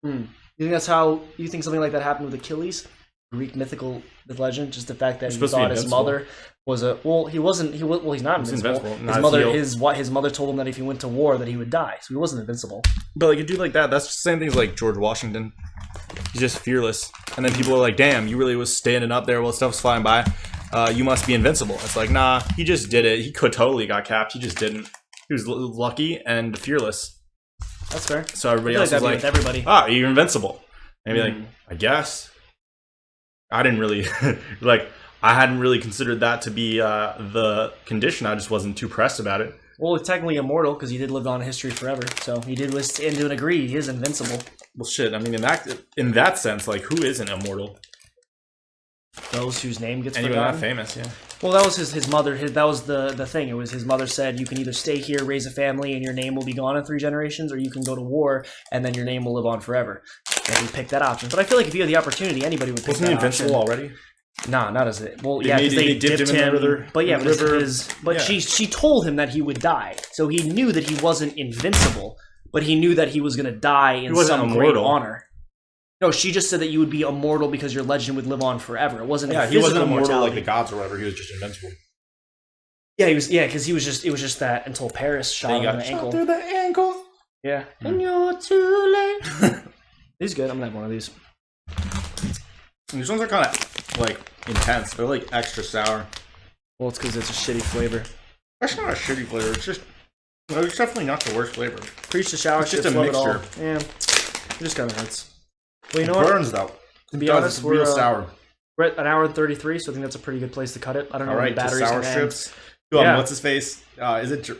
Speaker 1: You think that's how you think something like that happened with Achilles? Greek mythical legend, just the fact that
Speaker 3: He's
Speaker 1: he
Speaker 3: supposed to be
Speaker 1: thought his
Speaker 3: invincible.
Speaker 1: mother was a he's not
Speaker 3: He's
Speaker 1: invincible.
Speaker 3: invincible.
Speaker 1: His
Speaker 3: Not
Speaker 1: mother
Speaker 3: as heel.
Speaker 1: his mother told him that if he went to war that he would die, so he wasn't invincible.
Speaker 3: But like a dude like that, that's the same thing as like George Washington. He's just fearless. And then people are like, damn, you really was standing up there while stuff's flying by. You must be invincible. It's like, nah, he just did it. He could totally got capped. He just didn't. He was lucky and fearless.
Speaker 1: That's fair.
Speaker 3: So everybody
Speaker 1: I
Speaker 3: else
Speaker 1: feel
Speaker 3: was
Speaker 1: like
Speaker 3: like,
Speaker 1: that'd be with everybody.
Speaker 3: ah, you're invincible. And be like, I guess. I didn't really, like, I hadn't really considered that to be the condition. I just wasn't too pressed about it.
Speaker 1: Well, it's technically immortal because he did live on in history forever. So he did and to an agree, he is invincible.
Speaker 3: Well, shit. I mean, in that sense, like, who isn't immortal?
Speaker 1: Those whose name gets
Speaker 3: Anyone
Speaker 1: forgotten.
Speaker 3: that famous, yeah.
Speaker 1: Well, that was his mother. That was the thing. It was his mother said you can either stay here, raise a family, and your name will be gone in 3 generations, or you can go to war and then your name will live on forever. And he picked that option. But I feel like if you had the opportunity, anybody would pick
Speaker 3: Wasn't
Speaker 1: that
Speaker 3: he invincible
Speaker 1: option.
Speaker 3: already?
Speaker 1: Nah, not as it. Well,
Speaker 3: They
Speaker 1: yeah,
Speaker 3: made-
Speaker 1: because they
Speaker 3: dipped
Speaker 1: dipped
Speaker 3: him in
Speaker 1: him.
Speaker 3: the river-
Speaker 1: But yeah,
Speaker 3: in the river.
Speaker 1: but
Speaker 3: Yeah.
Speaker 1: she told him that he would die, so he knew that he wasn't invincible, but he knew that he was going to die in
Speaker 3: wasn't
Speaker 1: some great
Speaker 3: immortal.
Speaker 1: honor. No, she just said that you would be immortal because your legend would live on forever. It wasn't.
Speaker 3: Yeah,
Speaker 1: a
Speaker 3: he wasn't
Speaker 1: physical
Speaker 3: immortal
Speaker 1: mortality.
Speaker 3: like the gods or whatever. He was just invincible.
Speaker 1: Yeah, he was. Yeah, because he was just. It was just that until Paris shot
Speaker 3: Then
Speaker 1: him
Speaker 3: he
Speaker 1: in
Speaker 3: got
Speaker 1: the
Speaker 3: shot
Speaker 1: ankle.
Speaker 3: through the ankle.
Speaker 1: Yeah. And you're too late. He's good. I'm gonna have one of these.
Speaker 3: These ones are kind of like intense. They're like extra sour.
Speaker 1: Well, it's because it's a shitty flavor.
Speaker 3: That's not a shitty flavor. It's just, it's definitely not the worst flavor.
Speaker 1: Preach the shower
Speaker 3: It's just
Speaker 1: chips,
Speaker 3: a
Speaker 1: love it all.
Speaker 3: mixture.
Speaker 1: Yeah, it just kind of hurts. Well, you
Speaker 3: It
Speaker 1: know what?
Speaker 3: burns though.
Speaker 1: To be
Speaker 3: It does,
Speaker 1: honest,
Speaker 3: it's real
Speaker 1: we're
Speaker 3: sour.
Speaker 1: we're at an hour and 33, so I think that's a pretty good place to cut it. I don't know
Speaker 3: All
Speaker 1: when
Speaker 3: right,
Speaker 1: the
Speaker 3: to
Speaker 1: battery's
Speaker 3: sour
Speaker 1: gonna end.
Speaker 3: strips. Go on,
Speaker 1: Yeah.
Speaker 3: what's his face? Is it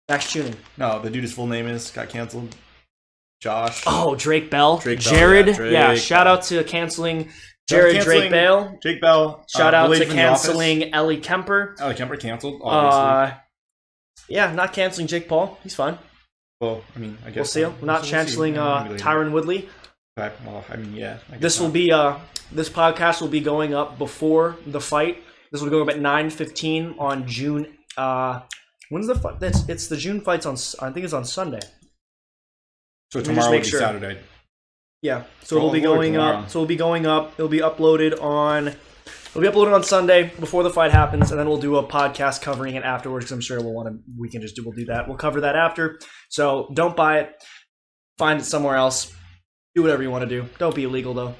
Speaker 1: Max Tuning.
Speaker 3: no? The dude his full name is got canceled. Josh.
Speaker 1: Oh, Drake Bell.
Speaker 3: Drake Bell,
Speaker 1: Jared.
Speaker 3: yeah, Drake
Speaker 1: Yeah, shout
Speaker 3: Bell.
Speaker 1: out to canceling Jared
Speaker 3: Canceling
Speaker 1: Drake Bell.
Speaker 3: Jake Bell.
Speaker 1: Shout out
Speaker 3: Blade
Speaker 1: to
Speaker 3: from The Office.
Speaker 1: canceling Ellie Kemper.
Speaker 3: Ellie Kemper canceled. Obviously.
Speaker 1: Yeah, not canceling Jake Paul. He's fine.
Speaker 3: Well, I mean, I guess
Speaker 1: We'll see. We're not
Speaker 3: we'll see.
Speaker 1: canceling
Speaker 3: Maybe later.
Speaker 1: Tyron Woodley.
Speaker 3: Okay, well, I mean, yeah. I guess
Speaker 1: This will
Speaker 3: not.
Speaker 1: be this podcast will be going up before the fight. This will go up at 9:15 on June. When's the fight? It's the June fights on. I think it's on Sunday.
Speaker 3: So
Speaker 1: me just
Speaker 3: tomorrow will
Speaker 1: make
Speaker 3: be
Speaker 1: sure.
Speaker 3: Saturday.
Speaker 1: Yeah. So
Speaker 3: Oh,
Speaker 1: it'll be
Speaker 3: Lord,
Speaker 1: going
Speaker 3: tomorrow.
Speaker 1: up. So it'll be going up. It'll be uploaded on. It'll be uploaded on Sunday before the fight happens, and then we'll do a podcast covering it afterwards. Because I'm sure we'll do that. We'll cover that after. So don't buy it. Find it somewhere else. Do whatever you want to do. Don't be illegal though.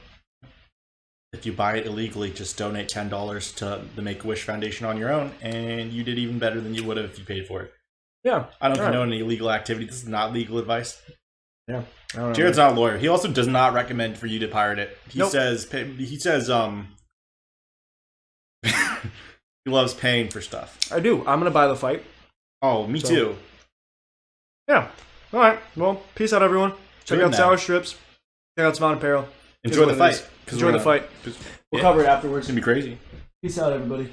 Speaker 3: If you buy it illegally, just donate $10 to the Make-A-Wish Foundation on your own, and you did even better than you would have if you paid for it.
Speaker 1: Yeah.
Speaker 3: I don't
Speaker 1: All right.
Speaker 3: condone any illegal activity. This is not legal advice.
Speaker 1: Yeah. I don't know.
Speaker 3: Jared's not a lawyer. He also does not recommend for you to pirate it. He
Speaker 1: Nope.
Speaker 3: says he loves paying for stuff.
Speaker 1: I do. I'm gonna buy the fight.
Speaker 3: Oh, me
Speaker 1: So-
Speaker 3: too.
Speaker 1: Yeah. All right. Well, peace out, everyone. Check
Speaker 3: Doing
Speaker 1: out
Speaker 3: that.
Speaker 1: Sour Strips. Check out Smart Apparel.
Speaker 3: Enjoy the
Speaker 1: Here's what it
Speaker 3: fight.
Speaker 1: is. Enjoy the fight. We'll cover it afterwards.
Speaker 3: It's gonna be crazy.
Speaker 1: Peace out, everybody.